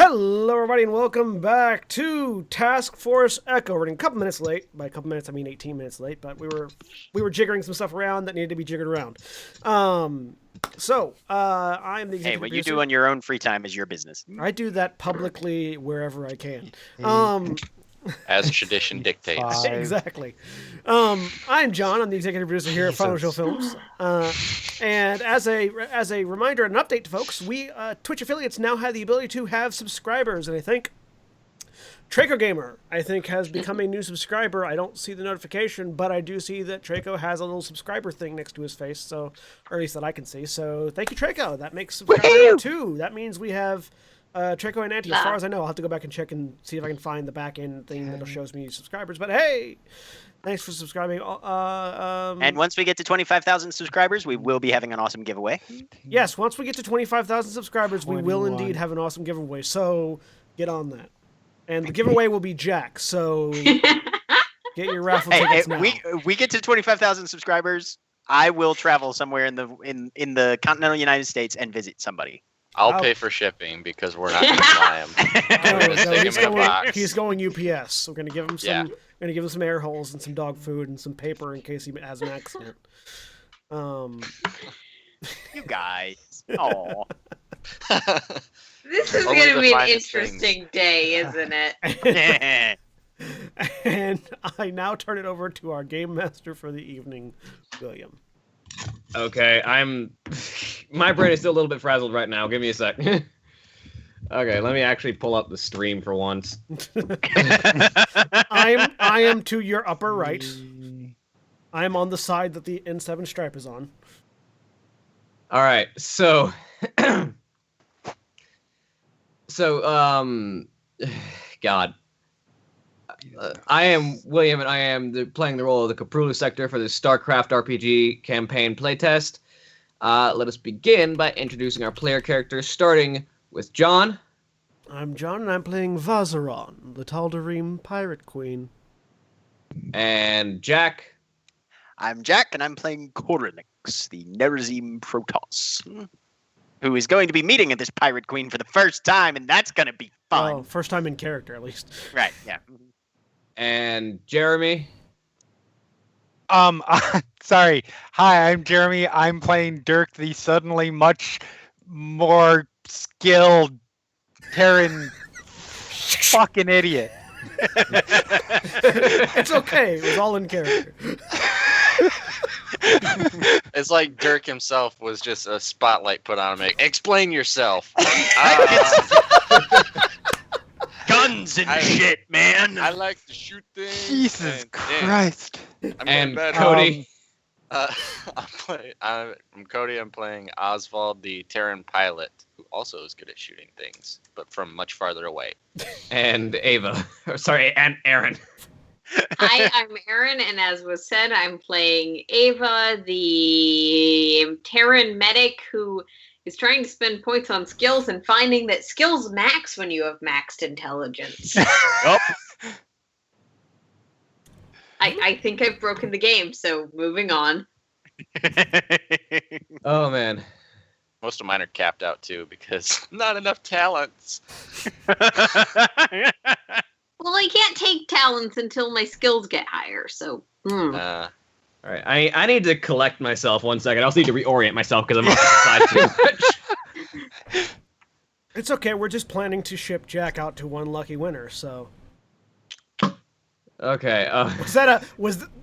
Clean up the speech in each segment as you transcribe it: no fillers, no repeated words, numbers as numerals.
Hello, everybody, and welcome back to Taskforce Echo. We're running a couple minutes late. By a couple minutes, I mean 18 minutes late, but we were jiggering some stuff around that needed to be jiggered around. I'm the executive Hey, what you producer. do on your own free time is your business. I do that publicly wherever I can. As tradition dictates. Exactly. I'm John. I'm the executive producer here at Final Show Films. And as a reminder and an update to folks, we Twitch affiliates now have the ability to have subscribers, and I think Traco Gamer, has become a new subscriber. I don't see the notification, but I do see that Traco has a little subscriber thing next to his face, so, or at least that I can see. So thank you, Traco. That makes subscriber 2. That means we have Traco and Anti. As far as I know, I'll have to go back and check and see if I can find the back end thing that shows me subscribers. But hey, thanks for subscribing. And once we get to 25,000 subscribers, we will be having an awesome giveaway. Yes, once we get to 25,000 subscribers, we will indeed have an awesome giveaway. So get on that. And the giveaway will be Jack. So get your raffle tickets now. We get to 25,000 subscribers, I will travel somewhere in the continental United States and visit somebody. I'll pay for shipping because we're not going to fly him. We're going to stick him in a box. He's going UPS. We're going to give him some. We're going to give him some air holes and some dog food and some paper in case he has an accident. You guys. Aww. This is going to be an interesting day, isn't it? And I now turn it over to our game master for the evening, William. Okay, my brain is still a little bit frazzled right now. Give me a sec. Okay, let me actually pull up the stream for once. I am to your upper right. I am on the side that the N7 stripe is on. All right, so God. I am William, and I am playing the role of the Caprulu sector for the StarCraft RPG campaign playtest. Let us begin by introducing our player characters, starting with John. I'm John, and I'm playing Vazaron, the Tal'Darim pirate queen. And Jack. I'm Jack, and I'm playing Koronix, the Nerazim Protoss, who is going to be meeting this pirate queen for the first time, and that's going to be fun. Oh, first time in character, at least. Right, yeah. And Jeremy. Sorry. Hi, I'm Jeremy. I'm playing Dirk, the suddenly much more skilled Terran fucking idiot. It's okay. It was all in character. It's like Dirk himself was just a spotlight put on him. Explain yourself. Guns and shit, man. I like to shoot things. Jesus Christ. And Cody. I'm Cody. I'm playing Oswald, the Terran pilot, who also is good at shooting things, but from much farther away. And Ava. And Aaron. Hi, I'm Aaron, and as was said, I'm playing Ava, the Terran medic who is trying to spend points on skills and finding that skills max when you have maxed intelligence. Yup. I think I've broken the game, so moving on. Oh, man. Most of mine are capped out, too, because not enough talents. Well, I can't take talents until my skills get higher, so... All right, I need to collect myself 1 second. I also need to reorient myself because I'm off the side too much. It's okay. We're just planning to ship Jack out to one lucky winner, so... Okay,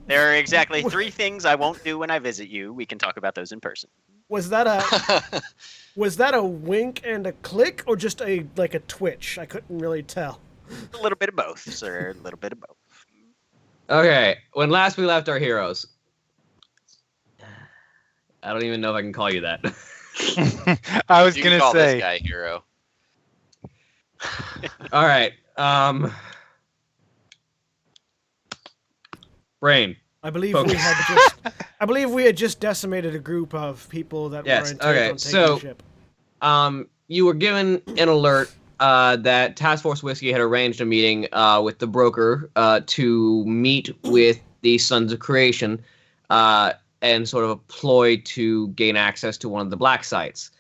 There are exactly 3 things I won't do when I visit you. We can talk about those in person. Was that a wink and a click, or just a twitch? I couldn't really tell. A little bit of both, sir. A little bit of both. Okay, when last we left our heroes. I don't even know if I can call you that. I was You going can to call say. this guy hero. All right, Brain. I believe Focus. we had just decimated a group of people that were intent on taking the ship. You were given an alert that Taskforce Whiskey had arranged a meeting with the broker to meet with the Sons of Creation and sort of a ploy to gain access to one of the black sites.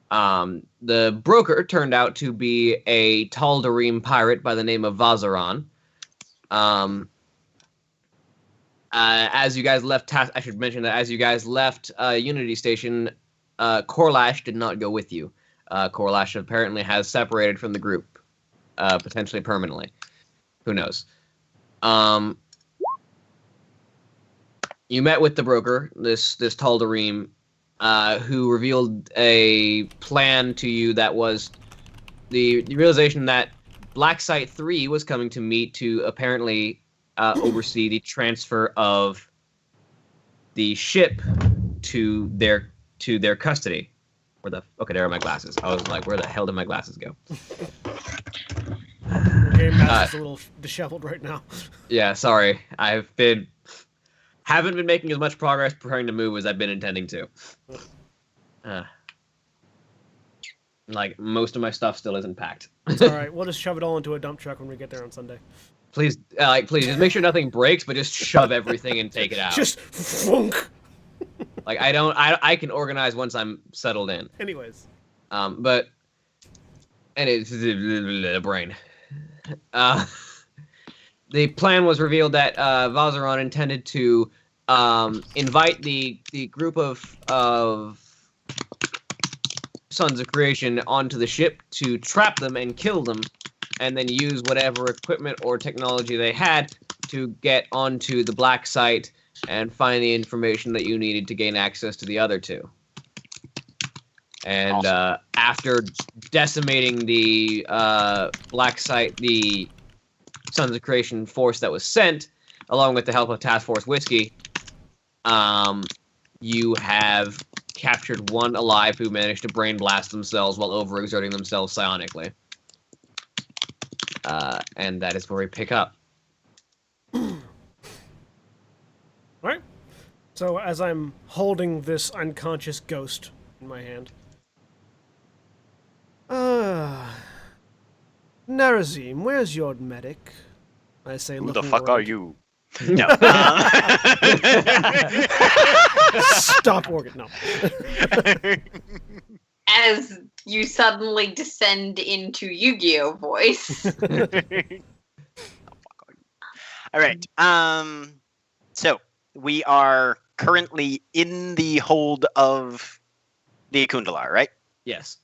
The broker turned out to be a Tal'Darim pirate by the name of Vazaran. As you guys left, I should mention that as you guys left Unity Station, Corlash did not go with you. Corlash apparently has separated from the group, potentially permanently. Who knows? You met with the broker, this Tal'Darim, who revealed a plan to you that was the realization that Blacksite 3 was coming to meet to apparently oversee the transfer of the ship to their custody. Okay, there are my glasses. I was like, where the hell did my glasses go? Your game master's a little disheveled right now. Yeah, sorry. Haven't been making as much progress preparing to move as I've been intending to. Like, most of my stuff still isn't packed. It's all right. We'll just shove it all into a dump truck when we get there on Sunday. Please, just make sure nothing breaks, but just shove everything and take it out. Just funk. Like, I can organize once I'm settled in. Anyways. But, and it's the brain. The plan was revealed that Vazaran intended to invite the group of Sons of Creation onto the ship to trap them and kill them, and then use whatever equipment or technology they had to get onto the blacksite and find the information that you needed to gain access to the other two. And after decimating the blacksite, the Sons of Creation force that was sent, along with the help of Taskforce Whiskey, you have captured one alive who managed to brain blast themselves while overexerting themselves psionically. And that is where we pick up. Alright. So as I'm holding this unconscious ghost in my hand. Narazim, where's your medic? I say, Who the looking fuck around. are you? No. Stop organ. No. As you suddenly descend into Yu-Gi-Oh voice. All right. So we are currently in the hold of the Akundalar, right? Yes.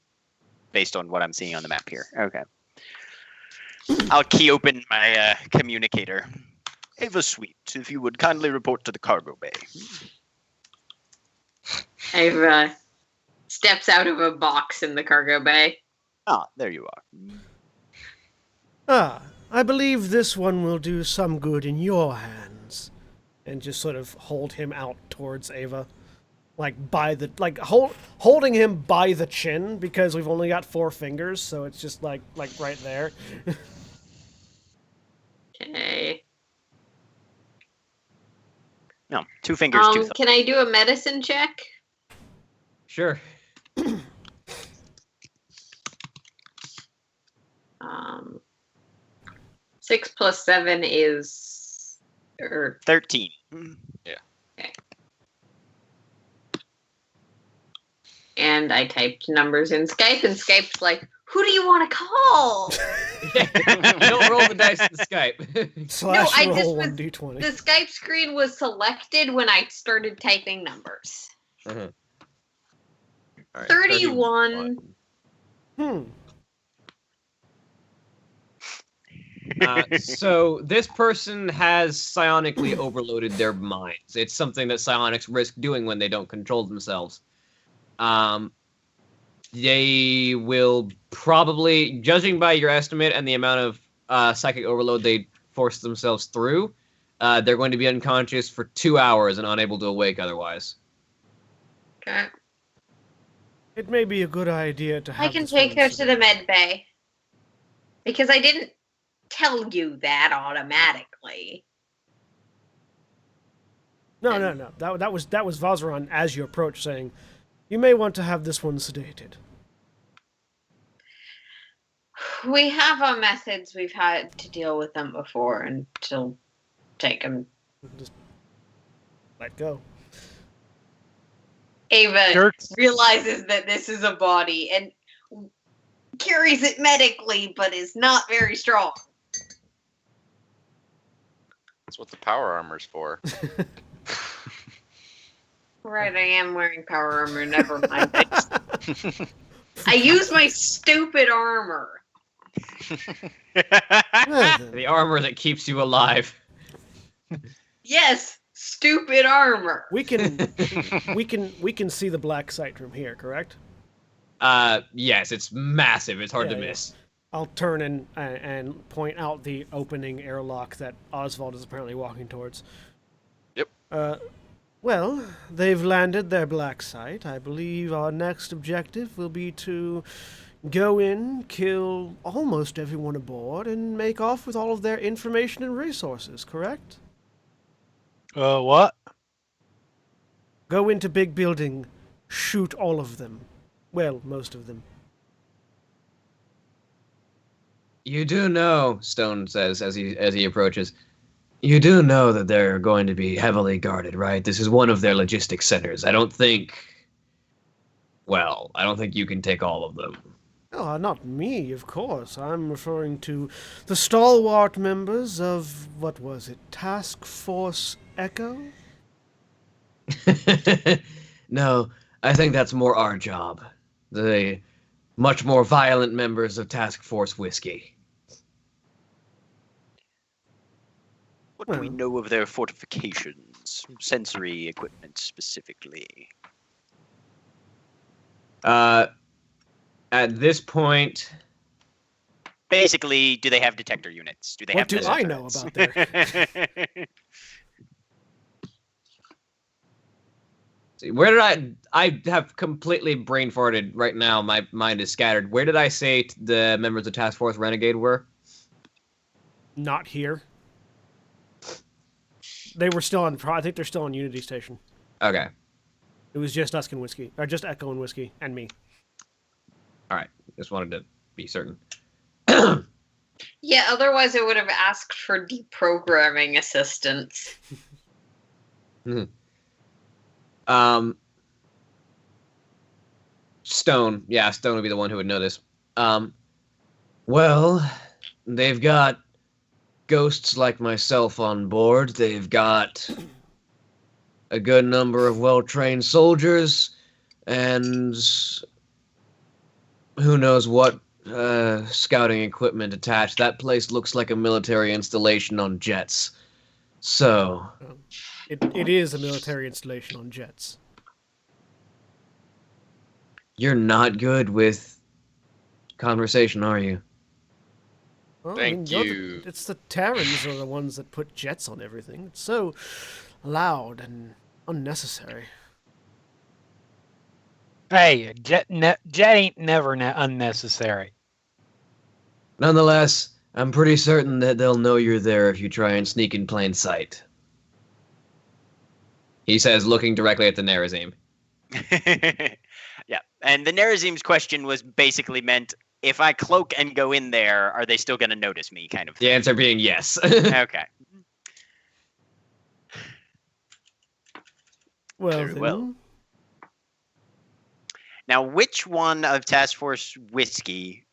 Based on what I'm seeing on the map here. Okay. I'll key open my communicator. Ava Sweet, if you would kindly report to the cargo bay. Ava steps out of a box in the cargo bay. Ah, there you are. I believe this one will do some good in your hands. And just sort of hold him out towards Ava. Holding him by the chin, because we've only got 4 fingers, so it's just like right there. Okay. No, 2 fingers, 2 thumbs. Can I do a medicine check? Sure. 6 plus 7 is 13. Yeah. Okay. And I typed numbers in Skype, and Skype's like, "Who do you want to call?" Don't roll the dice in Skype. Slash I roll just was- 1d20. The Skype screen was selected when I started typing numbers. All right, 31. So this person has psionically overloaded their minds. It's something that psionics risk doing when they don't control themselves. They will probably, judging by your estimate and the amount of psychic overload they force themselves through, they're going to be unconscious for 2 hours and unable to awake otherwise. Okay. It may be a good idea to have I can this take one her to the med bay. Because I didn't tell you that automatically. No. That was Vazaran as you approach, saying, "You may want to have this one sedated." We have our methods. We've had to deal with them before, and she'll take them. Just let go. Ava Dirk's realizes that this is a body and carries it medically, but is not very strong. That's what the power armor's for. Right, I am wearing power armor. Never mind. I use my stupid armor. Well, then, The armor that keeps you alive. Yes, stupid armor. we can see the black site from here, correct? Yes, it's massive. It's hard Yeah, to yeah. miss. I'll turn and point out the opening airlock that Oswald is apparently walking towards. Yep. Well, they've landed their black site. I believe our next objective will be to go in, kill almost everyone aboard, and make off with all of their information and resources, correct? what? Go into big building, shoot all of them. Well, most of them. You do know, Stone says as he approaches. You do know that they're going to be heavily guarded, right? This is one of their logistics centers. I don't think you can take all of them. Oh, not me, of course. I'm referring to the stalwart members of, what was it, Taskforce Echo? No, I think that's more our job. The much more violent members of Task Force Whiskey. What do we know of their fortifications, sensory equipment specifically? At this point, Basically, do they have detector units? Do they What have do I know turrets? about their... see, where did I have completely brain farted right now. My mind is scattered. Where did I say the members of Task Force Renegade were? Not here. They were still on... I think they're still on Unity Station. Okay. It was just us and Whiskey. Or just Echo and Whiskey, and me. All right. Just wanted to be certain. Yeah, otherwise I would have asked for deprogramming assistance. Stone. Yeah, Stone would be the one who would know this. Well, they've got ghosts like myself on board. They've got a good number of well-trained soldiers, and who knows what scouting equipment attached. That place looks like a military installation on jets. So, It is a military installation on jets. you're not good with conversation, are you? Well, Thank you're you. It's the Terrans are the ones that put jets on everything. It's so loud and unnecessary. Hey, jet ain't never unnecessary. Nonetheless, I'm pretty certain that they'll know you're there if you try and sneak in plain sight. He says, looking directly at the Nerazim. Yeah, and the Nerazim's question was basically meant, if I cloak and go in there, are they still going to notice me, kind of The thing. answer being yes. Okay. Well, Very then, well. Now, which one of Task Force Whiskey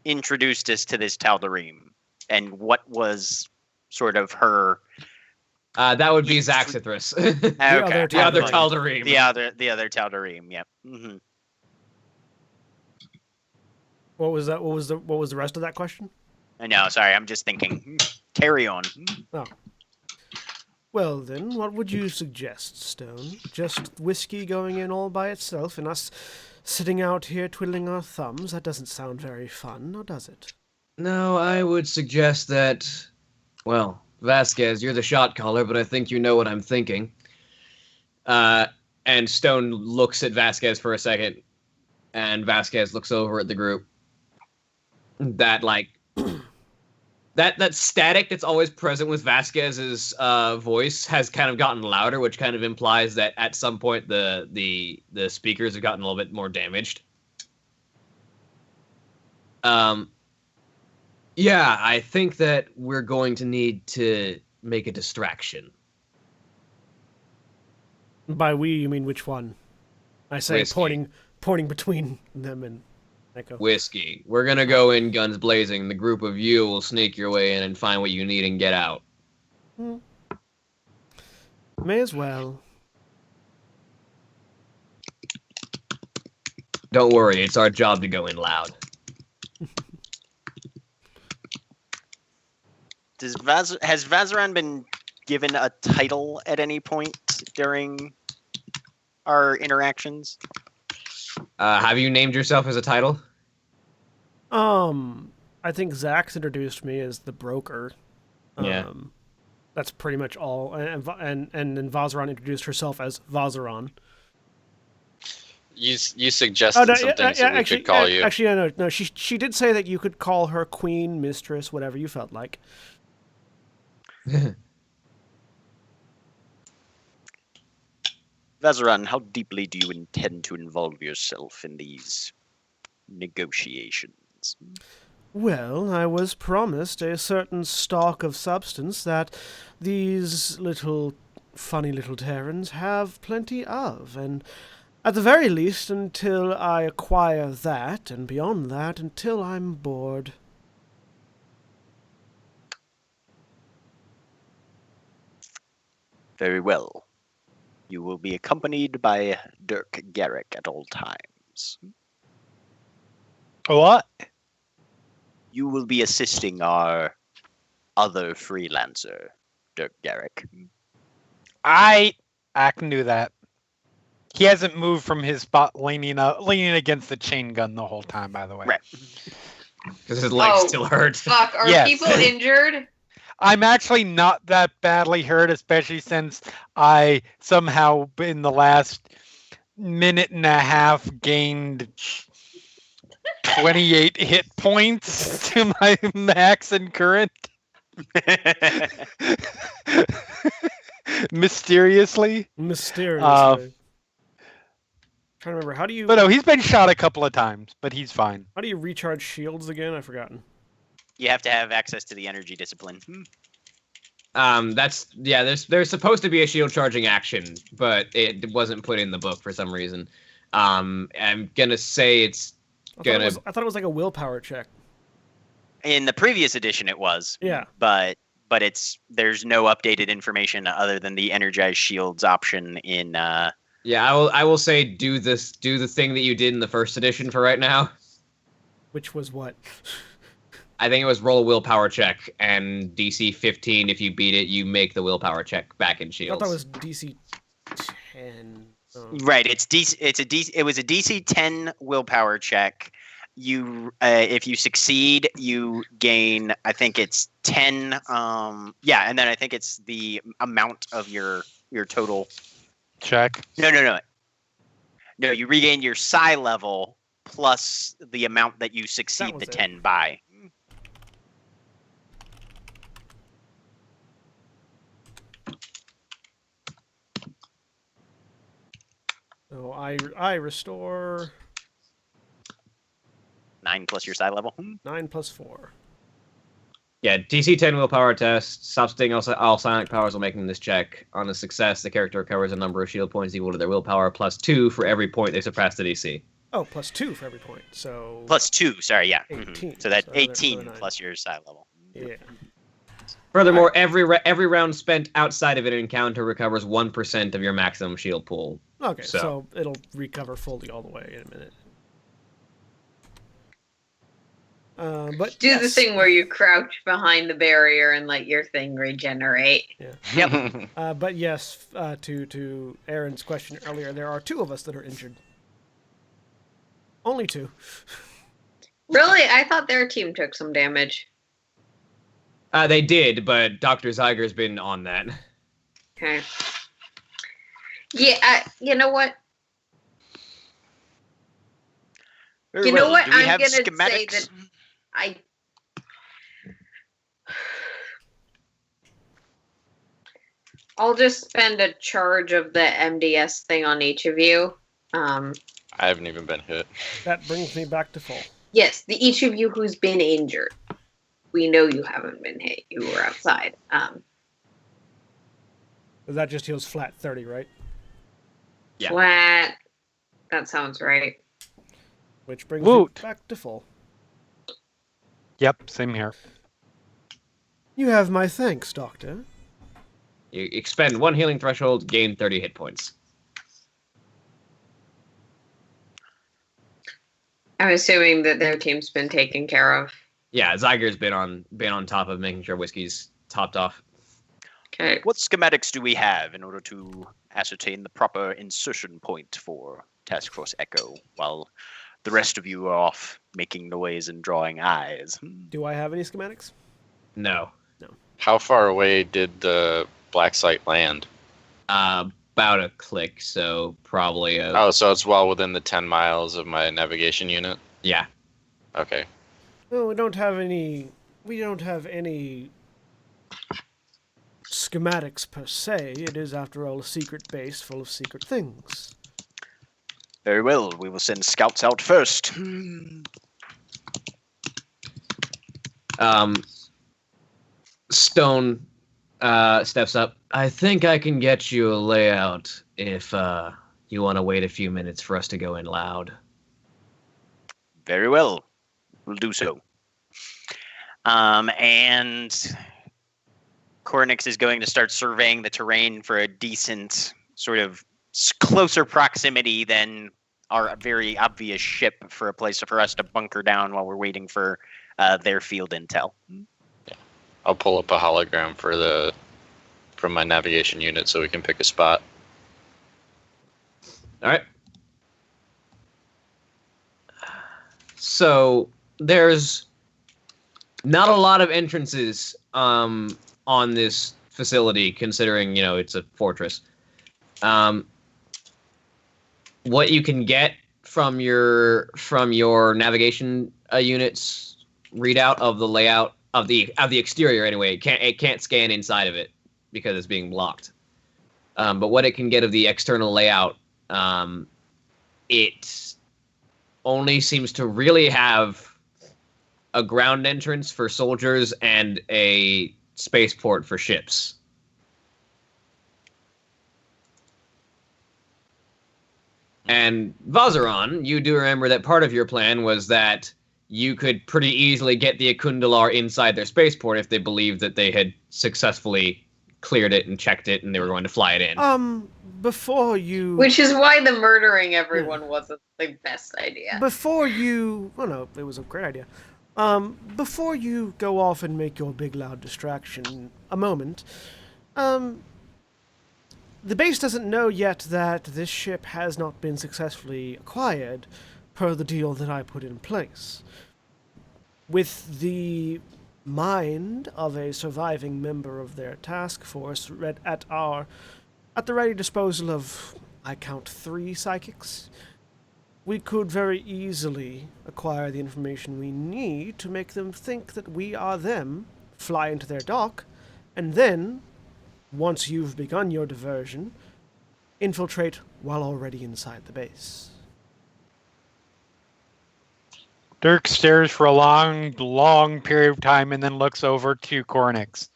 introduced us to this Tal'Darim? And what was sort of her... That would be Zaxithris. Okay. The other Tal'Darim. Tal'Darim. The other Tal'Darim, yep. Mm-hmm. what was that? What was the rest of that question? I know, sorry, I'm just thinking. Carry on. Oh. Well, then, what would you suggest, Stone? Just Whiskey going in all by itself and us sitting out here twiddling our thumbs? That doesn't sound very fun, or does it? No, I would suggest that, well, Vasquez, you're the shot caller, but I think you know what I'm thinking. And Stone looks at Vasquez for a second, and Vasquez looks over at the group. That, like, that static that's always present with Vasquez's voice has kind of gotten louder, which kind of implies that at some point the speakers have gotten a little bit more damaged. Yeah, I think that we're going to need to make a distraction. By we, you mean which one? I say, Whiskey. pointing between them and Echo. Whiskey. We're gonna go in guns blazing. The group of you will sneak your way in and find what you need and get out. May as well. Don't worry, it's our job to go in loud. Has Vazaran been given a title at any point during our interactions? Have you named yourself as a title? I think Zach's introduced me as the broker. Yeah. That's pretty much all. And then Vazaran introduced herself as Vazaran. You suggested some things that we could call you. Actually, no. She did say that you could call her queen, mistress, whatever you felt like. Vazaran, how deeply do you intend to involve yourself in these negotiations? Well, I was promised a certain stock of substance that these funny little Terrans have plenty of, and at the very least, until I acquire that, and beyond that, until I'm bored. Very well. You will be accompanied by Dirk Garrick at all times. What? You will be assisting our other freelancer, Dirk Garrick. I can do that. He hasn't moved from his spot leaning against the chain gun the whole time, by the way. Right. Because his legs still hurt. Fuck, are Yes. people injured? I'm actually not that badly hurt, especially since I somehow, in the last minute and a half, gained 28 hit points to my max and current. Mysteriously. Trying to remember, how do you? But no, he's been shot a couple of times, but he's fine. How do you recharge shields again? I've forgotten. You have to have access to the energy discipline. There's supposed to be a shield charging action, but it wasn't put in the book for some reason. I'm gonna say I thought it was like a willpower check. In the previous edition, it was. Yeah. But there's no updated information other than the energized shields option in. I will say do the thing that you did in the first edition for right now. Which was what? I think it was roll a willpower check, and DC 15. If you beat it, you make the willpower check back in shields. I thought that was DC 10. Oh. Right, it was a DC 10 willpower check. You, if you succeed, you gain. I think it's 10. And then I think it's the amount of your total. Check. No. You regain your psi level plus the amount that you succeed the 10 by. So I restore 9 plus your psi level. 9 plus 4. Yeah, DC 10 willpower test. Stop sting all psionic powers while making this check. On a success, the character recovers a number of shield points equal to their willpower, plus 2 for every point they surpass the DC. Oh, plus 2 for every point. So plus 2. Sorry, yeah. 18. So that's So 18 another plus your psi level. Yeah. Furthermore, every round spent outside of an encounter recovers 1% of your maximum shield pool. Okay, so it'll recover fully all the way in a minute. But do the thing where you crouch behind the barrier and let your thing regenerate. Yeah. Yep. But yes, to Aaron's question earlier, there are 2 of us that are injured. Only 2. Really? I thought their team took some damage. They did, but Dr. Zyger's been on that. Okay. Yeah, you know what? Very well. What? Do we I'm have gonna say schematics? that I'll just spend a charge of the MDS thing on each of you. I haven't even been hit. That brings me back to full. Yes, each of you who's been injured. We know you haven't been hit. You were outside. That just heals flat 30, right? Yeah. Flat. That sounds right. Which brings Woot. it back to full. Yep, same here. You have my thanks, Doctor. You expend 1 healing threshold, gain 30 hit points. I'm assuming that their team's been taken care of. Yeah, Zyger's been on top of making sure whiskey's topped off. Okay. What schematics do we have in order to ascertain the proper insertion point for Taskforce Echo while the rest of you are off making noise and drawing eyes? Do I have any schematics? No. How far away did the blacksite land? About a click, so probably a... Oh, so it's well within the 10 miles of my navigation unit? Yeah. Okay. No, we don't have any. We don't have any schematics per se. It is, after all, a secret base full of secret things. Very well, we will send scouts out first. Stone steps up. I think I can get you a layout if you want to wait a few minutes for us to go in loud. Very well, we'll do so. And Cornix is going to start surveying the terrain for a decent sort of closer proximity than our very obvious ship for a place for us to bunker down while we're waiting for their field intel. I'll pull up a hologram from my navigation unit so we can pick a spot. All right. So there's not a lot of entrances on this facility, considering it's a fortress. What you can get from your navigation unit's readout of the layout of the exterior, anyway, it can't scan inside of it because it's being blocked. But what it can get of the external layout, it only seems to really have a ground entrance for soldiers and a spaceport for ships. And Vazaran, you do remember that part of your plan was that you could pretty easily get the Akundalar inside their spaceport if they believed that they had successfully cleared it and checked it and they were going to fly it in. Before you... Which is why the murdering everyone wasn't the best idea. Before you... Oh, no, it was a great idea. Before you go off and make your big loud distraction, a moment, the base doesn't know yet that this ship has not been successfully acquired per the deal that I put in place. With the mind of a surviving member of their task force at the ready disposal of, I count 3 psychics, we could very easily acquire the information we need to make them think that we are them, fly into their dock, and then, once you've begun your diversion, infiltrate while already inside the base. Dirk stares for a long, long period of time and then looks over to Cornix.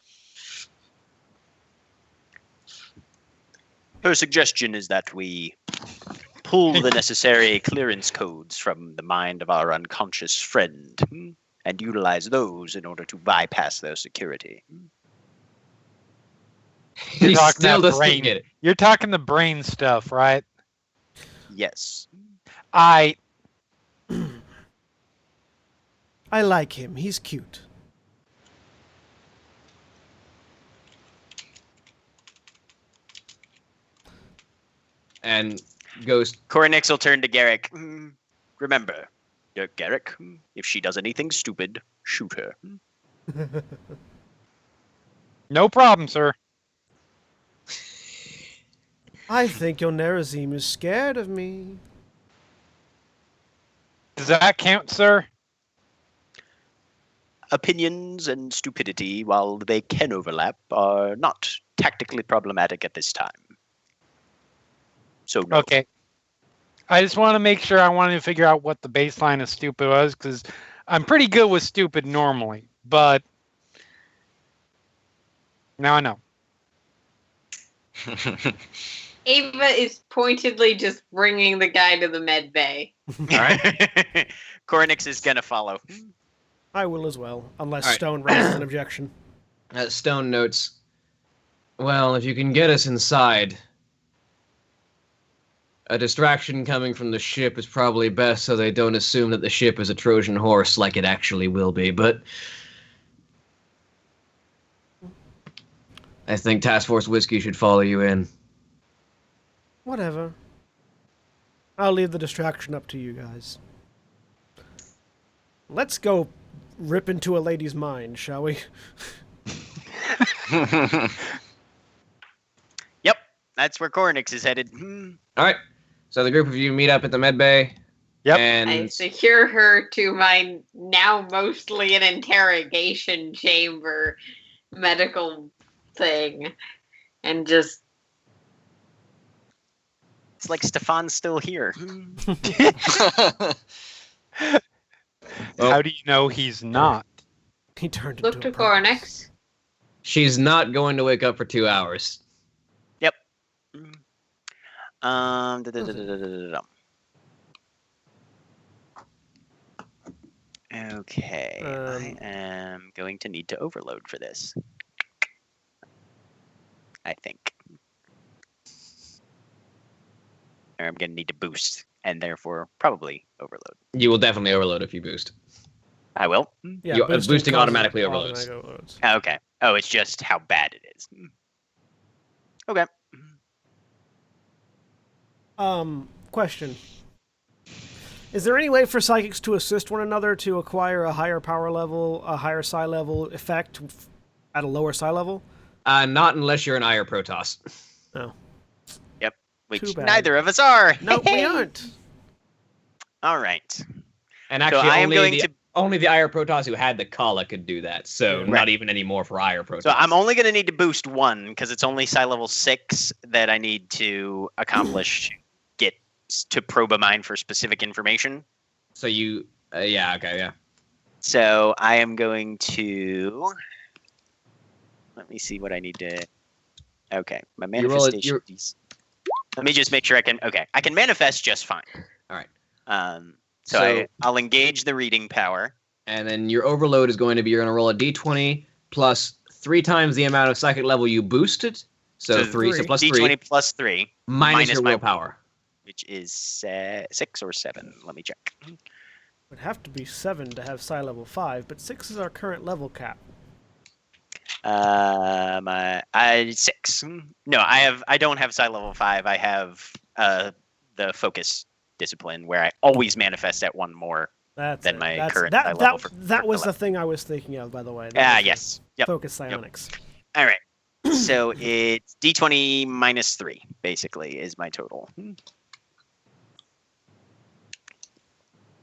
Her suggestion is that we pull the necessary clearance codes from the mind of our unconscious friend and utilize those in order to bypass their security. He still doesn't get it. You're talking the brain stuff, right? Yes. I like him. He's cute. And goes... Cornix will turn to Garrick. Remember, Garrick, if she does anything stupid, shoot her. No problem, sir. I think your Nerazim is scared of me. Does that count, sir? Opinions and stupidity, while they can overlap, are not tactically problematic at this time. So no. Okay. I just want to make sure. I wanted to figure out what the baseline of stupid was, because I'm pretty good with stupid normally, but now I know. Ava is pointedly just bringing the guy to the med bay. All right. Cornix is gonna follow. I will as well, unless All right. Stone raises an objection. Stone notes, well, if you can get us inside, a distraction coming from the ship is probably best so they don't assume that the ship is a Trojan horse like it actually will be, but I think Taskforce Whiskey should follow you in. Whatever. I'll leave the distraction up to you guys. Let's go rip into a lady's mind, shall we? Yep, that's where Cornix is headed. All right, so the group of you meet up at the med bay. Yep. I And secure her to my now mostly an interrogation chamber medical thing. And just It's like Stefan's still here. How do you know he's not? He turned look into to a pro. Cornix. she's not going to wake up for 2 hours. Da-da-da-da-da-da-da. Okay, I am going to need to overload for this. I think. Or I'm going to need to boost, and therefore probably overload. You will definitely overload if you boost. I will. Yeah, You- boosting boosting causes automatically overloads. automatic overloads. Okay. Oh, it's just how bad it is. Okay. Question. Is there any way for psychics to assist one another to acquire a higher power level, a higher psi level effect at a lower psi level? Not unless you're an Ire Protoss. No. Which Too bad. neither of us are. No, we aren't. All right. And actually, I am only, going the, to- only the Ire Protoss who had the Kala could do that, so Right. not even any more for Ire Protoss. So I'm only going to need to boost one because it's only psi level 6 that I need to accomplish to get to probe a mine for specific information. So you... yeah, okay, yeah. So I am going to... Let me see what I need to... Okay, my You roll it- manifestation... Let me just make sure I can... Okay, I can manifest just fine. All right. So I'll engage the reading power. And then your overload is going to be, you're going to roll a d20 plus 3 times the amount of psychic level you boosted. So, 3, so plus 3, D20 plus 3, minus your my- willpower. which is 6 or 7. Let me check. Would have to be 7 to have psi level 5, but 6 is our current level cap. I 6. No, I don't have psi level 5. I have the focus discipline where I always manifest at 1 more. That's Than it. my That's, current that, psi that, level for that was the level. thing I was thinking of, by the way. Yes. Yep. Focus psionics. All right. So it's D20 minus 3, basically, is my total.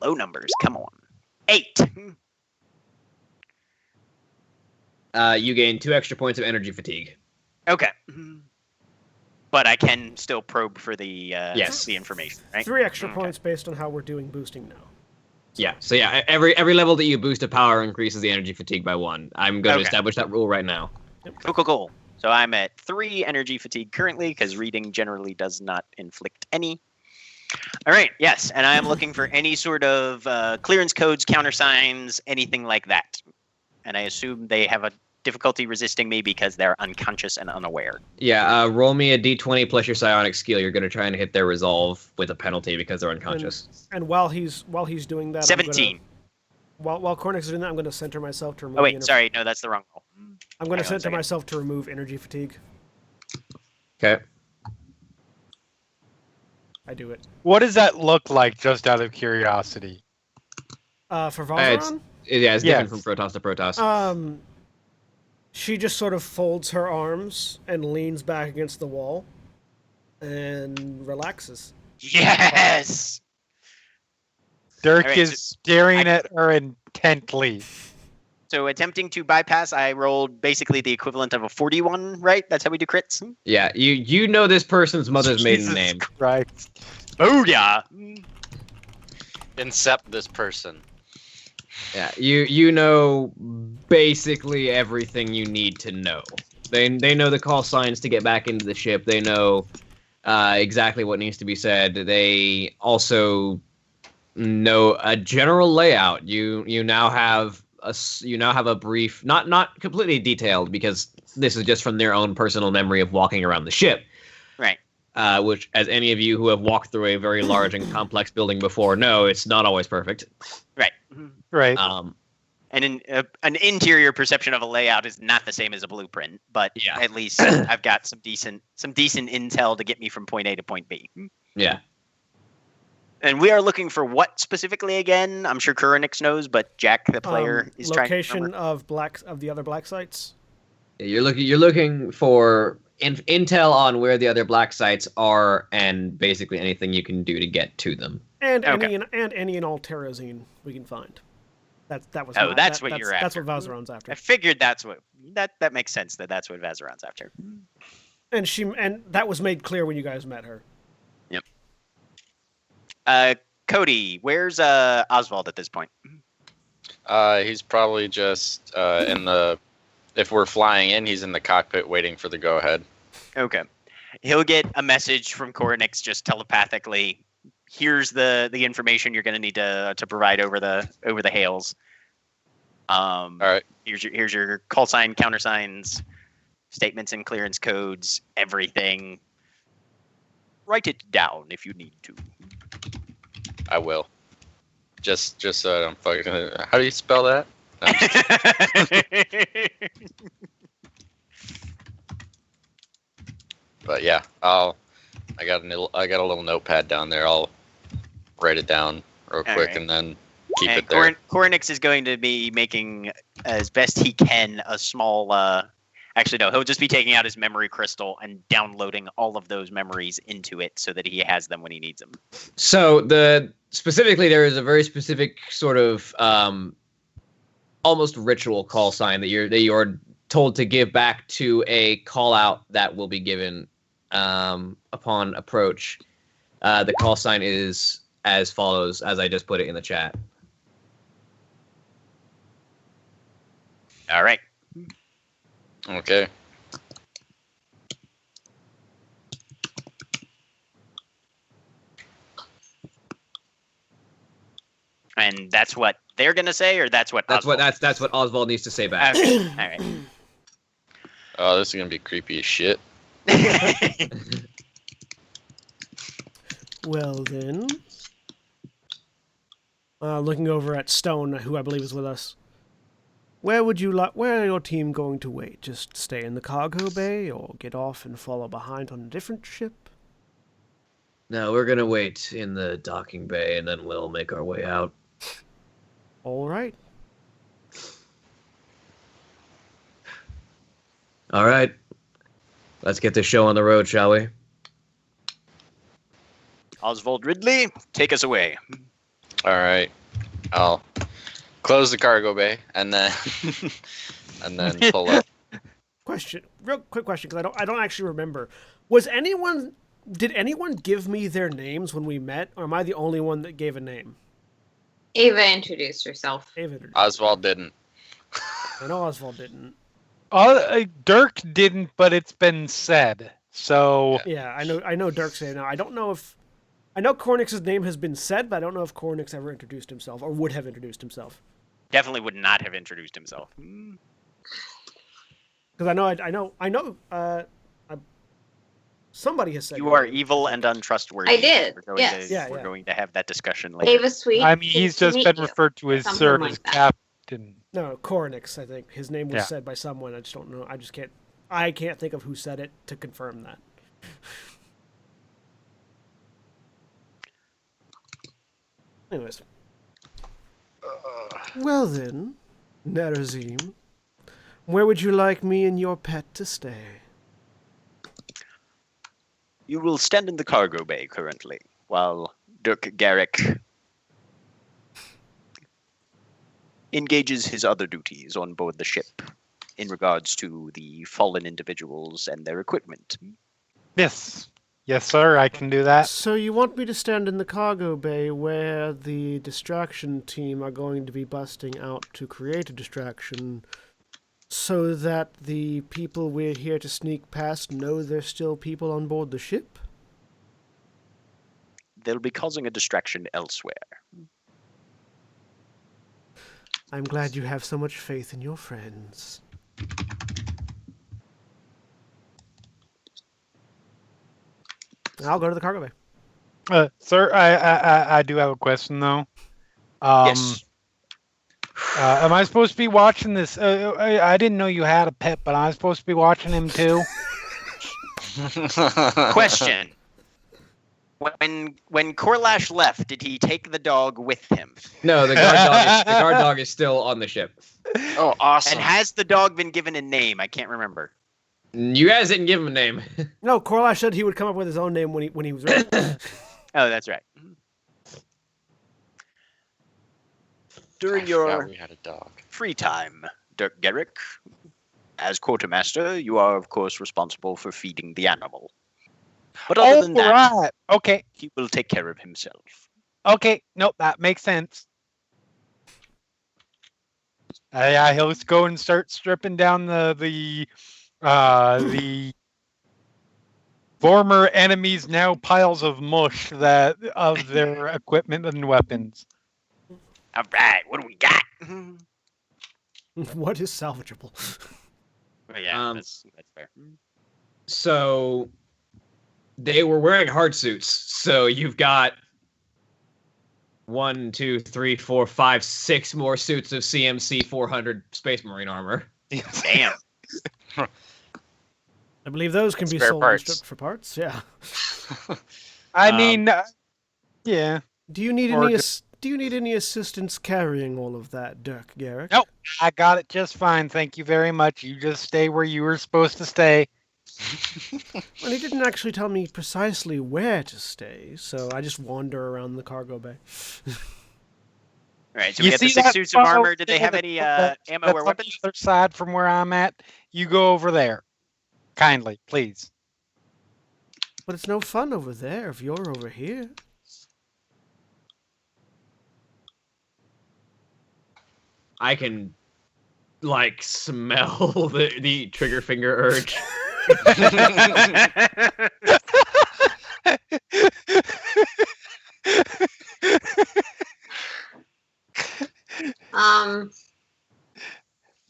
Low numbers, come on. 8. You gain 2 extra points of energy fatigue. Okay. But I can still probe for the Yes. the information, right? 3 extra Okay. points based on how we're doing boosting now. Yeah, so yeah, every level that you boost a power increases the energy fatigue by 1. I'm going to Okay. establish that rule right now. Cool. So I'm at 3 energy fatigue currently, because reading generally does not inflict any. All right, yes, and I am looking for any sort of clearance codes, countersigns, anything like that. And I assume they have a difficulty resisting me because they're unconscious and unaware. Yeah, roll me a d20 plus your psionic skill. You're going to try and hit their resolve with a penalty because they're unconscious. And while he's doing that, 17. While Cornix is doing that, I'm going to center myself to remove. Oh, wait, sorry. No, that's the wrong roll. I'm going to hang on a center second. myself to remove energy fatigue. Okay. I do it. What does that look like, just out of curiosity? For it's- Valzeron, Yeah, it's different Yes. from Protoss to Protoss. she just sort of folds her arms and leans back against the wall and relaxes. Yes! Dirk All right, is so staring at her intently. So attempting to bypass, I rolled basically the equivalent of a 41, right? That's how we do crits? Yeah, you know this person's mother's maiden Jesus name. Christ. Booyah! Incept this person. Yeah, you know basically everything you need to know. They know the call signs to get back into the ship. They know exactly what needs to be said. They also know a general layout. You now have a brief, not completely detailed, because this is just from their own personal memory of walking around the ship. Right. Which, as any of you who have walked through a very large and complex building before know, it's not always perfect. Right. Right. And an interior perception of a layout is not the same as a blueprint, but Yeah. at least I've got some decent intel to get me from point A to point B. Yeah. And we are looking for what specifically again? I'm sure Kuronix knows, but Jack, the player, is trying to location remember. of the other black sites. You're looking for intel on where the other black sites are, and basically anything you can do to get to them. And Okay. any and all Terrazine we can find. That's That's what you're That's after. what Vazaron's after. I figured that's what that makes sense that's what Vazaron's after. And that was made clear when you guys met her. Cody, where's Oswald at this point? He's probably just in the. If we're flying in, he's in the cockpit waiting for the go ahead. Okay. He'll get a message from Koronix just telepathically. Here's the information you're going to need to provide over the hails. All right. Here's your call sign, countersigns, statements and clearance codes, everything. Write it down if you need to. I will. Just so I don't fucking. How do you spell that? No, I'm just- But yeah, I got a little notepad down there. I'll write it down real quick right. and then keep And it there. Koronix is going to be making, as best he can, a small. Actually, no, he'll just be taking out his memory crystal and downloading all of those memories into it so that he has them when he needs them. So specifically, there is a very specific sort of almost ritual call sign that you're told to give back to a call out that will be given upon approach. The call sign is as follows, as I just put it in the chat. All right. Okay. And that's what they're gonna say, or that's what Oswald? That's what Oswald needs to say back. Okay. All right. Oh, this is gonna be creepy as shit. Well then, looking over at Stone, who I believe is with us. Where are your team going to wait? Just stay in the cargo bay, or get off and follow behind on a different ship? No, we're gonna wait in the docking bay, and then we'll make our way out. All right. All right. Let's get this show on the road, shall we? Oswald Ridley, take us away. All right. I'll close the cargo bay and then pull up. Real quick question, because I don't actually remember. Did anyone give me their names when we met, or am I the only one that gave a name? Ava introduced herself. Oswald didn't. I know Oswald didn't. Dirk didn't, but it's been said. So Yeah, I know Dirk said it now. I know Cornix's name has been said, but I don't know if Cornix ever introduced himself or would have introduced himself. Definitely would not have introduced himself. Because I know. Somebody has said You are evil and untrustworthy. I did, We're yes. going to have that discussion later. Ava Sweet. I mean, pleased he's to just meet been you. referred to as Something Sir, like as that. Captain. No, Cornix. I think his name was Yeah. said by someone. I just don't know. I can't think of who said it to confirm that. Anyways. Well then, Nerazim, where would you like me and your pet to stay? You will stand in the cargo bay currently, while Dirk Garrick engages his other duties on board the ship in regards to the fallen individuals and their equipment. Yes. Yes, sir, I can do that. So you want me to stand in the cargo bay where the distraction team are going to be busting out to create a distraction so that the people we're here to sneak past know there's still people on board the ship? they'll be causing a distraction elsewhere. I'm glad you have so much faith in your friends. I'll go to the cargo bay. Sir, I do have a question though. Yes. Am I supposed to be watching this? I didn't know you had a pet, but I'm supposed to be watching him too. Question. When Corlash left, did he take the dog with him? No, the guard dog is still on the ship. Oh, awesome. And has the dog been given a name? I can't remember. You guys didn't give him a name. No, Corlash said he would come up with his own name when he was ready. Oh, that's right. During your we had a dog. free time, Dirk Garrick, as quartermaster, you are of course responsible for feeding the animal. But other than that, Right. Okay. he will take care of himself. Okay. Nope. That makes sense. Yeah, he'll just go and start stripping down the former enemies, now piles of mush of their equipment and weapons. All right, what do we got? What is salvageable? Yeah, that's fair. So they were wearing hard suits. So you've got 1, 2, 3, 4, 5, 6 more suits of CMC 400 Space Marine armor. Damn. I believe those can be Spare sold parts. and stripped for parts. Yeah. I mean, yeah. Do you need Or any? Do you need any assistance carrying all of that, Dirk Garrick? Nope. I got it just fine. Thank you very much. You just stay where you were supposed to stay. Well, he didn't actually tell me precisely where to stay, so I just wander around the cargo bay. All right, so You we got the see 6 that suits of funnel armor. Did they have that's- any that's ammo on or the weapons? other side from where I'm at. You go over there. Kindly, please. But it's no fun over there if you're over here. I can, like, smell the trigger finger urge.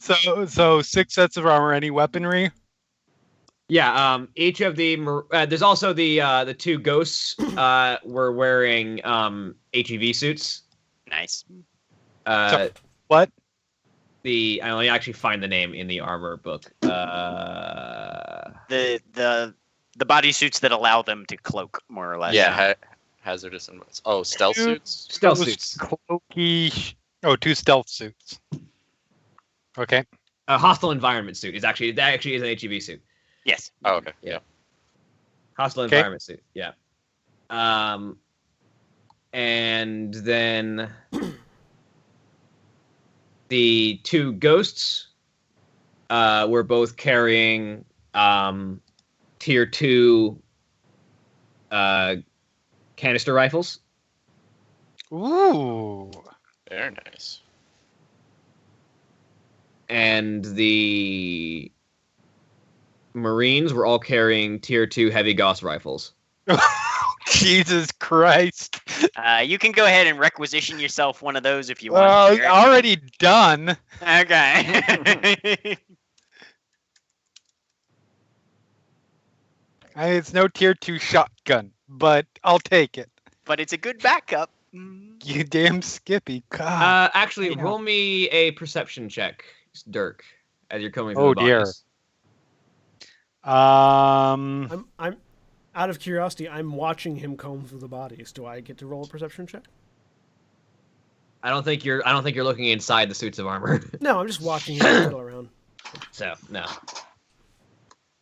So 6 sets of armor, any weaponry? Yeah, each of the there's also the 2 ghosts were wearing HEV suits. Nice. What? I only actually find the name in the armor book. The bodysuits that allow them to cloak, more or less. Yeah, hazardous and stealth Two- suits. Stealth Those suits. Cloaky. 2 stealth suits. Okay. A hostile environment suit is actually is an HEV suit. Yes. Oh, okay. Yeah. Yeah. Hostile Okay. environment suit. Yeah. And then the 2 ghosts were both carrying tier 2 canister rifles. Ooh. Very nice. And the Marines were all carrying tier 2 heavy Gauss rifles. Jesus Christ. You can go ahead and requisition yourself one of those if you want. Well, Garrett. already done. Okay. It's no tier 2 shotgun, but I'll take it. But it's a good backup. You damn Skippy. God. Actually, Yeah. roll me a perception check, Dirk, as you're coming from Oh, the dear. bodies. I'm out of curiosity. I'm watching him comb through the bodies. Do I get to roll a perception check? I don't think you're looking inside the suits of armor. No, I'm just watching him fiddle around. So no.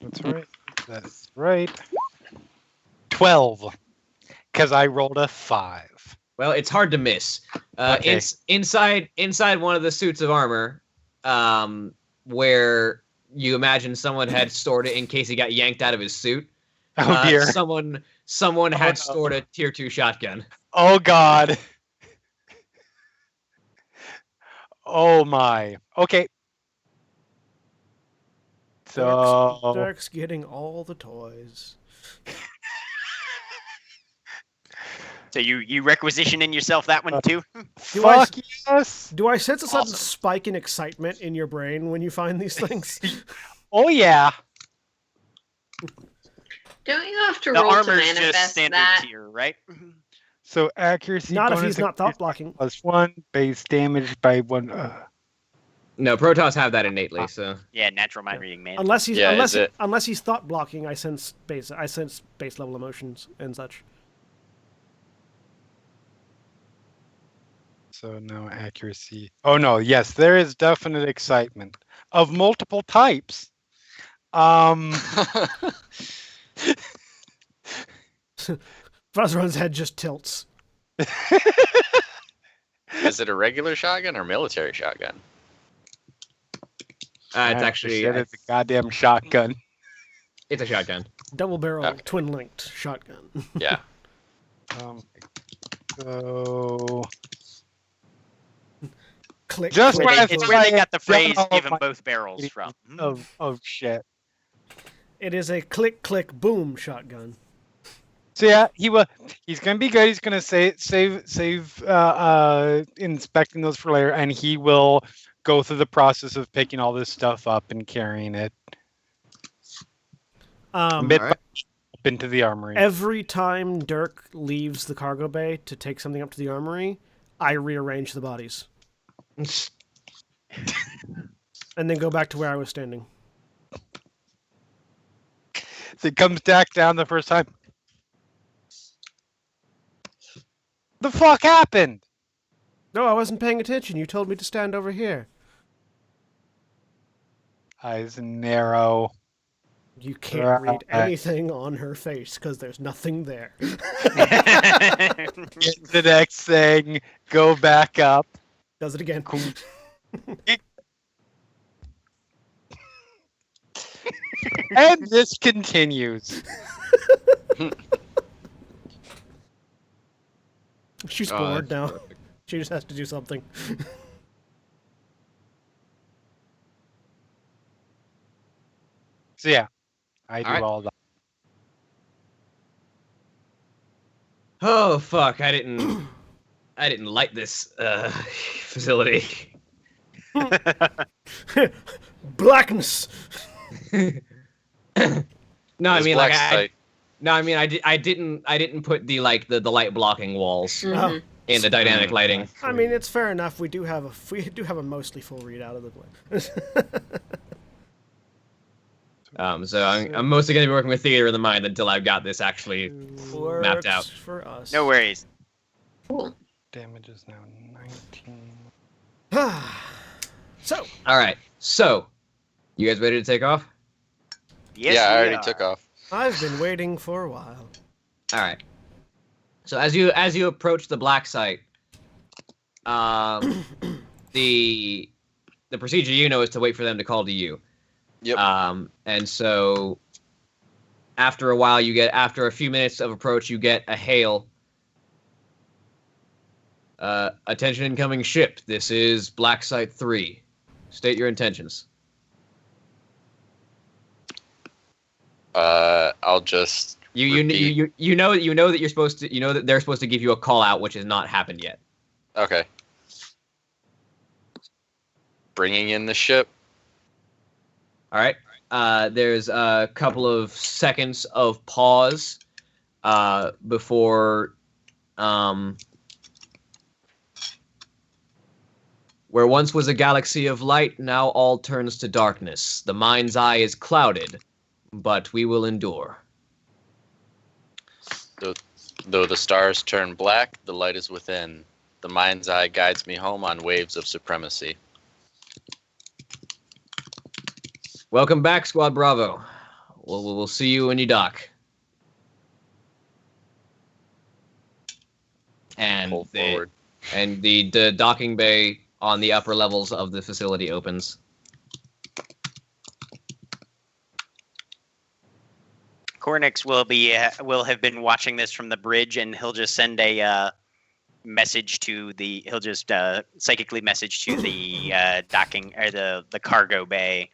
That's right. That's right. 12. Because I rolled a 5. Well, it's hard to miss. Okay. Inside one of the suits of armor, where you imagine someone had stored it in case he got yanked out of his suit. Oh, dear. Someone had no. stored a tier 2 shotgun. Oh, God. Oh, my. Okay. So. Dirk's getting all the toys. So you requisitioning yourself that one too? Fuck yes. Do I sense a sudden Awesome. spike in excitement in your brain when you find these things? Oh yeah. Don't you have to The roll to armor's just manifest standard that? tier, right? So accuracy Not if bonus he's not increase thought blocking. +1, base damage by 1. No, Protoss have that innately, so. Yeah, natural mind reading, man. Unless he's Yeah, is it- unless he's thought blocking, I sense base level emotions and such. So no accuracy. Oh no, yes, there is definite excitement of multiple types. Fuzzrun's head just tilts. Is it a regular shotgun or military shotgun? It's actually it's a goddamn shotgun. it's a shotgun. Double barrel, Okay. twin linked shotgun. Yeah. So Click. Just click, when I click. It's where they got the Done phrase all "give them my- both barrels" from. of shit. It is a click click boom shotgun. So yeah, he's gonna be good. He's gonna save inspecting those for later, and he will go through the process of picking all this stuff up and carrying it bit Alright. up into the armory. Every time Dirk leaves the cargo bay to take something up to the armory, I rearrange the bodies and then go back to where I was standing. So it comes back down the first time. The fuck happened? No, I wasn't paying attention. You told me to stand over here. Eyes narrow. You can't read Right. anything on her face because there's nothing there. Get the next thing. Go back up. Does it again. And this continues. She's Oh, bored that's now. perfect. She just has to do something. So yeah, I do Alright. all that. Oh fuck! I didn't light this facility. Blackness. No, I This mean black like site. I didn't put the light blocking walls Mhm. in the dynamic lighting. I mean, it's fair enough. We do have a mostly full readout of the place. So I'm mostly gonna be working with theater of the mind until I've got this actually. Mapped out. Works for us. No worries. Cool. Damage is now 19. So, All right, so you guys ready to take off? Yes, Yeah, I we already are. took off. I've been waiting for a while. All right. So as you approach the black site, the procedure is to wait for them to call to you. Yep. And so after a while, after a few minutes of approach, you get a hail. Attention, incoming ship. This is Black Site 3. State your intentions. I'll just You know that you're supposed to that they're supposed to give you a call out, which has not happened yet. okay. Bringing in the ship. All right. There's a couple of seconds of pause before where once was a galaxy of light, now all turns to darkness. The mind's eye is clouded, but we will endure. Though the stars turn black, the light is within. The mind's eye guides me home on waves of supremacy. Welcome back, Squad Bravo. We'll see you when you dock. And Pull forward. the docking bay on the upper levels of the facility opens. Cornix will have been watching this from the bridge, and he'll just send a message to the. He'll just psychically message to the docking or the cargo bay.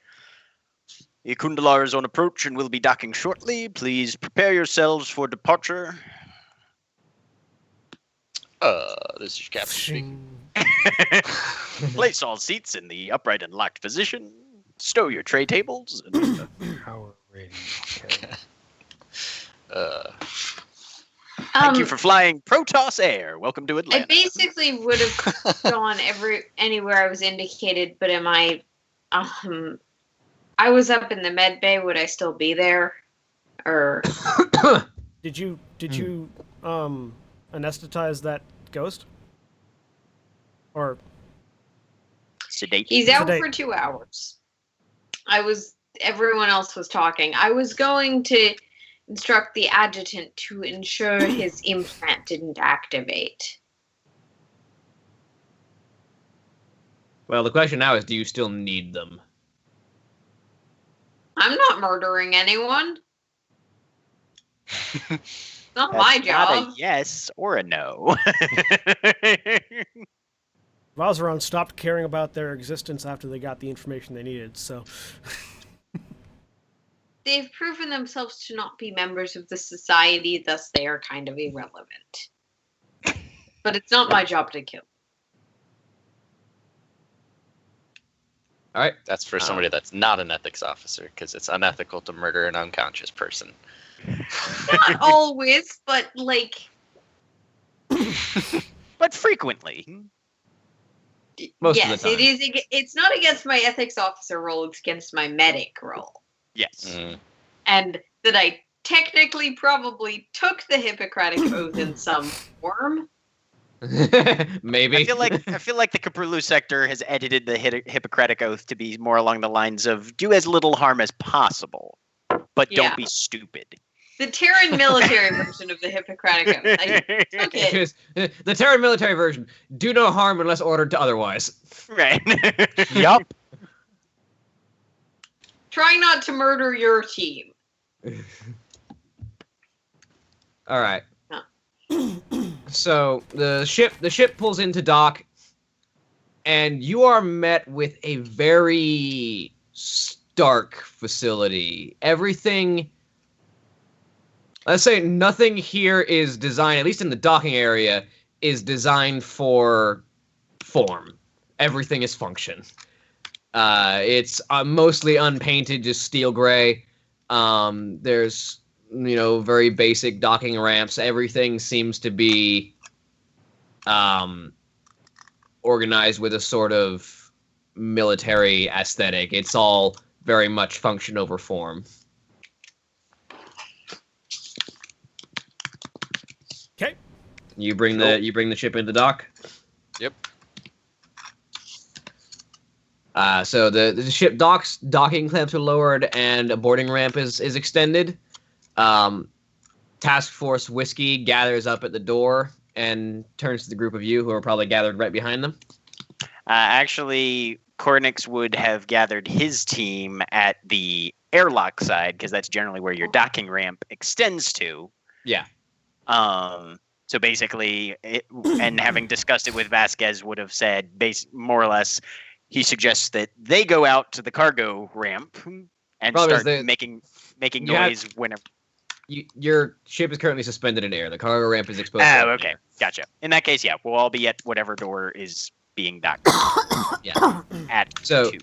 The Kundalar is on approach and will be docking shortly. Please prepare yourselves for departure. This is Captain speaking. Place all seats in the upright and locked position. Stow your tray tables. And, Power rating. Okay. thank you for flying Protoss Air. Welcome to Atlanta. I basically would have gone anywhere I was indicated, but am I? I was up in the med bay. Would I still be there? Or Did you anesthetize that ghost? Or Sedate. he's out Sedate. for 2 hours. Everyone else was talking. I was going to instruct the adjutant to ensure his implant didn't activate. Well, the question now is, do you still need them? I'm not murdering anyone. Not my That's not job. a yes or a no. Vazaron stopped caring about their existence after they got the information they needed, so... They've proven themselves to not be members of the society, thus they are kind of irrelevant. But it's not my job to kill. All right. That's for somebody that's not an ethics officer, because it's unethical to murder an unconscious person. Not always, but like... But frequently. Most yes, of the time. it is. It's not against my ethics officer role, it's against my medic role. Yes. Mm. And that I technically probably took the Hippocratic Oath in some form. Maybe. I feel like the Kaprulu sector has edited the Hippocratic Oath to be more along the lines of do as little harm as possible, but Yeah. don't be stupid. The Terran military version of the Hippocratic Oath. I took it. Because the Terran military version: do no harm unless ordered to otherwise. Right. Yup. Try not to murder your team. All right. Huh. So the ship pulls into dock, and you are met with a very stark facility. Everything. Let's say nothing here is designed, at least in the docking area, is designed for form. Everything is function. It's mostly unpainted, just steel gray. There's, very basic docking ramps. Everything seems to be organized with a sort of military aesthetic. It's all very much function over form. Okay. You bring the ship into dock. Yep. So the ship docks, docking clamps are lowered, and a boarding ramp is extended. Taskforce Whiskey gathers up at the door and turns to the group of you who are probably gathered right behind them. Actually, Cornix would have gathered his team at the airlock side because that's generally where your docking ramp extends to. Yeah. So basically, and having discussed it with Vasquez, would have said, more or less, he suggests that they go out to the cargo ramp and Problem is start making you noise whenever. Your ship is currently suspended in air. The cargo ramp is exposed. Oh, okay, gotcha. In that case, yeah, we'll all be at whatever door is being docked. Yeah. At So- 2.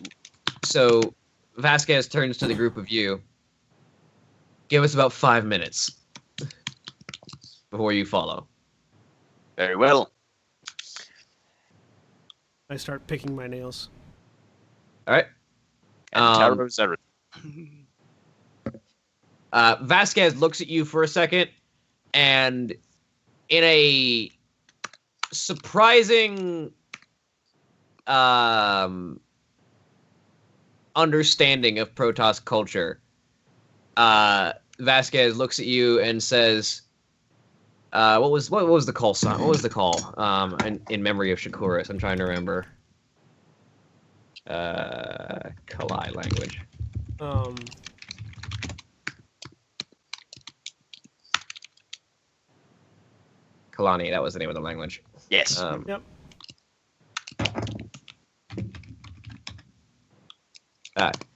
So Vasquez turns to the group of you. Give us about 5 minutes before you follow. Very well. I start picking my nails. All right. And Taro's everything. Vasquez looks at you for a second, and in a surprising understanding of Protoss culture, Vasquez looks at you and says, "What was the call sign? What was the call? In memory of Shakuris, I'm trying to remember. Kalai language. Kalani, that was the name of the language. Yes. Yep.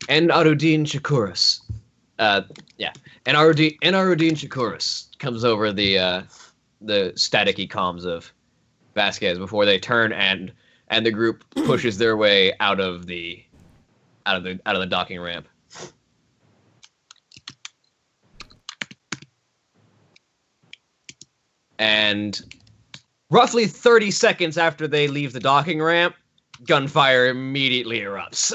En Arudin Shakuris. Yeah. En Arudin Shakuris comes over the staticky comms of Vasquez before they turn and the group pushes their way out of the docking ramp. And roughly 30 seconds after they leave the docking ramp, gunfire immediately erupts.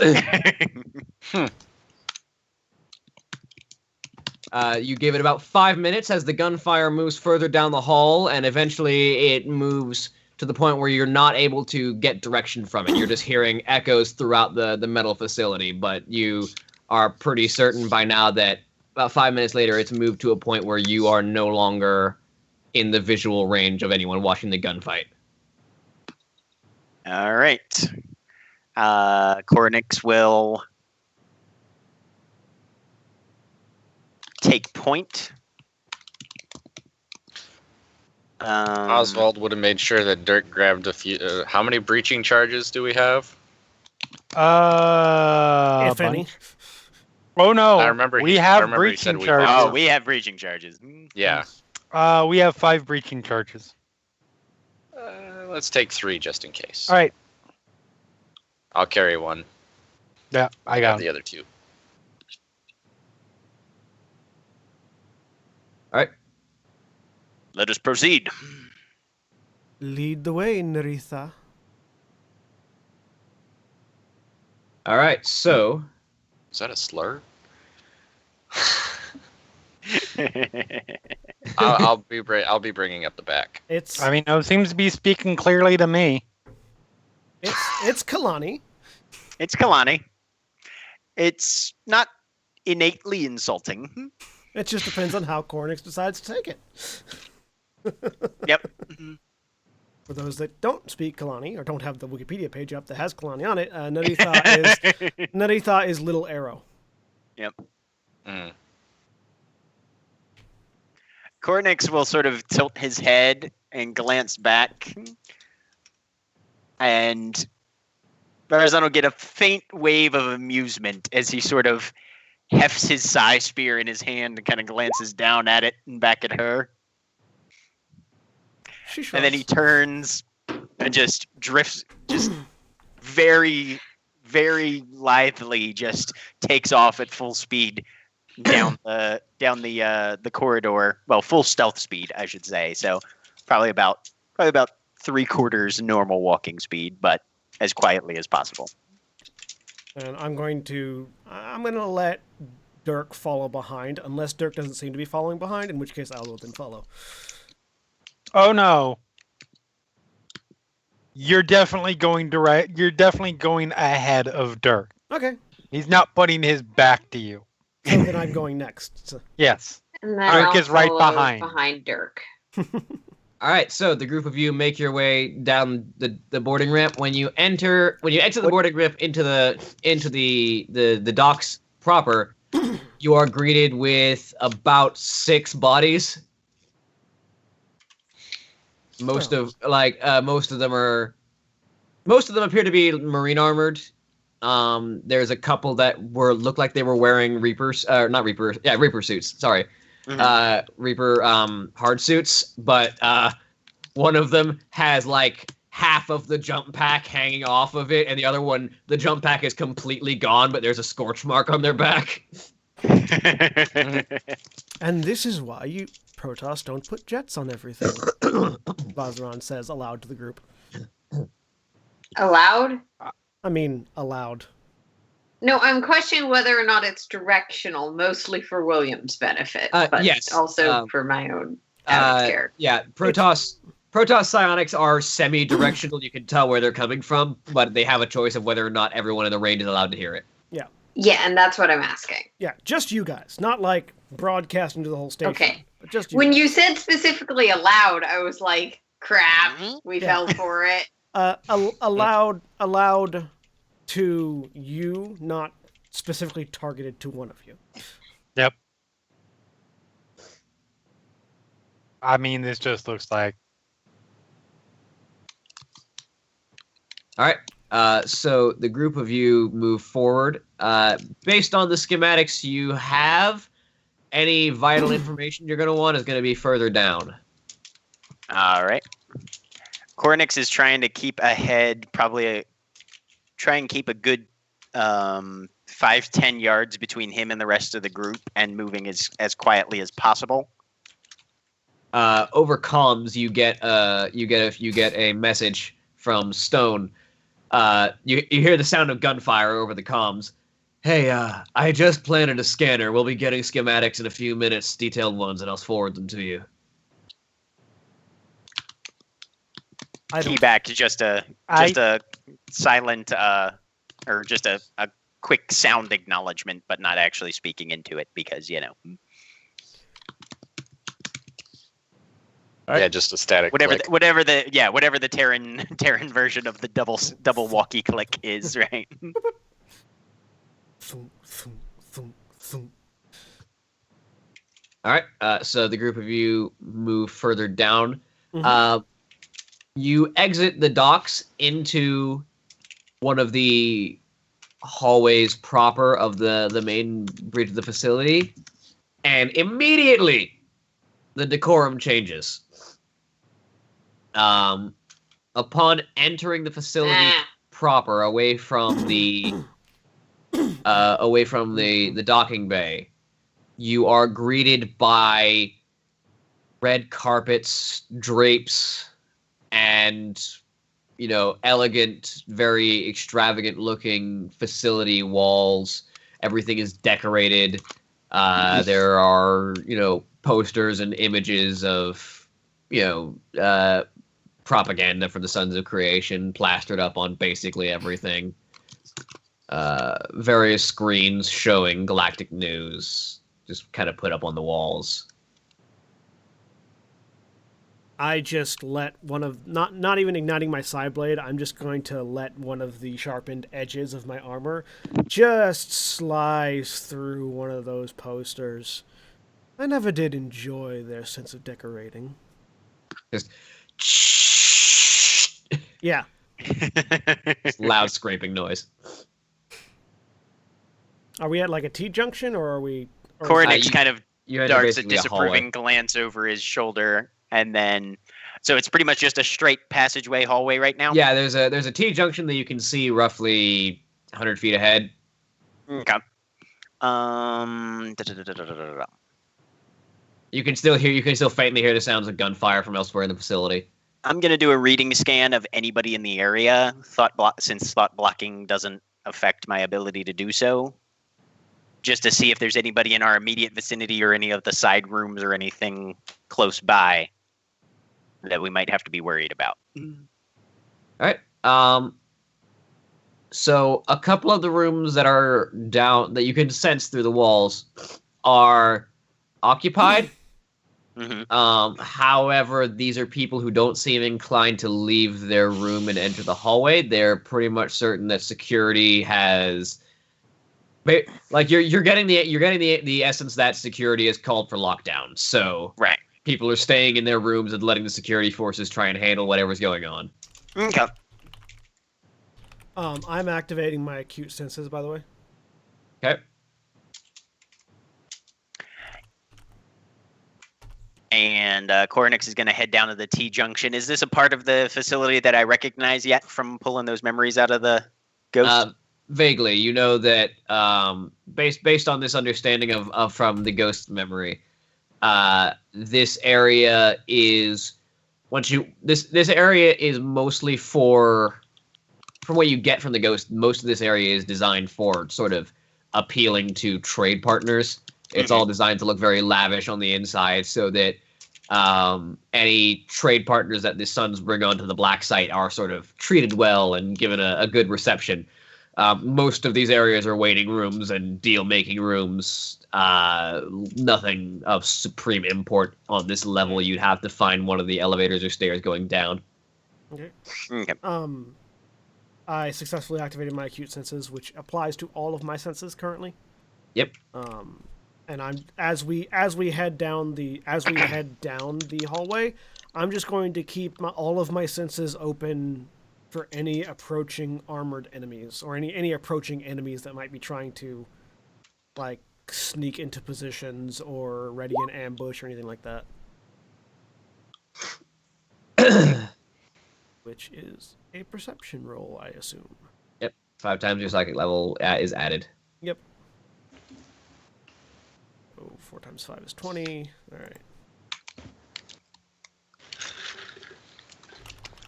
You give it about 5 minutes as the gunfire moves further down the hall, and eventually it moves to the point where you're not able to get direction from it. You're just hearing echoes throughout the metal facility, but you are pretty certain by now that about 5 minutes later, it's moved to a point where you are no longer in the visual range of anyone watching the gunfight. All right. Cornix will take point. Oswald would have made sure that Dirk grabbed a few. How many breaching charges do we have? If any. Oh no! I remember we he have said breaching we charges. Oh, we have breaching charges. Yeah. We have 5 breaching charges. Let's take 3 just in case. All right. I'll carry 1. Yeah, I got the other 2. All right. Let us proceed. Lead the way, Nerissa. All right, so Is that a slur? I'll be bringing up the back. It's I mean, it seems to be speaking clearly to me. it's Kalani. It's Kalani. It's not innately insulting. It just depends on how Cornix decides to take it. Yep. For those that don't speak Kalani or don't have the Wikipedia page up that has Kalani on it, Nerissa is Little Arrow. Yep. Mm. Cornix will sort of tilt his head and glance back. And Barazan will get a faint wave of amusement as he sort of hefts his side spear in his hand and kind of glances down at it and back at her. She shrugs. And then he turns and just drifts, just very, very lithely, just takes off at full speed down the corridor. Well, full stealth speed, I should say. So probably about 3/4 normal walking speed, but as quietly as possible. And I'm going to let Dirk follow behind, unless Dirk doesn't seem to be following behind, in which case I'll let him follow. Oh no! You're definitely going You're definitely going ahead of Dirk. Okay. He's not putting his back to you. So then I'm going next. So. Yes. And then Dirk I'll is right follow behind. behind Dirk. all right, so the group of you make your way down the boarding ramp. When you exit the boarding ramp into the docks proper, you are greeted with about 6 bodies. Most of them appear to be marine armored. There's a couple that look like they were wearing Reaper suits. Sorry, Reaper hard suits, but one of them has like half of the jump pack hanging off of it, and the other one, the jump pack is completely gone, but there's a scorch mark on their back. And this is why you Protoss don't put jets on everything. Vazaran says aloud to the group. Aloud? I mean, aloud. No, I'm questioning whether or not it's directional, mostly for William's benefit, but yes, also for my own character. Yeah, Protoss psionics are semi-directional. You can tell where they're coming from, but they have a choice of whether or not everyone in the range is allowed to hear it. Yeah, and that's what I'm asking. Yeah, just you guys, not like broadcasting to the whole station. Okay. But just you When guys. you said specifically aloud, I was like, crap, we Yeah. fell for it. Allowed to you, not specifically targeted to one of you. Yep. I mean, this just looks like. All right. So the group of you move forward. Based on the schematics you have, any vital information you're going to want is going to be further down. All right. Cornix is trying to keep ahead, try and keep a good 5-10 yards between him and the rest of the group, and moving as quietly as possible. Over comms, you get a message from Stone. You hear the sound of gunfire over the comms. Hey, I just planted a scanner. We'll be getting schematics in a few minutes, detailed ones, and I'll forward them to you. Keyback is just a silent or just a quick sound acknowledgement, but not actually speaking into it because Yeah, just a static whatever click. whatever the Terran version of the double walkie click is, right? All right. So the group of you move further down. Mhm. You exit the docks into one of the hallways proper of the main bridge of the facility, and immediately the decorum changes. Upon entering the facility proper, away from the docking bay, you are greeted by red carpets, drapes, and elegant, very extravagant looking facility walls. Everything is decorated. There are posters and images of propaganda for the Sons of Creation plastered up on basically everything. Various screens showing galactic news just kind of put up on the walls. I just let one of not even igniting my side blade. I'm just going to let one of the sharpened edges of my armor just slice through one of those posters. I never did enjoy their sense of decorating. Just Yeah. loud scraping noise. Are we at like a T-junction, or are we? Cornix kind of You enter darts a basically a hallway. disapproving glance over his shoulder, and then so it's pretty much just a straight passageway hallway right now. Yeah, there's a T-junction that you can see roughly 100 feet ahead. Okay. You can still faintly hear the sounds of gunfire from elsewhere in the facility. I'm gonna do a reading scan of anybody in the area. Since thought blocking doesn't affect my ability to do so, just to see if there's anybody in our immediate vicinity or any of the side rooms or anything close by that we might have to be worried about. All right. So a couple of the rooms that are down that you can sense through the walls are occupied. Mm-hmm. However, these are people who don't seem inclined to leave their room and enter the hallway. They're pretty much certain that security has, like you're getting the essence that security is called for lockdown. So Right. people are staying in their rooms and letting the security forces try and handle whatever's going on. Okay. I'm activating my acute senses, by the way. Okay. And Cornix is going to head down to the T-junction. Is this a part of the facility that I recognize yet from pulling those memories out of the ghost? Vaguely, you know that based on this understanding of from the ghost memory, this area is this area is mostly from what you get from the ghost. Most of this area is designed for sort of appealing to trade partners. It's all designed to look very lavish on the inside, so that any trade partners that the Suns bring onto the blacksite are sort of treated well and given a good reception. Most of these areas are waiting rooms and deal-making rooms. Nothing of supreme import on this level. You'd have to find one of the elevators or stairs going down. Okay. Okay. I successfully activated my acute senses, which applies to all of my senses currently. Yep. And I'm as we head down the hallway, I'm just going to keep all of my senses open for any approaching armored enemies or any approaching enemies that might be trying to like sneak into positions or ready an ambush or anything like that. which is a perception roll, I assume. Yep. 5 times your psychic level is added. Yep. Oh, 4 times 5 is 20. All right.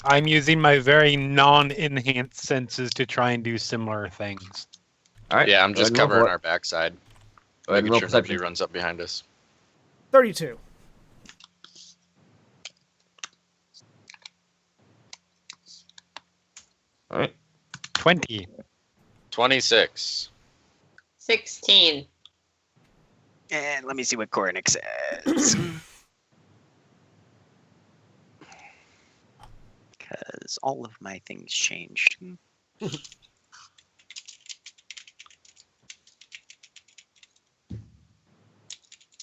I'm using my very non-enhanced senses to try and do similar things. All right. Yeah, I'm just Go ahead and roll covering for it. our backside. Go ahead and Making roll sure nobody perception. runs up behind us. 32. All right. 20. 26. 16. And let me see what Koronix says. Because all of my things changed.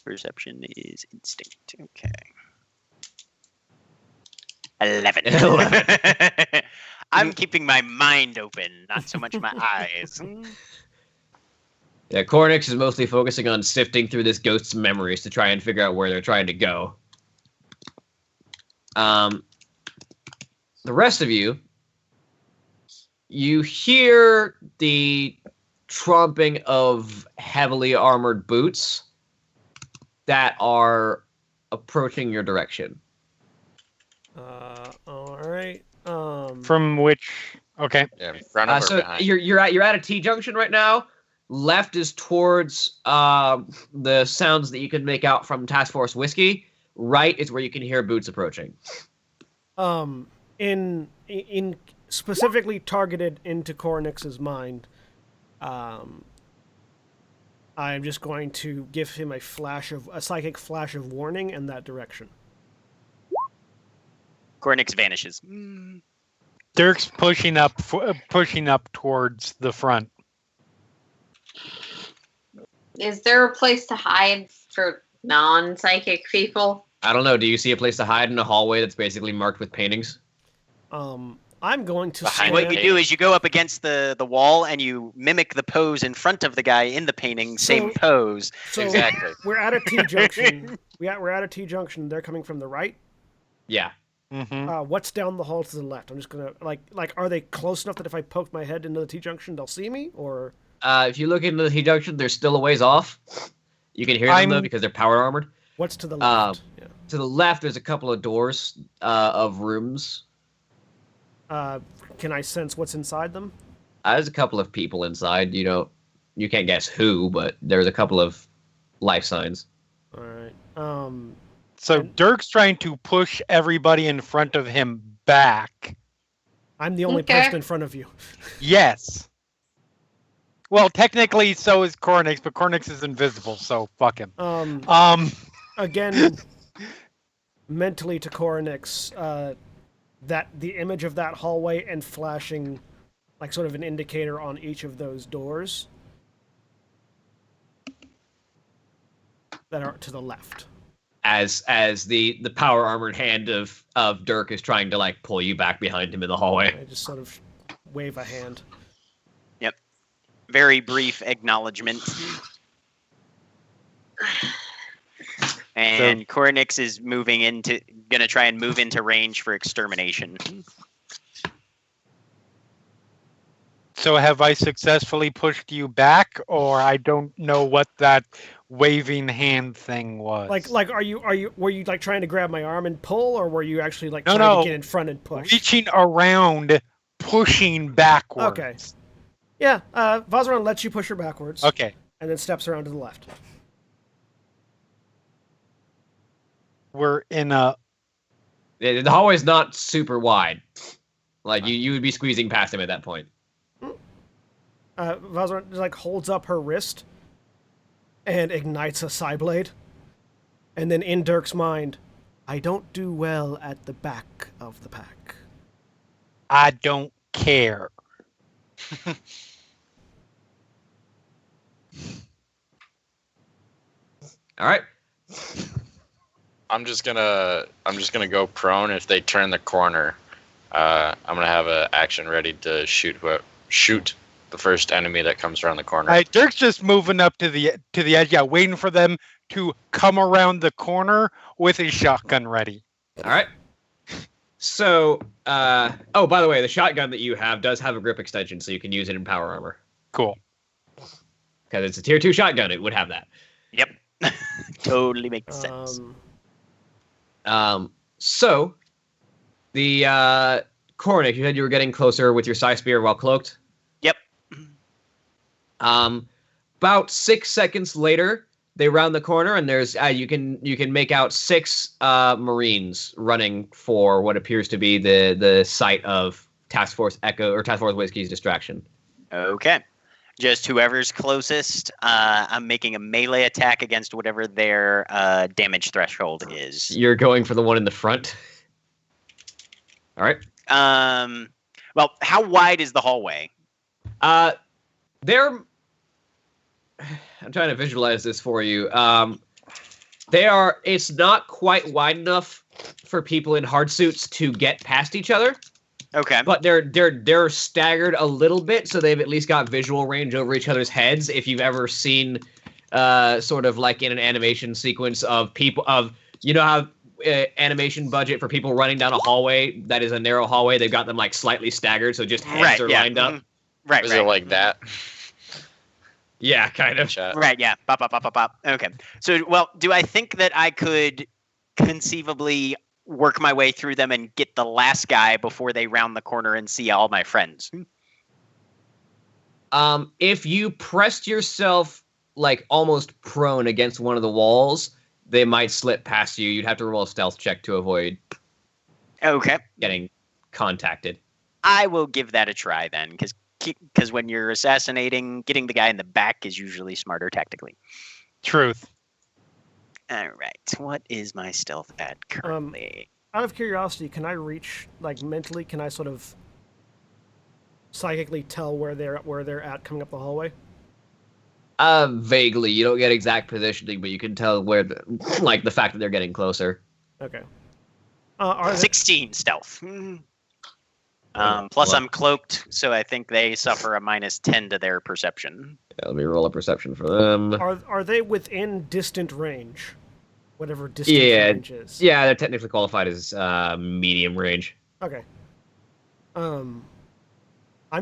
Perception is instinct. Okay. 11. 11. I'm keeping my mind open, not so much my eyes. Yeah, Cornix is mostly focusing on sifting through this ghost's memories to try and figure out where they're trying to go. The rest of you hear the tromping of heavily armored boots that are approaching your direction. All right. From which... Okay. Yeah, in front of or So behind. you're at a T junction right now. Left is towards the sounds that you can make out from Taskforce Whiskey. Right is where you can hear boots approaching. In specifically targeted into Koronix's mind, I'm just going to give him a psychic flash of warning in that direction. Koronix vanishes. Dirk's pushing up towards the front. Is there a place to hide for non-psychic people? I don't know. Do you see a place to hide in a hallway that's basically marked with paintings? I'm going to Behind What stand- you do is you go up against the wall and you mimic the pose in front of the guy in the painting, same So- pose. So Exactly. we're at a T junction. We're at a T junction. They're coming from the right. Yeah. Mm-hmm. What's down the hall to the left? I'm just gonna like. Are they close enough that if I poke my head into the T junction, they'll see me? Or If you look into the T junction, they're still a ways off. You can hear them though I'm- because they're power armored. what's to the left? To the left, there's a couple of doors of rooms. Can I sense what's inside them? There's a couple of people inside. You can't guess who, but there's a couple of life signs. All right. So Dirk's trying to push everybody in front of him back. I'm the only Okay. person in front of you. Yes. Well, technically, so is Cornix, but Cornix is invisible, so fuck him. Again, mentally to Koronix, that the image of that hallway and flashing like sort of an indicator on each of those doors that are to the left. As the power armored hand of Dirk is trying to like pull you back behind him in the hallway. I just sort of wave a hand. Very brief acknowledgement. And Koronix is gonna try and move into range for extermination. So have I successfully pushed you back, or I don't know what that waving hand thing was? Like were you like trying to grab my arm and pull, or were you actually like No, trying no. to get in front and push? Reaching around, pushing backwards. Okay. Yeah, Vazaran lets you push her backwards. Okay. And then steps around to the left. We're in a... The hallway's not super wide. Like you would be squeezing past him at that point. Vazaran like holds up her wrist and ignites a Psyblade. And then in Dirk's mind, I don't do well at the back of the pack. I don't care. All right. I'm just gonna go prone. If they turn the corner, I'm gonna have an action ready to shoot the first enemy that comes around the corner. Dirk's just moving up to the edge, yeah, waiting for them to come around the corner with his shotgun ready. All right. So, oh, by the way, the shotgun that you have does have a grip extension, so you can use it in power armor. Cool. Because it's a tier 2 shotgun, it would have that. Yep. Totally makes sense. So, the Cornic, you said you were getting closer with your Psy Spear while cloaked? Yep. About 6 seconds later, they round the corner, and there's you can make out 6 Marines running for what appears to be the site of Taskforce Echo or Taskforce Whiskey's distraction. Okay. Just whoever's closest. I'm making a melee attack against whatever their damage threshold is. You're going for the one in the front. All right. Well, how wide is the hallway? They're. I'm trying to visualize this for you. It's not quite wide enough for people in hard suits to get past each other. Okay. But they're staggered a little bit, so they've at least got visual range over each other's heads. If you've ever seen, sort of like in an animation sequence of people how animation budget for people running down a hallway that is a narrow hallway, they've got them like slightly staggered, so just heads are lined up. Right. Is it like that? Yeah, kind of. Chat. Right. Yeah. Bop, bop, bop, bop, bop. Okay. So, well, do I think that I could conceivably work my way through them and get the last guy before they round the corner and see all my friends? If you pressed yourself like almost prone against one of the walls, they might slip past you. You'd have to roll a stealth check to avoid Okay. getting contacted. I will give that a try then, because when you're assassinating, getting the guy in the back is usually smarter tactically. Truth. All right. What is my stealth at currently? Out of curiosity, can I reach, like, mentally, can I sort of psychically tell where they're at coming up the hallway? Vaguely. You don't get exact positioning, but you can tell where the fact that they're getting closer. Okay. Are they, 16 stealth. Plus, I'm cloaked, so I think they suffer a -10 to their perception. Yeah, let me roll a perception for them. are they within distant range? Whatever distant range is. Yeah, they're technically qualified as medium range. Okay. I'm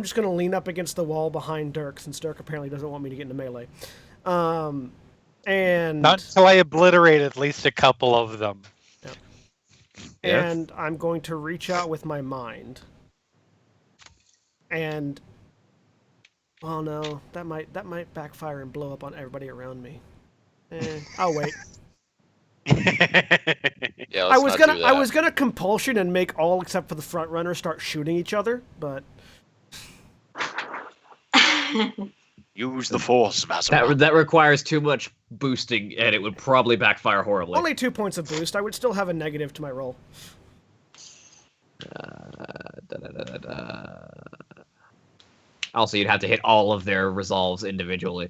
just gonna lean up against the wall behind Dirk, since Dirk apparently doesn't want me to get into melee. And Not until I obliterate at least a couple of them. and I'm going to reach out with my mind. And oh no, that might backfire and blow up on everybody around me. I'll wait. Yeah, I was gonna compulsion and make all except for the front runner start shooting each other, but Use the force, Basil. That requires too much boosting, and it would probably backfire horribly. only 2 points of boost. I would still have a negative to my roll. Also, you'd have to hit all of their resolves individually.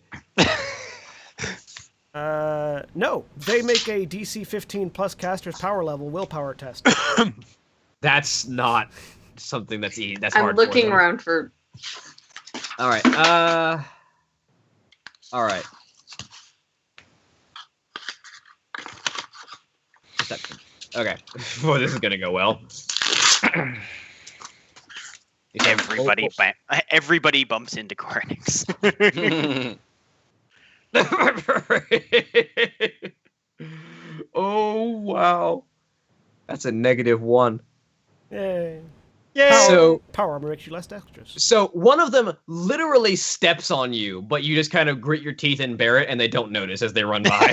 No, they make a DC 15 plus caster's power level willpower test. That's not something that's I'm hard. looking for them. around for. All right. All right. Perception. Okay. Well, this is gonna go well. Everybody bumps into Cornix. Oh wow, that's a -1. Yay. So Power armor makes you less dexterous. So one of them literally steps on you, but you just kind of grit your teeth and bear it, and they don't notice as they run by.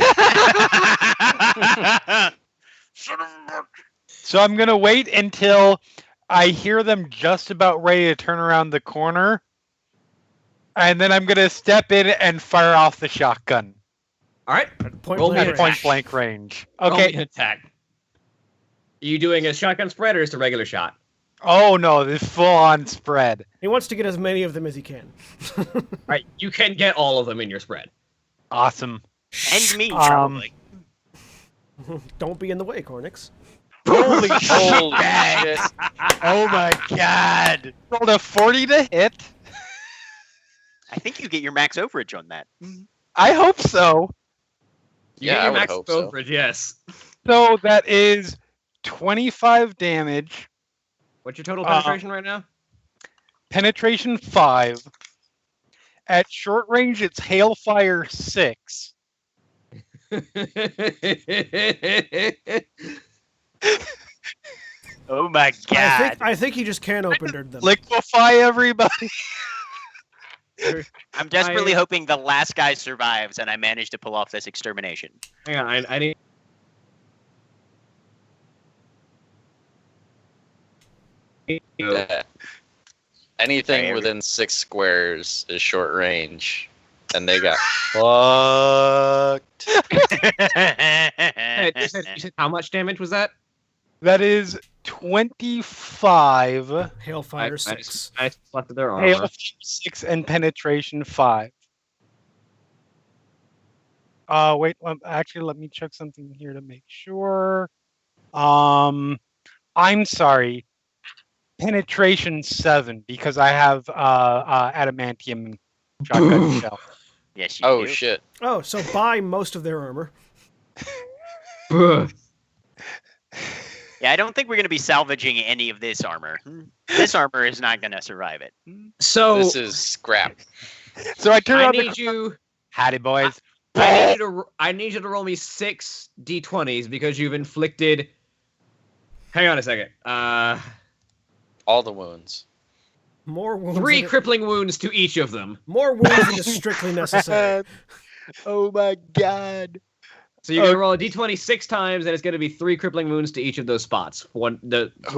So I'm going to wait until I hear them just about ready to turn around the corner. And then I'm going to step in and fire off the shotgun. All right. Point Roll me blank an At point attack. blank range. Roll me an Okay. attack. Are you doing a shotgun spread or just a regular shot? Oh no, this full-on spread. He wants to get as many of them as he can. All right. You can get all of them in your spread. Awesome. And me, probably. Don't be in the way, Cornix. Holy Holy shit. Oh my god. Rolled a 40 to hit. I think you get your max overage on that. I hope so. You Yeah, get I your would max hope so. overage, yes. So that is 25 damage What's your total penetration right now? Penetration 5. At short range, it's Hailfire 6. Oh my god! I think he just can open them. Liquefy everybody. I'm desperately hoping the last guy survives and I manage to pull off this extermination. Hang on, I need. Anything Right, within 6 squares is short range, and they got fucked. Hey, you said how much damage was that? That is 25. Hailfire 6. I selected their armor. Hail 6 and penetration 5. Wait. Actually, let me check something here to make sure. I'm sorry. Penetration 7 because I have adamantium shotgun shell. Yes, you Oh do. shit! Oh, so buy most of their armor. Bruh. Yeah, I don't think we're going to be salvaging any of this armor. This armor is not going to survive it. So This is scrap. So I turn I on need you. Howdy, boys. I need you to roll me 6 d20s because you've inflicted. Hang on a second. All the wounds. More wounds. 3 than- crippling wounds to each of them. More wounds than is strictly necessary. Oh my god. So you're gonna roll a d20 6 times, and it's gonna be 3 crippling wounds to each of those spots. Who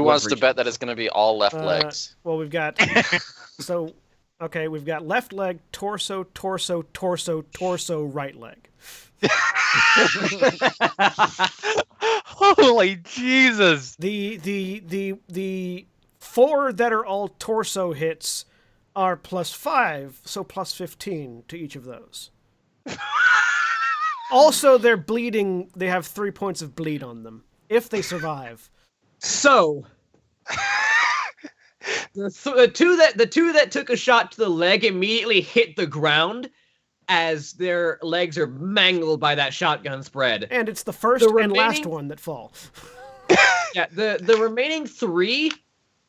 wants to bet that it's going to be all left legs? Well, we've got. We've got left leg, torso, torso, torso, torso, right leg. Holy Jesus. The 4 that are all torso hits are +5, so +15 to each of those. Also, they're bleeding. They have 3 points of bleed on them if they survive. So the two that took a shot to the leg immediately hit the ground as their legs are mangled by that shotgun spread. And it's the first and last one that fall. Yeah, the remaining 3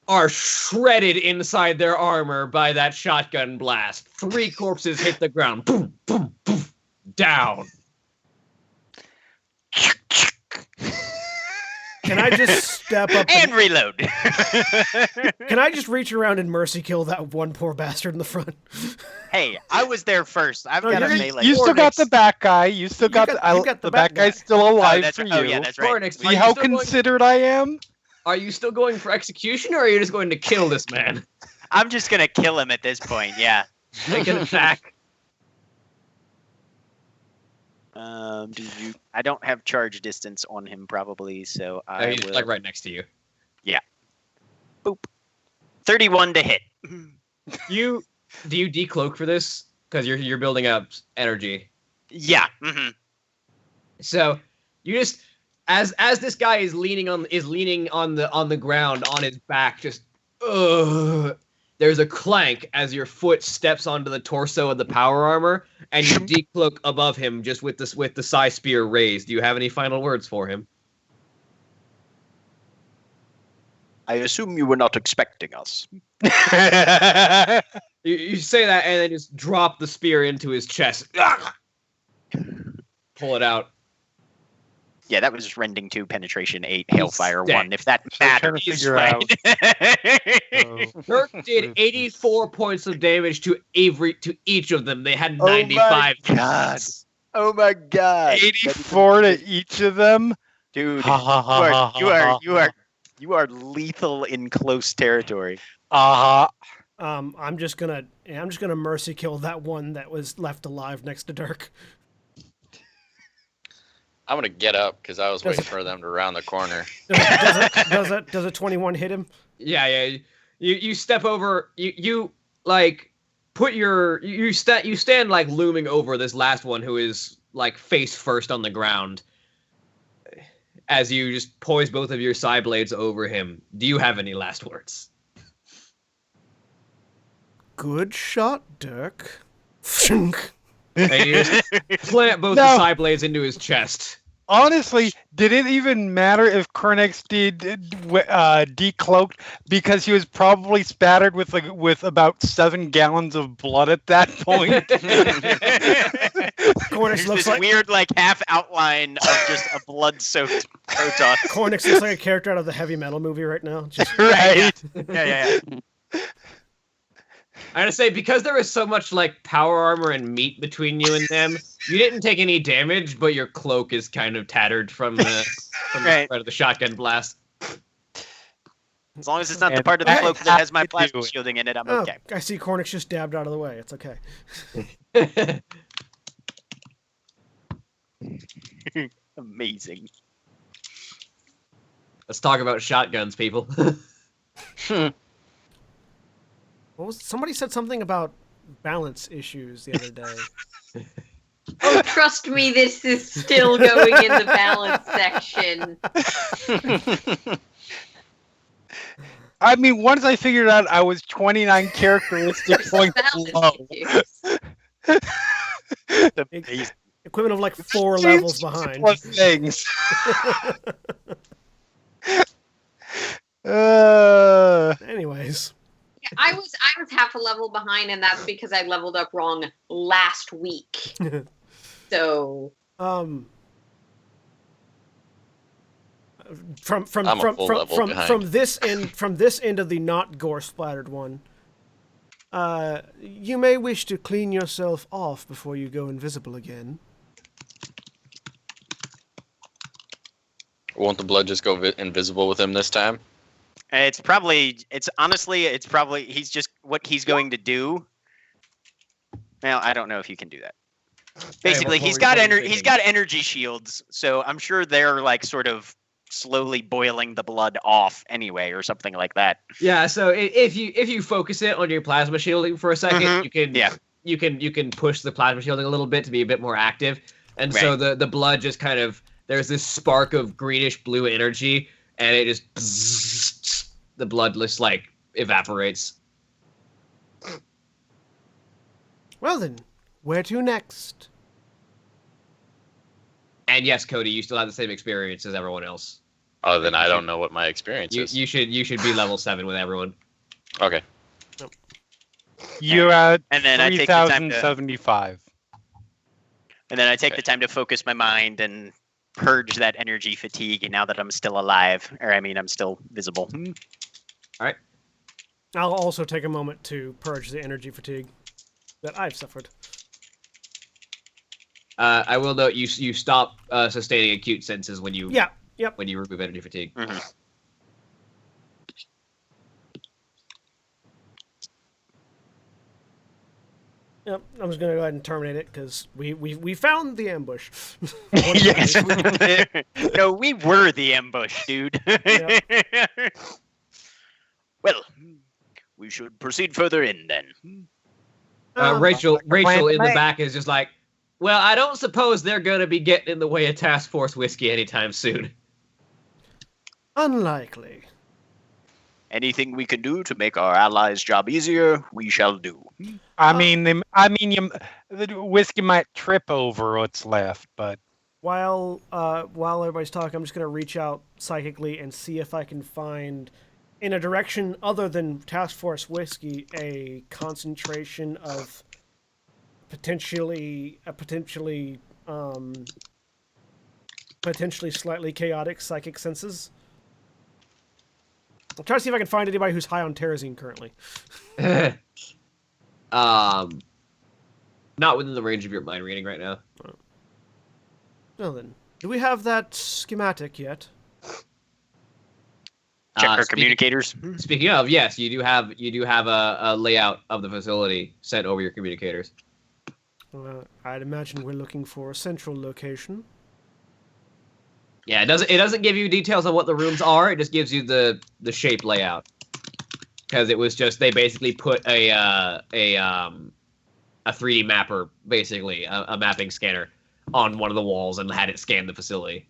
are shredded inside their armor by that shotgun blast. 3 corpses hit the ground. Boom, boom, boom, down. Can I just step up And reload. Can I just reach around and mercy kill that one poor bastard in the front? Hey, I was there first. I've No, got a you're- melee. You still got Cornix. the back guy. You still got, you got the back guy's still Oh, alive that's for right. you. Oh, yeah, that's right. Cornix, See how considerate I am? Are you still going for execution, or are you just going to kill this man? I'm just gonna kill him at this point. Yeah. Make an attack. I don't have charge distance on him probably, so I He's will. like right next to you. Boop. 31 to hit. Do you decloak for this? Because you're building up energy. Yeah. Mm-hmm. So you just as this guy is leaning on the ground on his back, just there's a clank as your foot steps onto the torso of the power armor, and you decloak above him just with the psi spear raised. Do you have any final words for him? I assume you were not expecting us. You say that and then just drop the spear into his chest. Pull it out. Yeah, that was rending 2, penetration 8, hailfire dead. 1. If that I'm trying matters, to figure right? out. Dirk did 84 points of damage to each of them. They had 95. God. Oh my god. 84 to each of them. Dude, Ha, ha, ha, ha, ha, you are lethal in close territory. Uh-huh. I'm just gonna mercy kill that one that was left alive next to Dirk. I'm gonna get up because I was waiting for them to round the corner. Does a 21 hit him? Yeah. You step over. You like put your you stand like looming over this last one who is like face first on the ground. As you just poise both of your side blades over him. Do you have any last words? Good shot, Dirk. And you just plant both the side blades into his chest. Honestly, did it even matter if Kernex decloaked because he was probably spattered with about 7 gallons of blood at that point? Cornix There's looks this like weird, like, half outline of just a blood-soaked proton. Cornix looks like a character out of the heavy metal movie right now. Just, Right. Yeah. I gotta say, because there was so much like power armor and meat between you and them, you didn't take any damage, but your cloak is kind of tattered from the Right. spread of the shotgun blast. As long as it's not the And part of the that cloak that has my has to plasma do it. shielding in it, I'm oh, okay. I see Cornix just dabbed out of the way. It's okay. Amazing. Let's talk about shotguns, people. What was somebody said something about balance issues the other day? Oh, trust me, this is still going in the balance section. I mean, once I figured out I was 29 characteristic points Balance low. issues. Amazing. Equivalent of like 4 levels behind. Plus things. Anyways, I was half a level behind, and that's because I leveled up wrong last week. So from I'm a full level behind. this end of the not gore splattered one. You may wish to clean yourself off before you go invisible again. Won't the blood just go invisible with him this time? It's honestly, he's just what he's going to do. Well, I don't know if you can do that. Basically, what he's were got you thinking? he's got energy shields, so I'm sure they're like sort of slowly boiling the blood off anyway, or something like that. Yeah, so if you focus it on your plasma shielding for a second, Mhm. you can push the plasma shielding a little bit to be a bit more active, and so the blood just kind of, there's this spark of greenish blue energy, and it just the blood just like evaporates. Well then, where to next? And yes, Cody, you still have the same experience as everyone else. Oh, then I don't know what my experience is. You should be level 7 with everyone. Okay. You're at And then I take the time to 3,075. the time to focus my mind and purge that energy fatigue. Now that I'm still alive, or I mean, I'm still visible. All right. I'll also take a moment to purge the energy fatigue that I've suffered. I will note you stop sustaining acute senses when you when you remove energy fatigue. Mhm. Yep, I'm just gonna go ahead and terminate it because we found the ambush. Yes. No, we were the ambush, dude. Well, we should proceed further in then. Rachel plan in the made. back is just like, well, I don't suppose they're gonna be getting in the way of Taskforce whiskey anytime soon. Unlikely. Anything we can do to make our allies' job easier, we shall do. I mean, the whiskey might trip over what's left, but While everybody's talking, I'm just gonna reach out psychically and see if I can find, in a direction other than Task Force Whiskey, a concentration of potentially slightly chaotic psychic senses. I'll try to see if I can find anybody who's high on Terrazine currently. Not within the range of your mind reading right now. Well then, do we have that schematic yet? Check our Speaking- communicators. Speaking of, yes, you do have a layout of the facility sent over your communicators. I'd imagine we're looking for a central location. Yeah, it doesn't give you details on what the rooms are. It just gives you the shape layout. Because it was just, they basically put a 3D mapper, basically a mapping scanner, on one of the walls and had it scan the facility.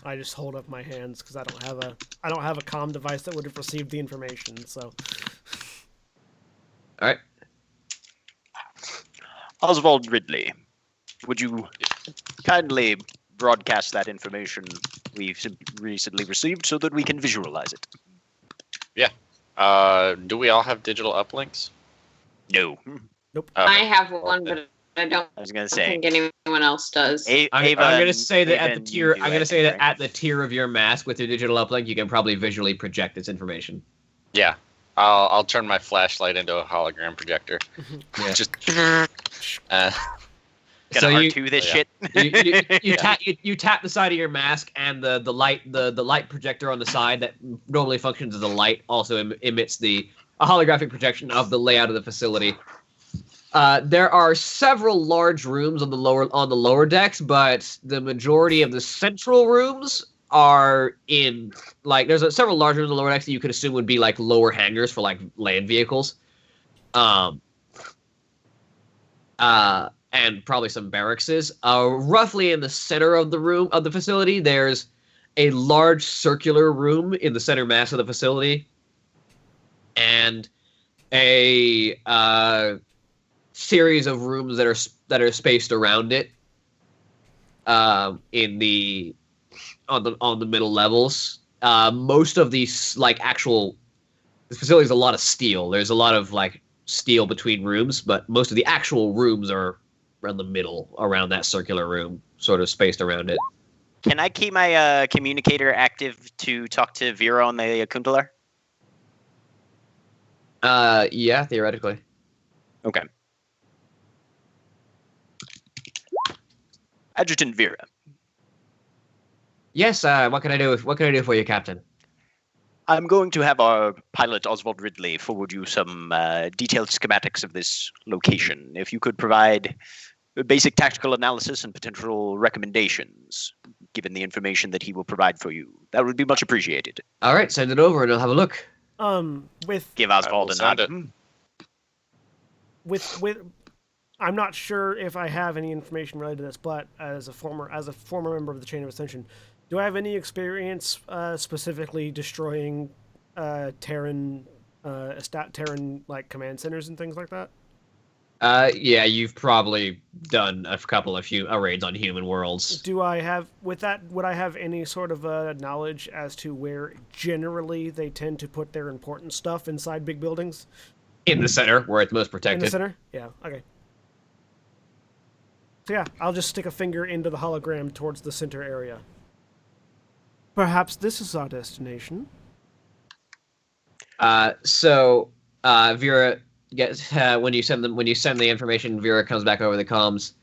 I just hold up my hands because I don't have a comm device that would have received the information. So, All right. Oswald Ridley, would you kindly broadcast that information we've recently received so that we can visualize it? Do we all have digital uplinks? No. Nope. Okay. I have one, but I don't I was going to say. think anyone else does. I'm Ava going to and- say that Ava at the and tier. you do, I'm I going to say think, that right? at the tier of your mask with your digital uplink, you can probably visually project this information. Yeah. I'll turn my flashlight into a hologram projector. Yeah. Just. Gonna So you- R2 this Yeah. shit? You tap the side of your mask, and the light projector on the side that normally functions as a light also emits a holographic projection of the layout of the facility. There are several large rooms on the lower decks, but the majority of the central rooms are in there's several large rooms on the lower decks that you could assume would be like lower hangars for like land vehicles. And probably some barrackses. Roughly in the center of the facility, there's a large circular room in the center mass of the facility, and a series of rooms that are spaced around it. On the middle levels, most of these this facility is a lot of steel. There's a lot of steel between rooms, but most of the actual rooms are around the middle, around that circular room, sort of spaced around it. Can I keep my communicator active to talk to Vera on the Kundalar? Yeah, theoretically. Okay. Adjutant Vera. Yes. What can I do? What can I do for you, Captain? I'm going to have our pilot, Oswald Ridley, forward you some detailed schematics of this location. If you could provide a basic tactical analysis and potential recommendations, given the information that he will provide for you, that would be much appreciated. All right, send it over and I'll have a look. Give Oswald a send nod. With I'm not sure if I have any information related to this, but as a former member of the Chain of Ascension, do I have any experience specifically destroying Terran command centers and things like that? Yeah, you've probably done a couple of raids on human worlds. Do I have would I have any sort of knowledge as to where generally they tend to put their important stuff inside big buildings? In the center, where it's most protected. In the center? Yeah, okay. So yeah, I'll just stick a finger into the hologram towards the center area. Perhaps this is our destination. So Vera gets when you send the information, Vera comes back over the comms.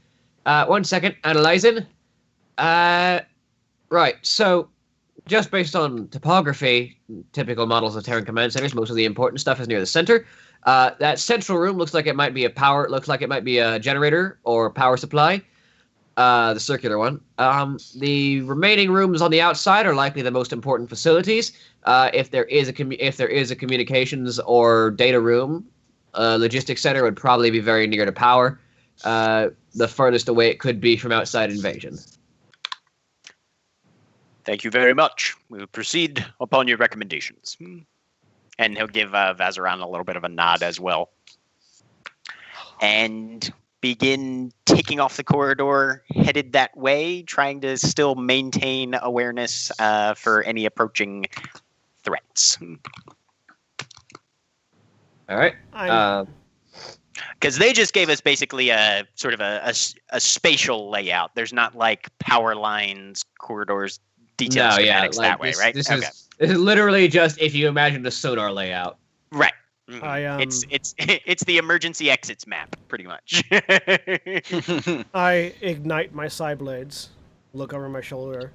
1 second, analyzing. Right. So just based on topography, typical models of Terran command centers, most of the important stuff is near the center. That central room looks like it might be a generator or power supply. The circular one. The remaining rooms on the outside are likely the most important facilities. If there is a communications or data room, logistics center would probably be very near to power. The furthest away it could be from outside invasion. Thank you very much. We will proceed upon your recommendations. And he'll give Vazaran a little bit of a nod as well. And begin taking off the corridor, headed that way, trying to still maintain awareness for any approaching threats. All right. Because they just gave us basically a sort of a spatial layout. There's not like power lines, corridors, detailed schematics that way, right? This is literally just if you imagine a sonar layout. Right. Mm-hmm. It's the emergency exits map, pretty much. I ignite my side blades, look over my shoulder,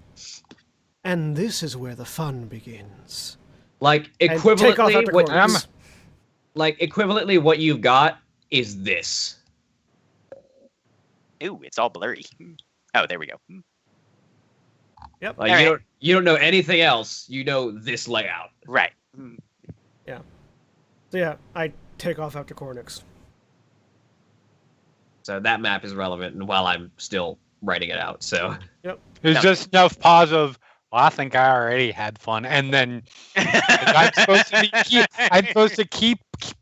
and this is where the fun begins. Equivalently, what you've got is this. Ooh, it's all blurry. Oh, there we go. Yep. You don't know anything else. You know this layout. Right. Yeah. So yeah, I take off after Cornix. So that map is relevant, and while I'm still writing it out, so. Yep. There's just enough pause of, well, I think I already had fun, and then I'm supposed to keep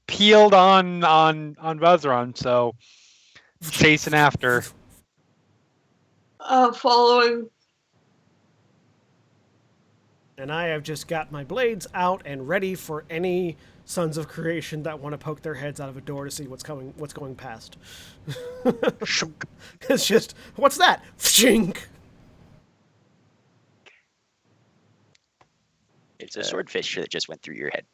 peeled on Vazaran, so chasing after. Following. And I have just got my blades out and ready for any sons of creation that want to poke their heads out of a door to see what's going past. It's just, what's that? Shink. It's a swordfish that just went through your head.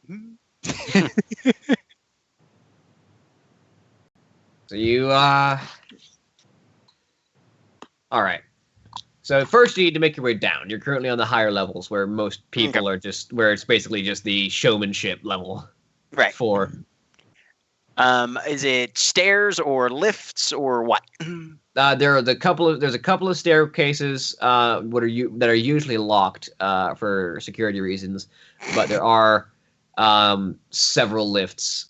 So you, all right. So first you need to make your way down. You're currently on the higher levels where most people are where it's basically just the showmanship level. Right. 4. Is it stairs or lifts or what? There's a couple of staircases that are usually locked for security reasons, but there are several lifts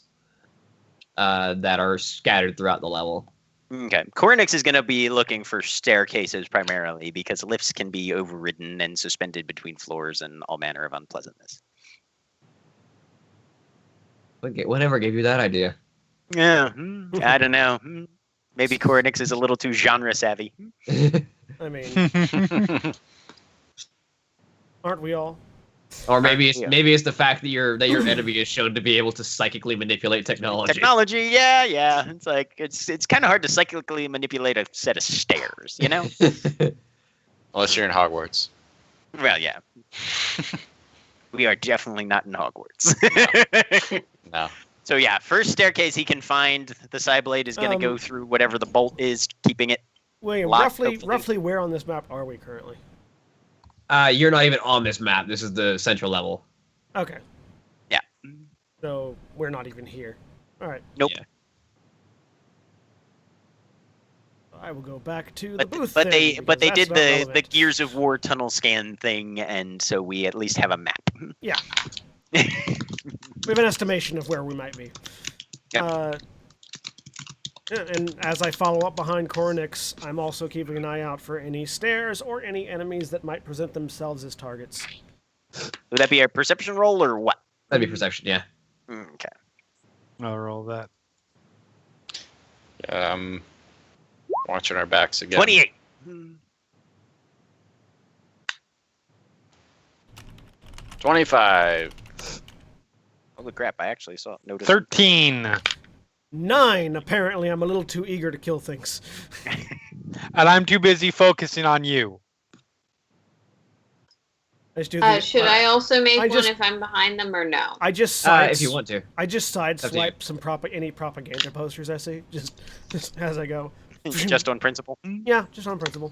that are scattered throughout the level. Okay. Cornix is going to be looking for staircases primarily because lifts can be overridden and suspended between floors and all manner of unpleasantness. Whatever gave you that idea? Yeah. I don't know. Maybe Cornix is a little too genre savvy. I mean, aren't we all? Or maybe it's the fact that your enemy is shown to be able to psychically manipulate technology. Technology, yeah. It's like it's kind of hard to psychically manipulate a set of stairs, you know? Unless you're in Hogwarts. Well, yeah. We are definitely not in Hogwarts. No. So yeah, first staircase he can find. The Psyblade is going to go through whatever the bolt is, keeping it. William, locked, roughly where on this map are we currently? You're not even on this map. This is the central level. Okay. Yeah. So we're not even here. All right. Nope. Yeah. I will go back to the booth. But they because that's did not the relevant. Gears of War tunnel scan thing, and so we at least have a map. Yeah. We have an estimation of where we might be. Yep. And as I follow up behind Cornix, I'm also keeping an eye out for any stairs or any enemies that might present themselves as targets. Would that be a perception roll or what? That'd be perception, yeah. Okay. I'll roll that. Watching our backs again. 28. Hmm. 25. Holy crap! I actually saw noticed. 13. 9. Apparently, I'm a little too eager to kill things. And I'm too busy focusing on you. Let's do the, Should I also make I one just- if I'm behind them or no? I just If you want to. I just Up to you. sideswipe some any propaganda posters I see, just as I go. Just on principle. Yeah, just on principle.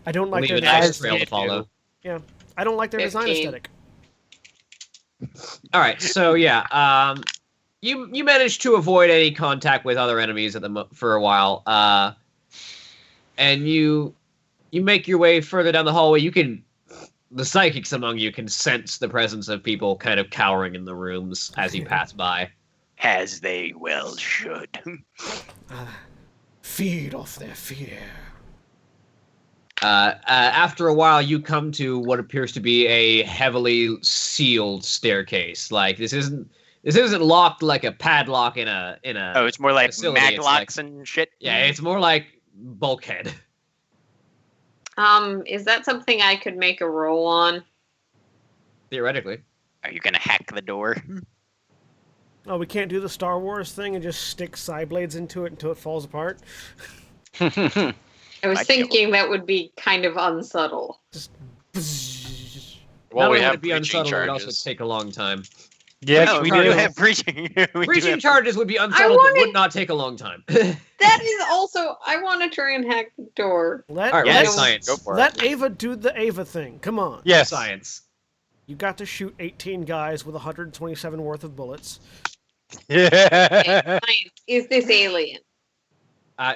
I don't like Leave their a nice design. trail to follow. Yeah, I don't like their design 15. aesthetic. All right, so yeah, you managed to avoid any contact with other enemies for a while, and you make your way further down the hallway. The psychics among you can sense the presence of people kind of cowering in the rooms as you pass by. As they well should. Feed off their fear. After a while, you come to what appears to be a heavily sealed staircase. Like this isn't locked like a padlock in a. Oh, it's more like facility. mag It's locks and shit. Yeah, it's more like bulkhead. Is that something I could make a roll on? Theoretically. Are you gonna hack the door? Oh, we can't do the Star Wars thing and just stick side blades into it until it falls apart. I was Might be able thinking that would be kind of unsubtle. Just. Well, Not we only would have it be breaching unsubtle, it would also charges. take a long time. Yes, No, we do do. have breaching. We do Breaching have- charges would be unsubtle, but would not take a long time. That is also. I want to try and hack the door. Let All right, Yes. roll science. Go for it. let Ava do the Ava thing. Come on. Yes. Science. You got to shoot 18 guys with 127 worth of bullets. Okay, Yeah. science. Is this alien?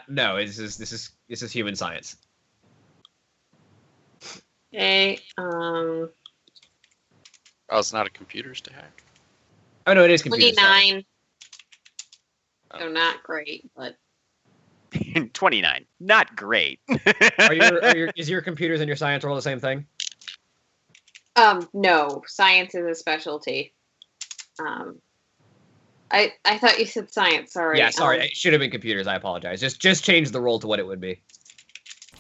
No, this is human science. Okay. Oh, it's not a computer's to hack. Oh no, it is computer science. 29. So not great, but 29. Not great. Is your computers and your science roll the same thing? no. Science is a specialty. I thought you said science. Sorry. Yeah, sorry. It should have been computers. I apologize. Just change the roll to what it would be.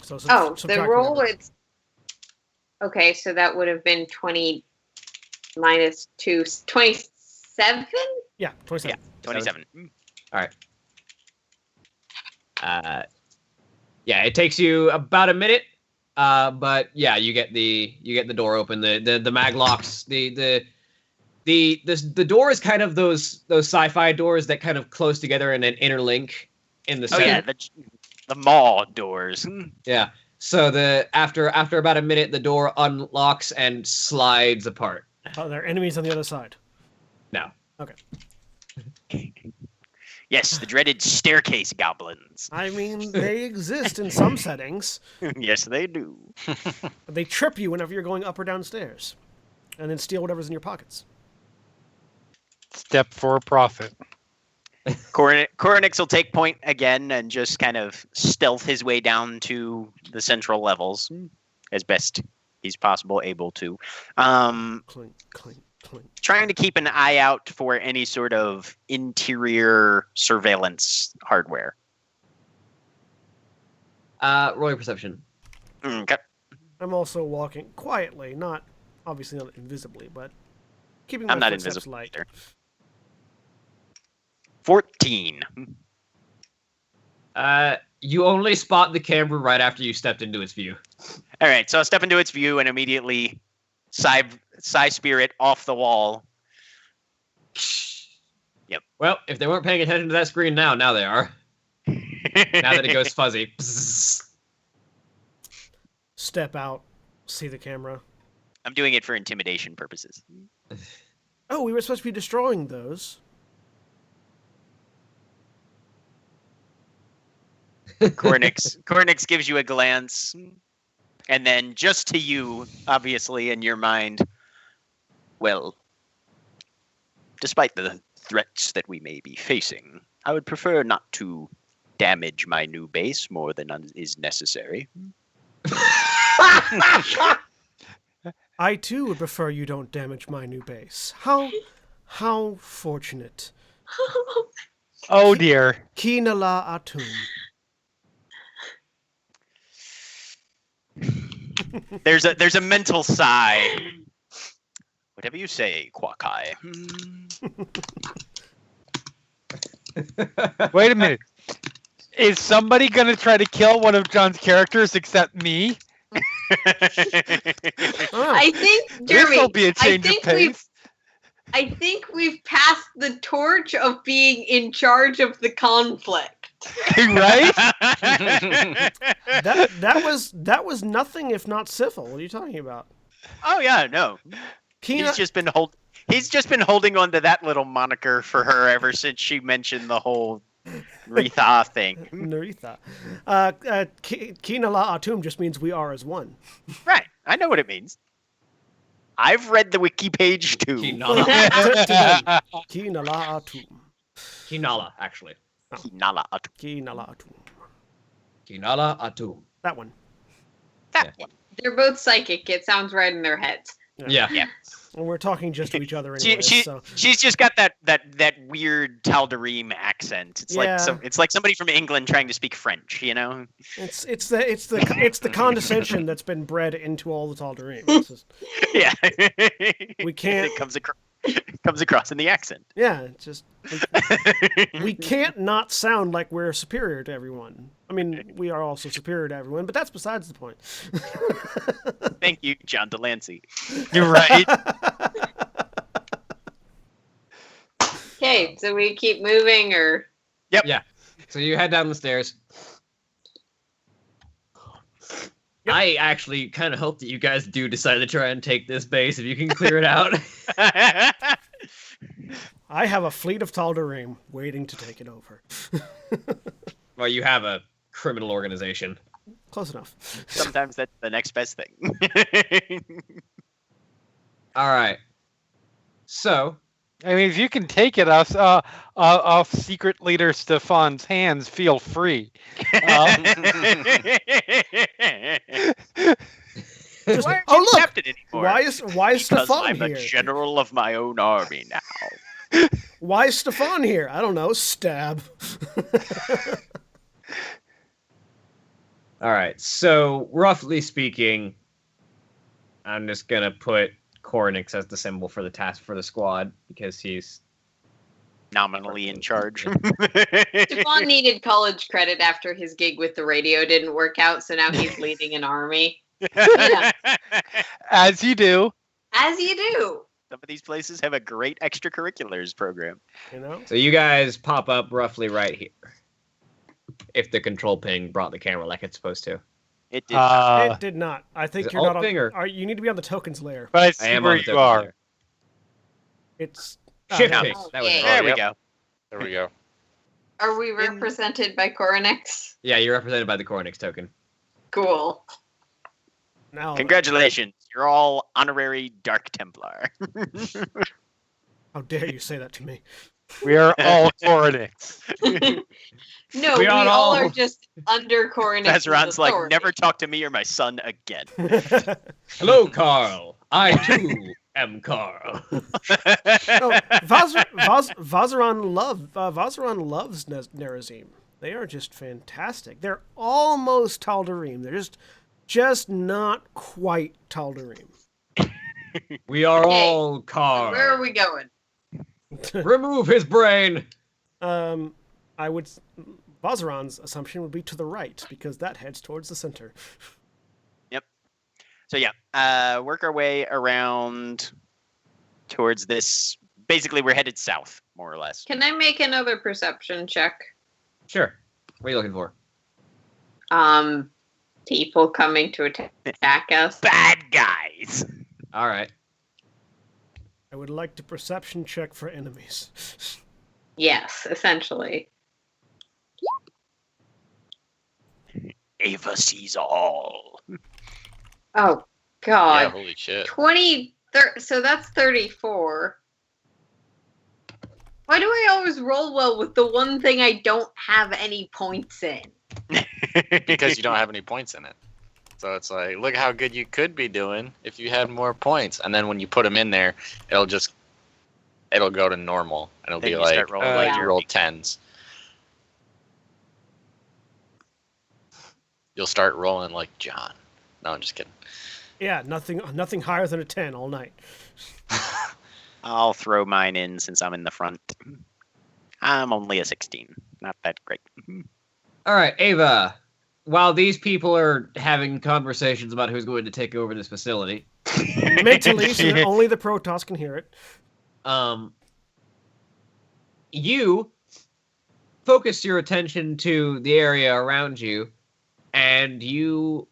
So The subtract roll whatever. it's okay. So that would have been 20 minus 2, 27. Yeah, 27. Yeah, 27. Yeah, it takes you about a minute. But yeah, you get the door open. The mag locks. The door is kind of those sci-fi doors that kind of close together and then interlink in the Oh yeah, center. the mall doors. Yeah. So after about a minute, the door unlocks and slides apart. Oh, there are enemies on the other side. No. Okay. Yes, the dreaded staircase goblins. I mean, they exist in some settings. Yes, they do. But they trip you whenever you're going up or downstairs, and then steal whatever's in your pockets. Step for profit. Koronix will take point again and just kind of stealth his way down to the central levels as best he's possible able to. Clink, clink, clink. Trying to keep an eye out for any sort of interior surveillance hardware. Roll your perception. Okay. I'm also walking quietly, obviously not invisibly, but keeping my I'm not footsteps invisible light. either. 14. You only spot the camera right after you stepped into its view. All right, so I'll step into its view and immediately Psy Spirit off the wall. Yep. Well, if they weren't paying attention to that screen now they are. Now that it goes fuzzy. Step out, see the camera. I'm doing it for intimidation purposes. Oh, we were supposed to be destroying those. Koronix gives you a glance, and then just to you, obviously, in your mind, well, despite the threats that we may be facing, I would prefer not to damage my new base more than is necessary. I too would prefer you don't damage my new base. How fortunate. Oh dear. Kinala Atum. There's a mental sigh. Whatever you say, Kwakai. Wait a minute. Is somebody gonna try to kill one of John's characters except me? Oh, I think, Jeremy, This'll be a change of pace. I think we've passed the torch of being in charge of the conflict. Right? that was nothing if not civil. What are you talking about? Oh yeah, no. Kina, He's just been holding on to that little moniker for her ever since she mentioned the whole Retha thing. Naritha. Kinala Atum just means we are as one. Right. I know what it means. I've read the wiki page too. Kinala. Kinala Atum. Kinala, actually. Kinala Atum. Kinala Atum. Kinala Atum. That one. That Yeah. one. They're both psychic. It sounds right in their heads. Yeah. Yeah. And we're talking just to each other anyway. So She's just got that weird Tal'Darim accent. It's Yeah. it's like somebody from England trying to speak French, you know? it's the condescension that's been bred into all the Tal'Darim. It's just- Yeah. We can't- It comes across in the accent. Yeah, it's just we can't not sound like we're superior to everyone. I mean, we are also superior to everyone, but that's besides the point. Thank you, John Delancey. You're right. Okay, so we keep moving, or Yeah. So you head down the stairs. Yep. I actually kind of hope that you guys do decide to try and take this base if you can clear it out. I have a fleet of Tal'Darim waiting to take it over. Well, you have a criminal organization. Close enough. Sometimes that's the next best thing. All right. So, I mean, if you can take it off Secret Leader Stefan's hands, feel free. Just- Why aren't oh, you look! captain anymore? Why is Because Stefan I'm here? a general of my own army now. Why is Stefan here? I don't know. Stab. All right. So roughly speaking, I'm just gonna put Cornix as the symbol for the task for the squad because he's Nominally in charge. Stefan needed college credit after his gig with the radio didn't work out, so now he's leading an army. Yeah, As you do. as you do. Some of these places have a great extracurriculars program. You know? So you guys pop up roughly right here. If the control ping brought the camera like it's supposed to. It did. It did not. I think Is it you're not alt ping or- on. You need to be on the tokens layer. But I I see am where on the you token are. layer. It's Shift there it ping. is. That was Okay. it. there we yep. go. There we go. Are we represented by Coronex? Yeah, you're represented by the Cornix token. Cool. Now, Congratulations. You're all honorary Dark Templar. how dare you say that to me? We are all Coronix. No, We we are all all- are just under Coronex's Ezran's like, authority. never talk to me or my son again. Hello, Carl. I too am Carl. No, Vazaran loves Nerazim. They are just fantastic. They're almost Tal'Darim. They're just not quite Tal'Darim. We are Okay. all Carl. Where are we going? Remove his brain. Vazaran's assumption would be to the right because that heads towards the center. So yeah, work our way around towards this. Basically, we're headed south, more or less. Can I make another perception check? Sure. What are you looking for? People coming to attack us. Bad guys. All right. I would like to perception check for enemies. Yes, essentially. Ava sees all. Oh Yeah, God. holy shit. 20. So that's 34. Why do I always roll well with the one thing I don't have any points in? Because you don't have any points in it. So it's like, look how good you could be doing if you had more points. And then when you put them in there, it'll go to normal. And it'll Then be you like, start rolling like you your- roll 10s. You'll start rolling like John. No, I'm just kidding. Yeah, nothing higher than a 10 all night. I'll throw mine in since I'm in the front. I'm only a 16. Not that great. All right, Ava. While these people are having conversations about who's going to take over this facility, Mentally, so that only the Protoss can hear it. you focus your attention to the area around you, and you,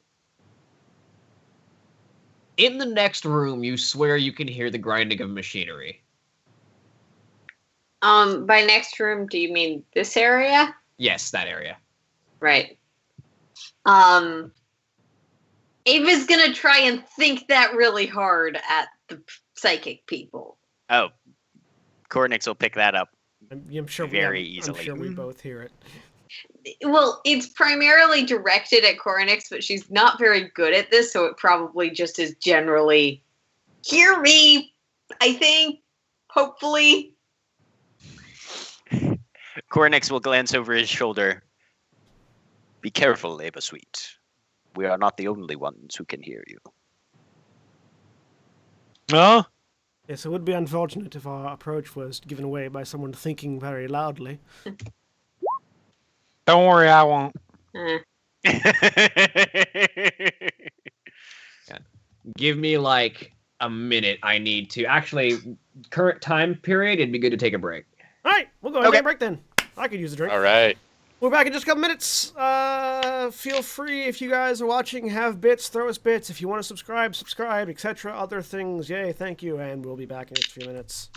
in the next room, you swear you can hear the grinding of machinery. By next room, do you mean this area? Yes, that area. Right. Ava's gonna try and think that really hard at the psychic people. Oh, Cornix will pick that up. I'm sure Very I'm easily. sure we both hear it. Well, it's primarily directed at Cornix, but she's not very good at this, so it probably just is generally hear me, I think. Hopefully. Cornix will glance over his shoulder. Be careful, Ava Sweet. We are not the only ones who can hear you. No? Yes, it would be unfortunate if our approach was given away by someone thinking very loudly. Don't worry, I won't. Give me like a minute. I need to actually current time period. It'd be good to take a break. All right, we'll go ahead and Okay. take a break then. I could use a drink. All right. We're back in just a couple minutes. Feel free, if you guys are watching, have bits, throw us bits. If you want to subscribe, etc. Other things, yay, thank you. And we'll be back in just a few minutes.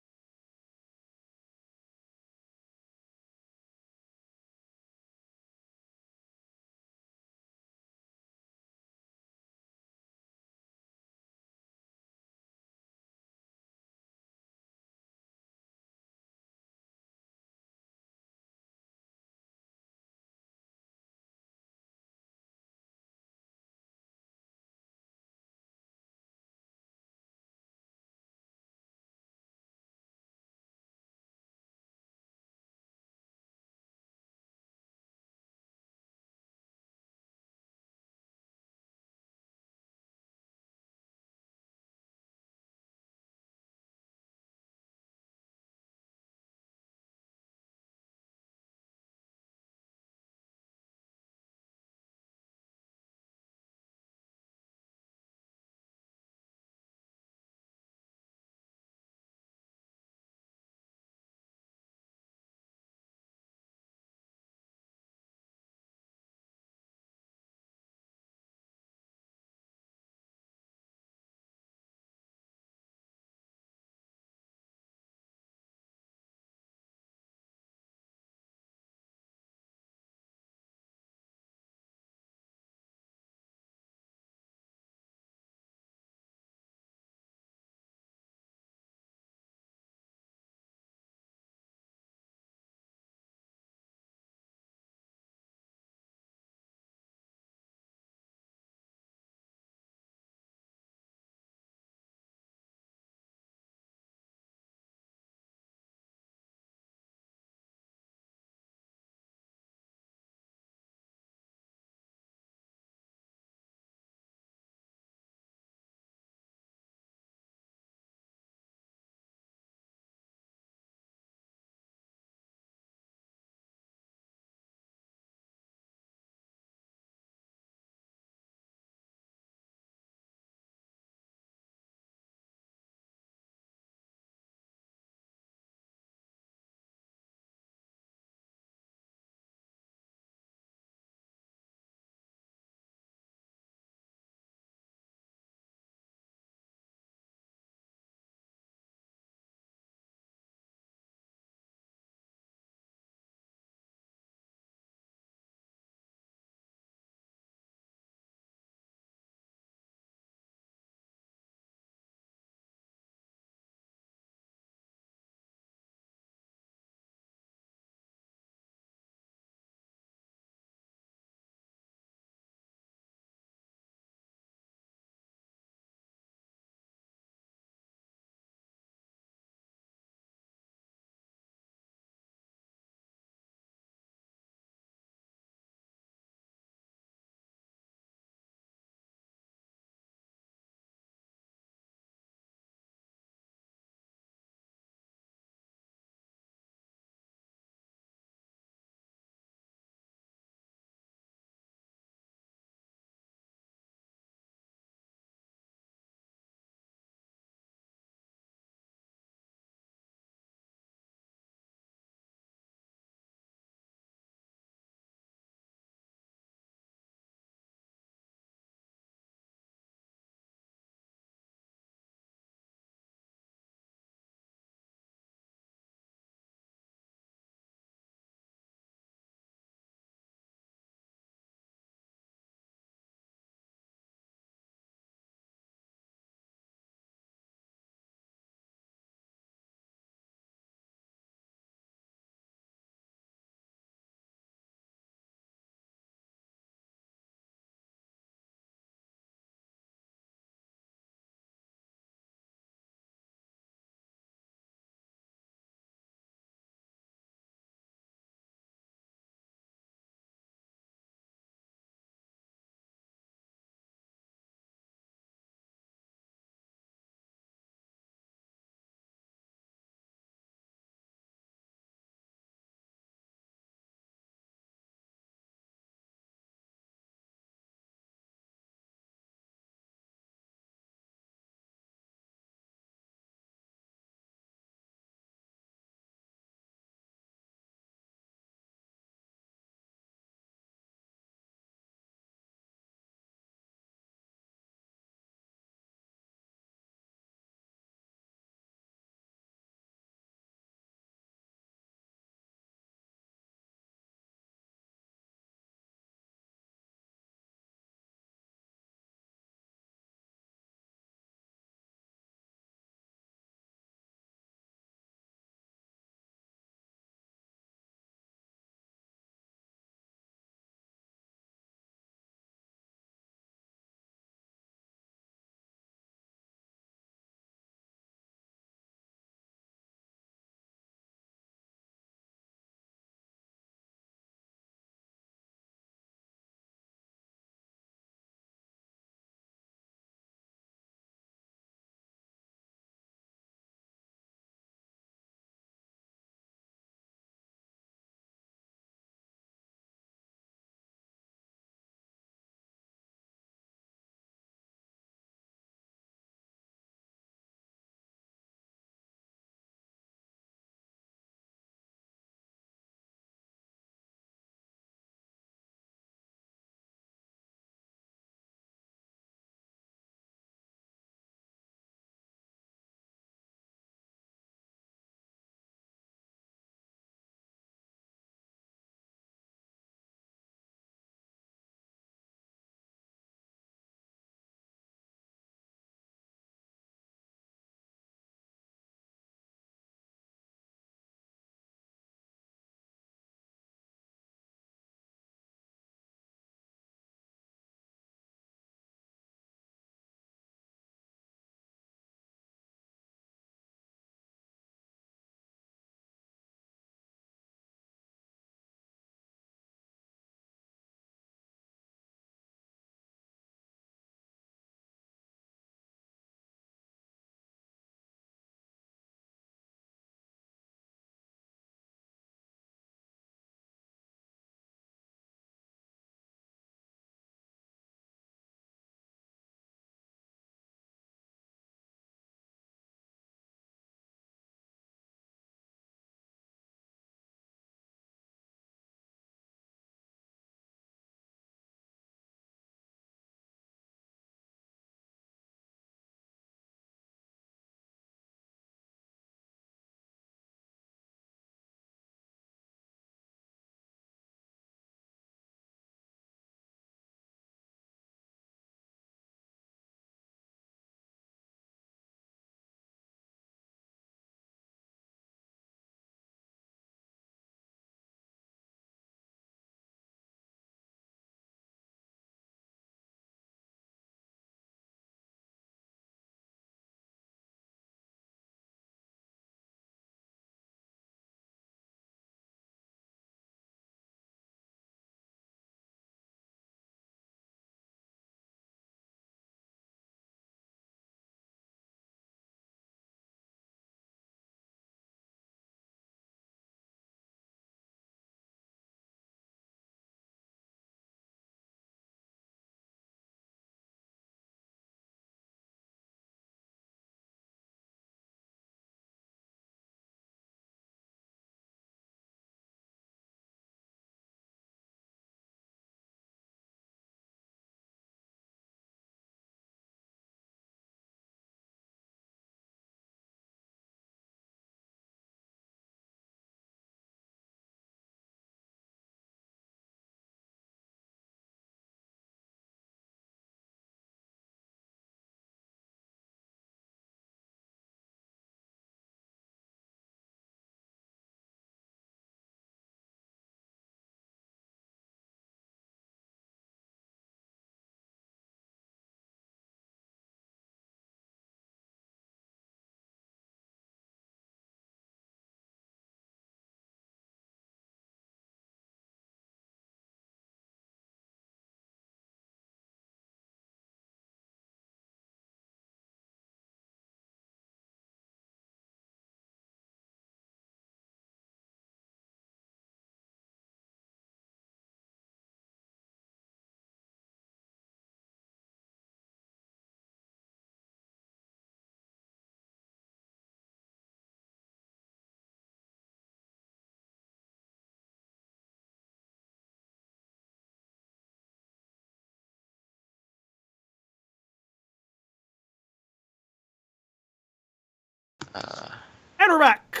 And we're back.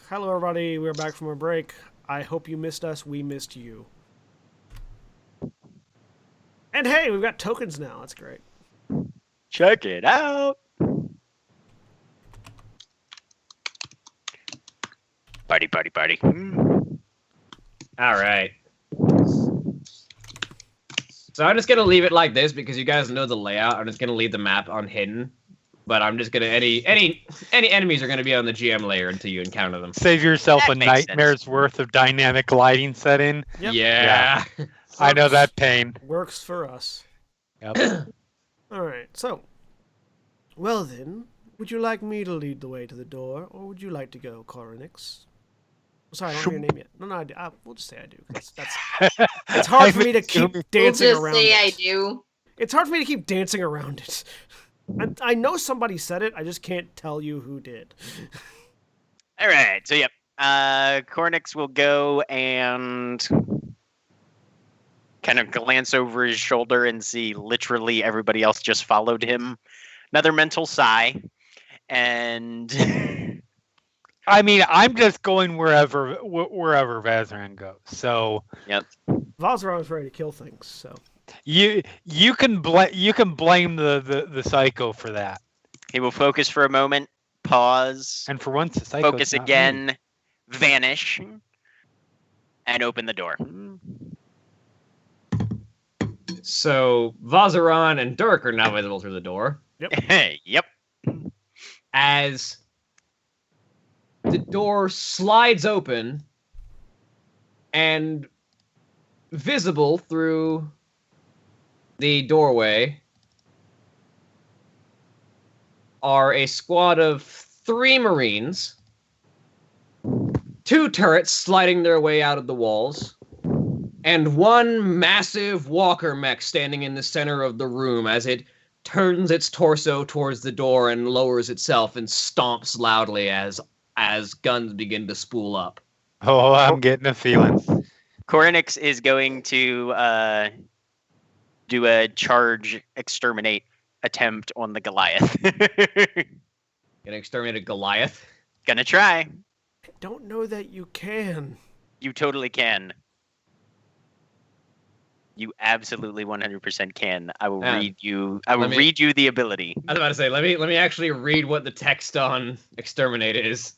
Hello, everybody. We're back from a break. I hope you missed us. We missed you. And hey, we've got tokens now. That's great. Check it out. Party, party, party. All right. So I'm just gonna leave it like this because you guys know the layout. I'm just gonna leave the map on hidden, but I'm just gonna any enemies are gonna be on the GM layer until you encounter them. Save yourself That a makes nightmare's worth of dynamic lighting set in. Yep. Yeah. I know that pain. Works for us. Yep. All right. So, well then, would you like me to lead the way to the door, or would you like to go, Coronix? Sorry, I don't have your name yet. No, we'll just say I do. That's it's hard for me to keep We'll dancing just around say it. I do. It's hard for me to keep dancing around it. I know somebody said it. I just can't tell you who did. All right. So, yep. Cornix will go and kind of glance over his shoulder and see literally everybody else just followed him. Another mental sigh. And I mean, I'm just going wherever Vazaran goes. So Vazaran's ready to kill things, so you can blame the psycho for that. he will focus for a moment, pause, And for once, the psycho's focus not again, vanish, and open the door. So Vazaran and Dirk are now visible through the door. Yep. As the door slides open and visible through the doorway are a squad of 3 Marines, 2 turrets sliding their way out of the walls, and 1 massive walker mech standing in the center of the room as it turns its torso towards the door and lowers itself and stomps loudly as guns begin to spool up. Oh, I'm getting a feeling. Coronix is going to do a charge exterminate attempt on the Goliath. Gonna exterminate a Goliath. Gonna try. I don't know that you can. You totally can. You absolutely 100% can. I will read you. I will read you the ability. I was about to say, let me actually read what the text on exterminate is.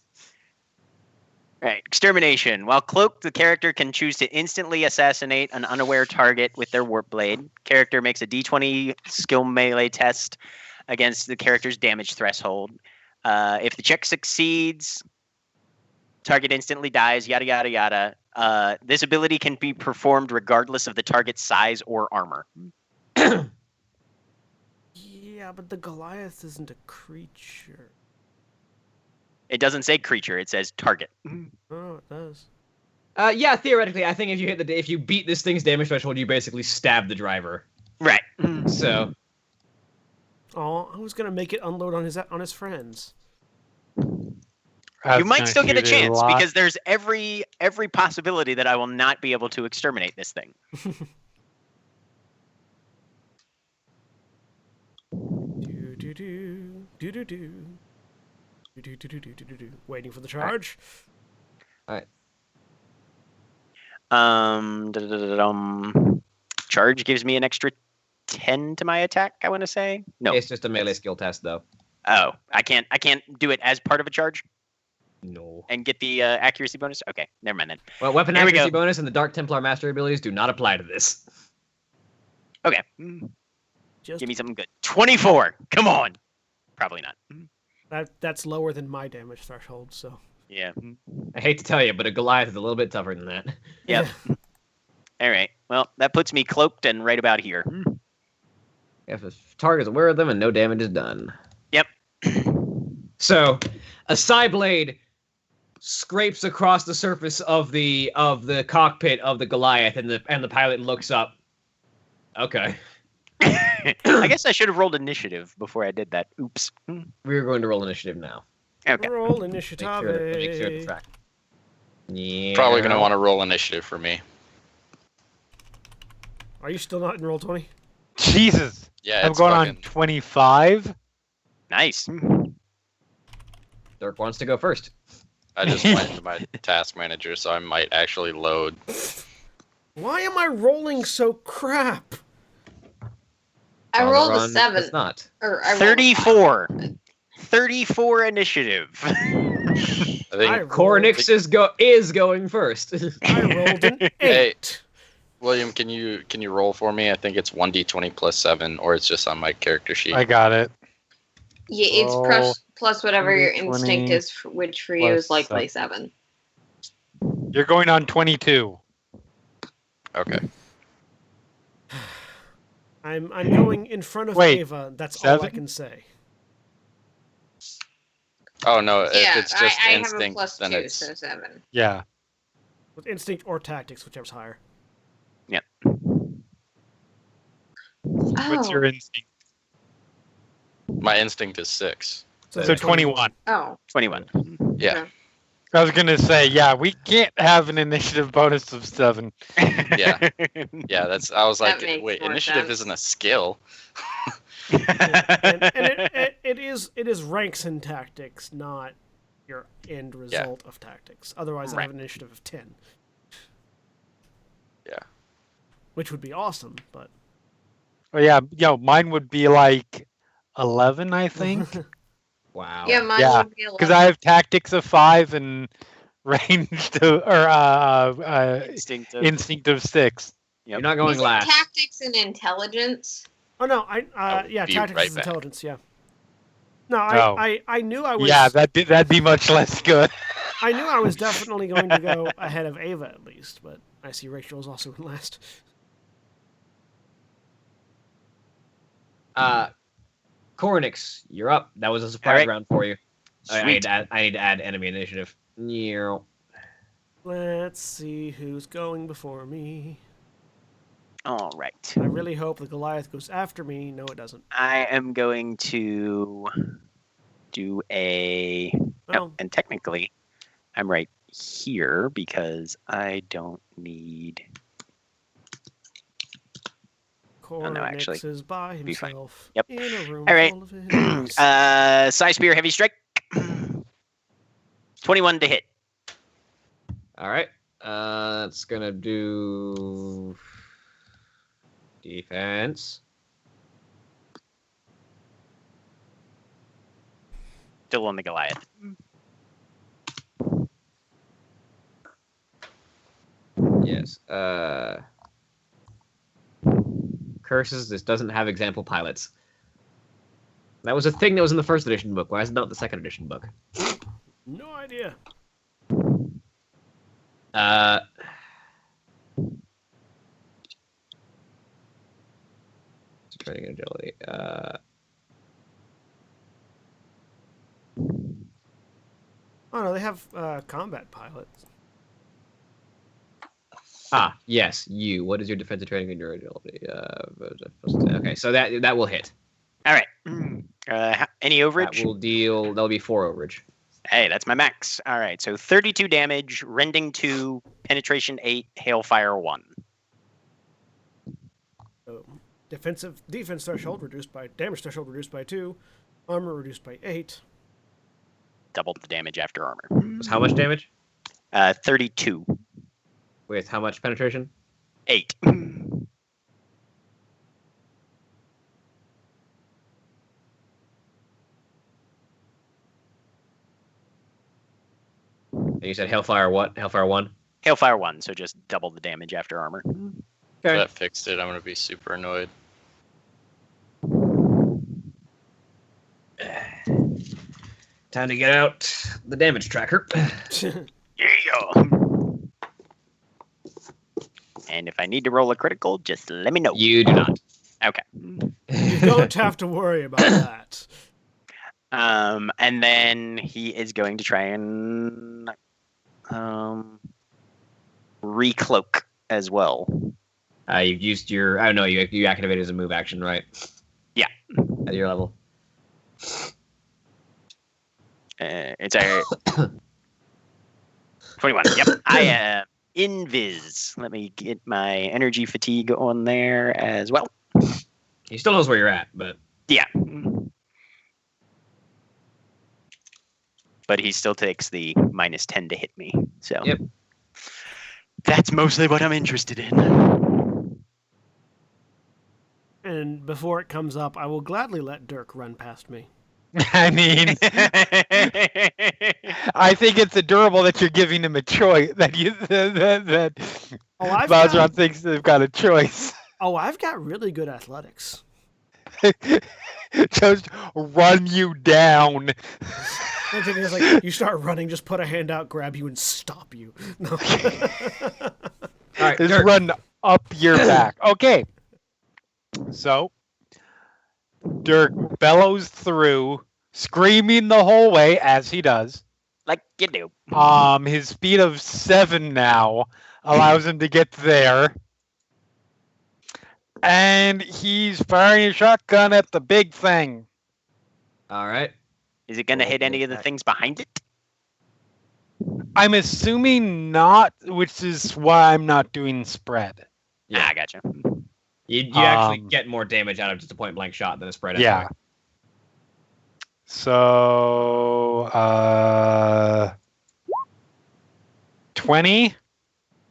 Right. Extermination. While cloaked, the character can choose to instantly assassinate an unaware target with their warp blade. Character makes a d20 skill melee test against the character's damage threshold. If the check succeeds, target instantly dies, yada, yada, yada. This ability can be performed regardless of the target's size or armor. Yeah, but the Goliath isn't a creature. It doesn't say creature, it says target. Oh, it does. Yeah, theoretically, I think if you beat this thing's damage threshold, you basically stab the driver. Right. So. Oh, I was gonna make it unload on his friends. You might still get a chance because there's every possibility that I will not be able to exterminate this thing. Waiting for the charge. All right. Charge gives me an extra 10 to my attack, I want to say. No. It's just a melee skill test, though. Oh, I can't do it as part of a charge No. and get the accuracy bonus? Okay, never mind then. Well, weapon Here we accuracy go. bonus and the Dark Templar mastery abilities do not apply to this. Okay. Just Give me something good. 24. Come on. Probably not. that's lower than my damage threshold, so. Yeah. I hate to tell you, but a Goliath is a little bit tougher than that. Yep. All right. Well, that puts me cloaked and right about here. If the target's aware of them and no damage is done. Yep. So, a side blade scrapes across the surface of the cockpit of the Goliath, and the pilot looks up. Okay. I guess I should have rolled initiative before I did that. Oops. We're going to roll initiative now. Okay. Roll Make initiative. sure to track. Yeah. Probably going to want to roll initiative for me. Are you still not in roll 20? Jesus. Yeah, I'm it's going on fucking- 25. Nice. Dirk wants to go first. I just went into my task manager, so I might actually load. Why am I rolling so crap? I rolled a Ron 7. does not. Or I rolled a 34. 5. 34 initiative. I think Cornix is going first. I rolled an 8. Hey. William, can you roll for me? I think it's 1d20 plus 7, or it's just on my character sheet. I got it. Yeah, it's Roll plus whatever your 20 instinct is, which for you plus is likely 7. You're going on 22. Okay. I'm going in front of Wait, Ava. That's all I 7? can say. Oh no, Yeah, if it's just I have a instinct, plus then 2, it's so 7. Yeah. With instinct or tactics, whichever's higher. What's Oh. your instinct? my instinct is 6. So 21. Oh. 21. Yeah. Okay. I was going to say, yeah, we can't have an initiative bonus of 7. Yeah. Yeah, that's. I was That like, makes wait, more initiative sense. isn't a skill. And it is ranks in tactics, not your end result of tactics. Otherwise, I have an initiative of 10. Yeah. Which would be awesome, but Oh, yeah, mine would be like 11, I think. Wow. Yeah, mine Yeah, would be 11. Because I have tactics of 5 and ranged Instinct. instinct of 6. You're not going Is it last. tactics and intelligence? oh no, I'll yeah, be tactics right is back. intelligence, yeah. No, Oh. I knew I was Yeah, that'd be much less good. I knew I was definitely going to go ahead of Ava at least, but I see Rachel is also in last. Cornix, you're up. That was a surprise Alright. round for you. I need Sweet. to add enemy initiative. Yeah. Let's see who's going before me. All right. I really hope the Goliath goes after me. No, it doesn't. I am going to do a. Well, and technically, I'm right here because I don't need. Cornix actually, is by be fine. himself Yep. in a room All right. full of enemies. Side Spear Heavy Strike. 21 to hit. All right. That's gonna do defense. Still on the Goliath. Yes. Curses. This doesn't have example pilots. That was a thing that was in the first edition book. Why is it not the second edition book? No idea. Training agility. Oh no, they have combat pilots. Yes, you. What is your defensive training and your agility? Okay, so that will hit. All right. Any overage? That'll be 4 overage. Hey, that's my max. All right. So 32 damage, rending 2, penetration 8, hailfire 1. So, defense threshold reduced by damage threshold reduced by 2, armor reduced by 8. Doubled the damage after armor. So how much damage? 32. With how much penetration? 8. And you said Hellfire what? Hellfire 1? Hailfire 1, so just double the damage after armor. If Okay. that fixed it, I'm gonna be super annoyed. Time to get out the damage tracker. Yeah. And if I need to roll a critical, just let me know. You do not. Okay. You don't have to worry about that. And then he is going to try and recloak as well. You've used your. I don't know. You activated as a move action, right? Yeah. At your level. It's a 21. Yep. I am invis. Let me get my energy fatigue on there as well. He still knows where you're at, but Yeah. but he still takes the -10 to hit me. So Yep. that's mostly what I'm interested in. And before it comes up, I will gladly let Dirk run past me. I mean, I think it's adorable that you're giving him a choice. That Valjean thinks they've got a choice. Oh, I've got really good athletics. Just run you down. It's like you start running, just put a hand out, grab you, and stop you. No. All right, Just Dirk. run up your back. Okay. So, Dirk bellows through, screaming the whole way, as he does. Like you do. His speed of 7 now allows him to get there. And he's firing a shotgun at the big thing. All right. Is it going to hit any of the things behind it? I'm assuming not, which is why I'm not doing spread. Yeah. I gotcha. You actually get more damage out of just a point blank shot than a spread. Yeah. Anyway. So, 20.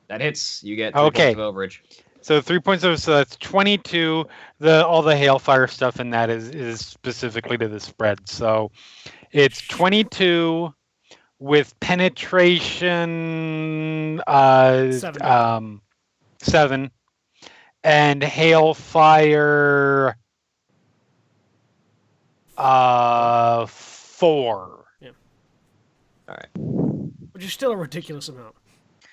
That hits. You get 3 Okay. points of overage. So 3 points of, so that's 22. All the hailfire stuff in that is specifically to the spread. So it's 22 with penetration 7 and hailfire 4. Yeah. All right. Which is still a ridiculous amount.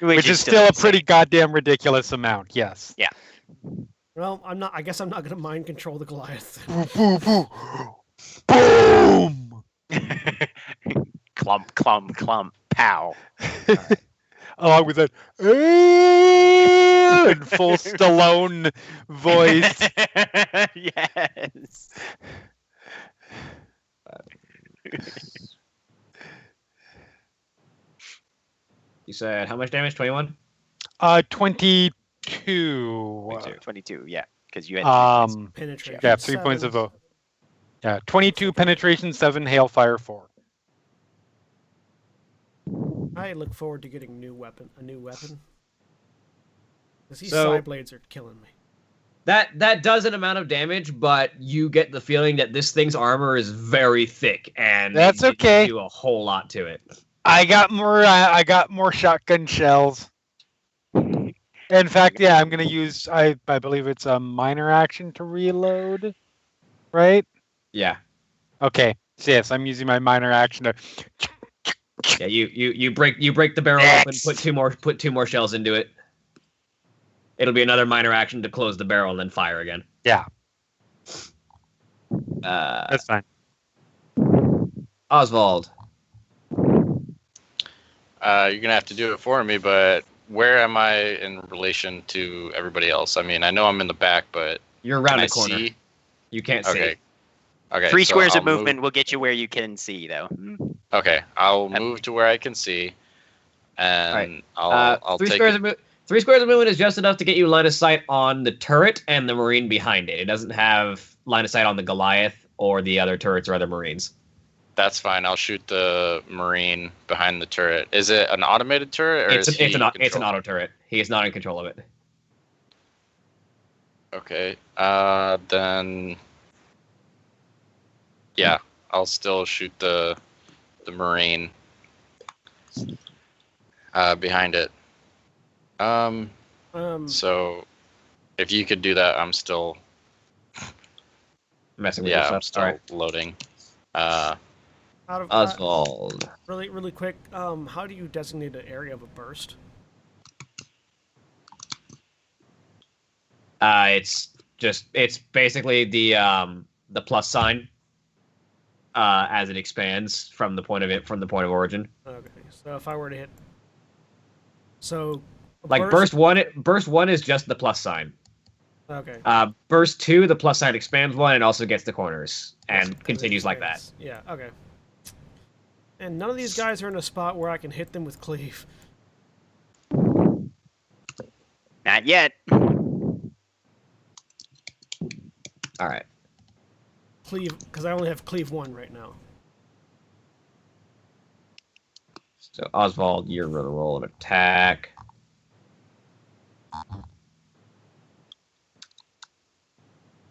Which is still a pretty goddamn ridiculous amount. Yes. Yeah. Well, I guess I'm not going to mind control the Goliath. Boom! Clump, clump, clump, pow. Along with that in full Stallone voice. Yes. You said how much damage? 21? 22. 22, yeah. Because you had Penetration. Yeah, 3 points of 22 penetration, 7 hailfire, 4. I look forward to getting a new weapon. Because these So- side blades are killing me. That does an amount of damage, but you get the feeling that this thing's armor is very thick, and That's it didn't okay. do a whole lot to it. I got more shotgun shells. In fact, yeah, I'm gonna use. I believe it's a minor action to reload, right? Yeah. Okay. So yes, I'm using my minor action to. Yeah. You break the barrel up and put two more shells into it. It'll be another minor action to close the barrel and then fire again. Yeah, That's fine. Oswald. You're gonna have to do it for me, but where am I in relation to everybody else? I mean, I know I'm in the back, but You're around can I the corner. see? You can't Okay. see. Okay. 3 so squares I'll of movement will get you where you can see, though. Okay, I'll move to where I can see, and I'll three take squares it. of 3 squares of movement is just enough to get you line of sight on the turret and the marine behind it. It doesn't have line of sight on the Goliath or the other turrets or other marines. That's fine. I'll shoot the marine behind the turret. Is it an automated turret, or It's is he an controlled? auto turret. He is not in control of it. Okay. Then. Yeah, I'll still shoot the marine behind it. So, if you could do that, I'm still. Messing with Yeah, yourself. I'm still All right. loading. Out of Oswald. really quick, how do you designate an area of a burst? It's basically the plus sign as it expands from the point of origin. Okay, so if I were to hit, so Like burst one is just the plus sign. Okay. Burst 2, the plus sign expands one and also gets the corners and continues like that. Yeah. Okay. And none of these guys are in a spot where I can hit them with cleave. Not yet. All right. Cleave, because I only have cleave 1 right now. So Oswald, you're going to roll an attack.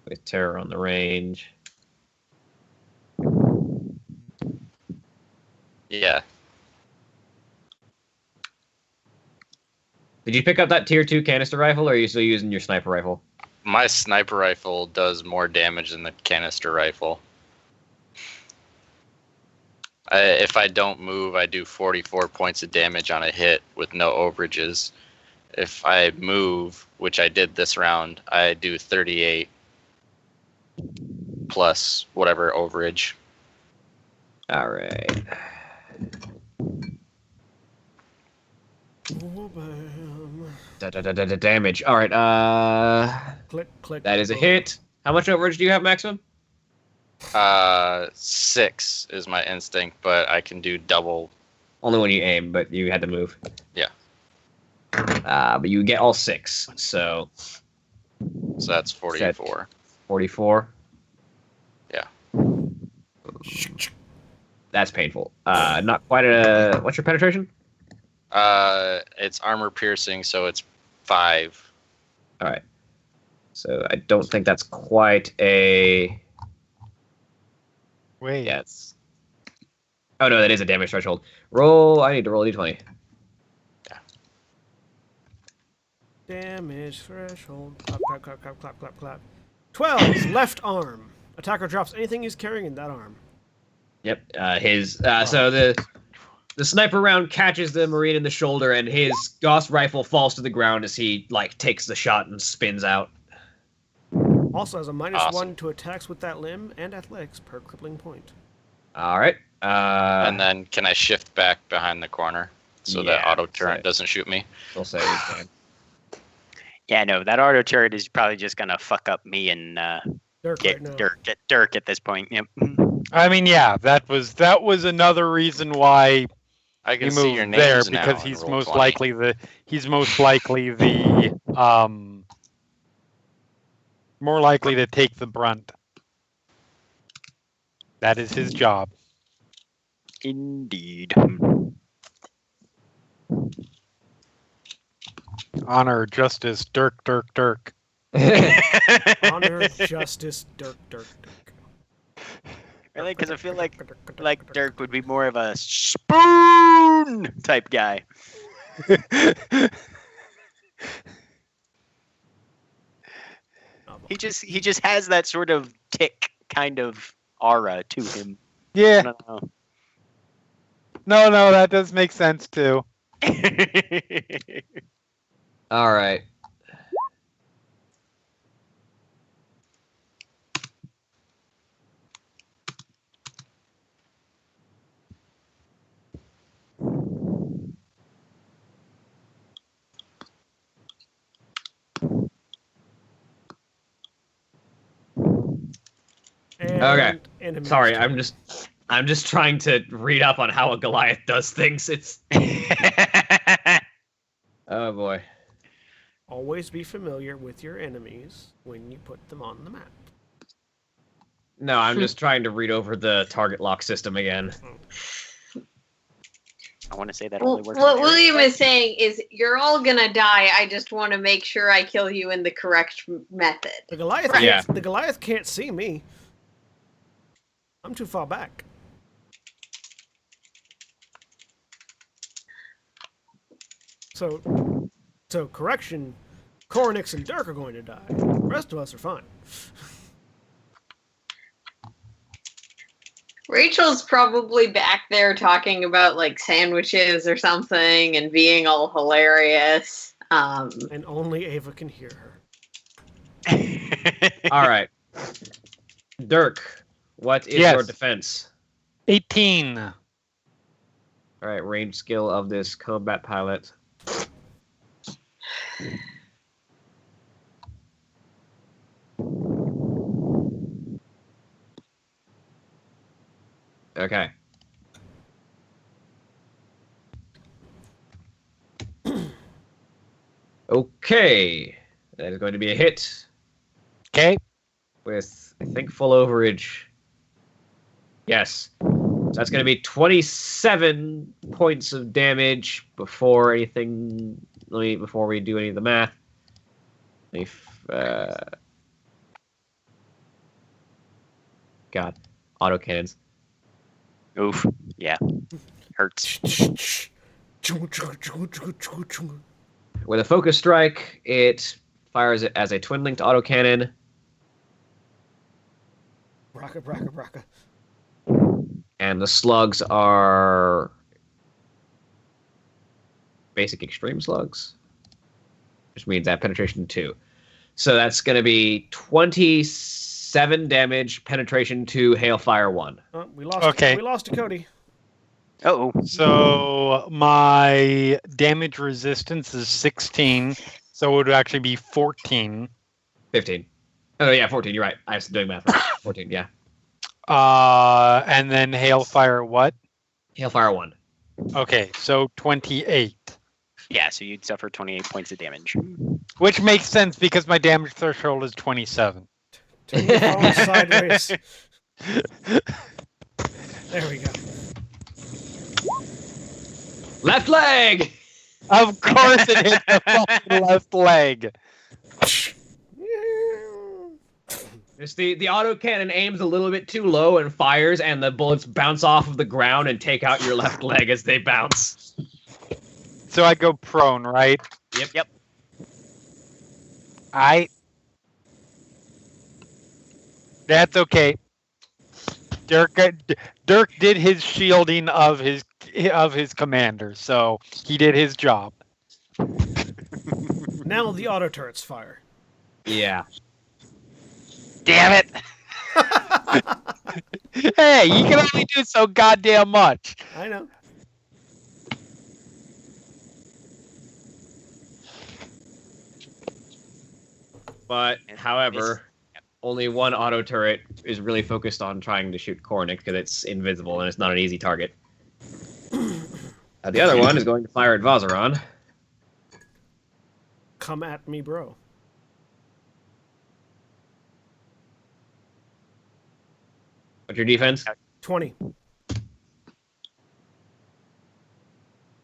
With terror on the range. Yeah. Did you pick up that tier 2 canister rifle, or are you still using your sniper rifle? My sniper rifle does more damage than the canister rifle. If I don't move, I do 44 points of damage on a hit with no overages. If I move, which I did this round, I do 38 plus whatever overage. All right. Oh, bam. Damage. All right. Click, click. That is a boom. hit. How much overage do you have, maximum? 6 is my instinct, but I can do double. Only when you aim, but you had to move. Yeah. But you get all 6, so So that's 44. 44. Yeah. That's painful. Not quite a. What's your penetration? It's armor piercing, so it's 5. All right. So I don't think that's quite a. Wait. Yeah, it's. Oh no, that is a damage threshold. Roll. I need to roll a d20. Damage threshold. Clap, clap, clap, clap, clap, clap, clap. 12. Left arm. Attacker drops anything he's carrying in that arm. Yep. So the sniper round catches the Marine in the shoulder, and his Gauss rifle falls to the ground as he takes the shot and spins out. Also has a -1 Awesome. to attacks with that limb and athletics per crippling point. All right. And then can I shift back behind the corner so that Yeah, auto turret so- doesn't shoot me? We'll say you can. Yeah, no, that auto turret is probably just gonna fuck up me and Dirk get right now. Dirk at this point. Yep. I mean, yeah, that was another reason why I he can see your moved there, names now because in he's roll most 20. likely the more likely to take the brunt. That is his job. Indeed. Honor, justice, Dirk, Dirk, Dirk. Honor, justice, Dirk, Dirk, Dirk. Really? Because I feel like Dirk would be more of a spoon type guy. He just has that sort of tick kind of aura to him. I Yeah, don't know. no, that does make sense too. All right. And Okay. enemy Sorry, turn. I'm just trying to read up on how a Goliath does things. It's oh boy. Always be familiar with your enemies when you put them on the map. No, I'm just trying to read over the target lock system again. I want to say that Well, only works. what on Dirk, William but- is saying is, you're all gonna die. I just want to make sure I kill you in the correct method. The Goliath, Right. can't, the Goliath can't see me. I'm too far back. So correction, Koronix and Dirk are going to die. The rest of us are fine. Rachel's probably back there talking about like sandwiches or something and being all hilarious. And only Ava can hear her. All right. Dirk, what is Yes. your defense? 18. All right, range skill of this combat pilot. Okay. Okay. That is going to be a hit Okay. with, I think, full overage. Yes. So that's going to be 27 points of damage before anything. Before we do any of the math. God, autocannons. Oof. Yeah. Hurts. With a focus strike, it fires it as a twin-linked autocannon. Braka, braka, braka. And the slugs are basic extreme slugs, which means that penetration 2. So that's going to be 27 damage, penetration 2, hailfire 1. We lost. Okay. We lost to Cody. Oh. So my damage resistance is 16, so it would actually be 14. 15. Oh yeah, 14. You're right. I was doing math right. 14. Yeah. And then hailfire what? Hailfire 1. Okay, so 28. Yeah, so you'd suffer 28 points of damage. Which makes sense because my damage threshold is 27. Turn your phone sideways. There we go. Left leg. Of course it hit the fucking left leg. It's the autocannon aims a little bit too low and fires, and the bullets bounce off of the ground and take out your left leg as they bounce. So I go prone, right? Yep. That's okay. Dirk did his shielding of his commander, so he did his job. Now the auto turrets fire. Yeah. Damn it! Hey, you can only do so goddamn much. I know. But, however, only one auto turret is really focused on trying to shoot Kornick because it's invisible and it's not an easy target. The other one is going to fire at Vazaran. Come at me, bro. What's your defense? 20.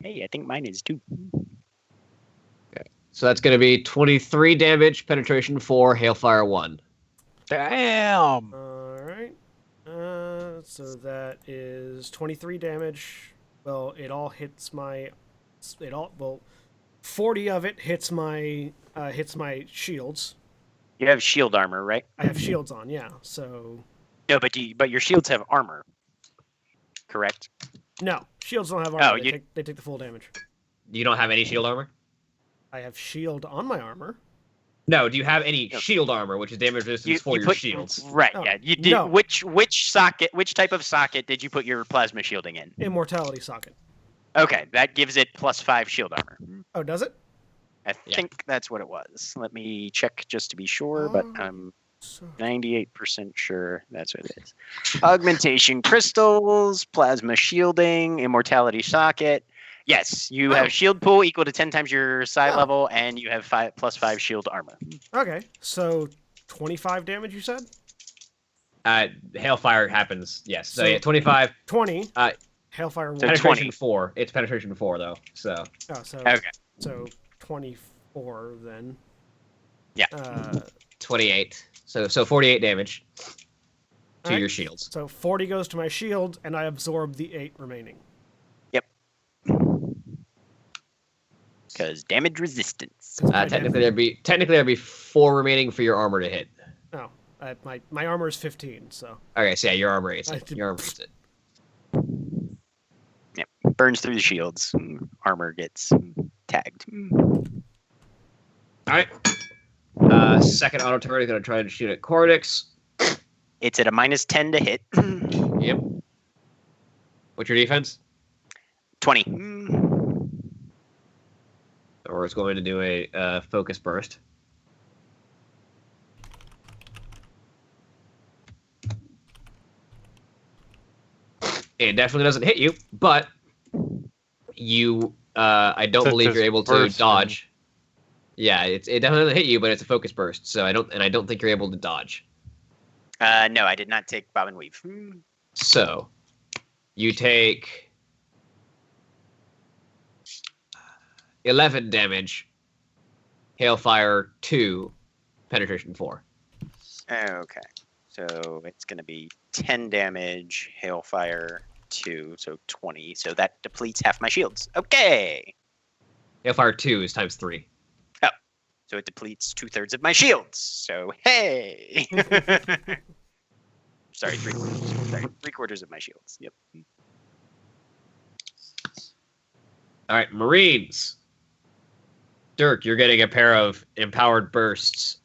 Hey, I think mine is 2. So that's going to be 23 damage, penetration 4, hailfire 1. Damn. All right. So that is 23 damage. Well, it all hits my. 40 of it hits my shields. You have shield armor, right? I have shields on, yeah. So No, but your shields have armor. Correct. no, shields don't have armor. Oh, They take the full damage. You don't have any shield armor? I have shield on my armor. No, do you have any shield armor, which is damage resistance for your shields? Right, Oh, yeah. You did. no. Which type of socket did you put your plasma shielding in? Immortality socket. Okay, that gives it +5 shield armor. Oh, does it? I think that's what it was. Let me check just to be sure, but I'm 98% sure that's what it is. Augmentation crystals, plasma shielding, immortality socket. Yes, you have shield pool equal to 10 times your psi level, and you have +5 shield armor. Okay, so 25 damage, you said? Hailfire happens, yes. So, So- yeah, 25. 20. Hailfire 1. So Penetration 20. 4. It's penetration 4, though. So Oh, so Okay. so 24 then. Yeah. 28. So 48 damage to Alright. your shields. So 40 goes to my shield, and I absorb the 8 remaining. Because damage resistance. Technically, there'd be 4 remaining for your armor to hit. Oh, my armor is 15, so. Okay, so yeah, your armor hits I it. did- Your armor hits it. Yep. Burns through the shields. Armor gets tagged. All right. Second auto turret is going to try to shoot at Cornix. It's at a -10 to hit. Yep. What's your defense? 20. Or it's going to do a focus burst. It definitely doesn't hit you, but you, I don't Such believe as you're able to bursting. dodge. Yeah, it definitely doesn't hit you, but it's a focus burst, so I don't think you're able to dodge. No, I did not take bob and weave. So, You take 11 damage. Hailfire 2, penetration 4. Okay. So it's going to be 10 damage, Hailfire 2, so 20. So that depletes half my shields. Okay. Hailfire 2 is times 3. Oh. So it depletes 2/3 of my shields. So, hey. Sorry, 3/4. Sorry, 3/4 of my shields. Yep. All right, Marines. Dirk, you're getting a pair of empowered bursts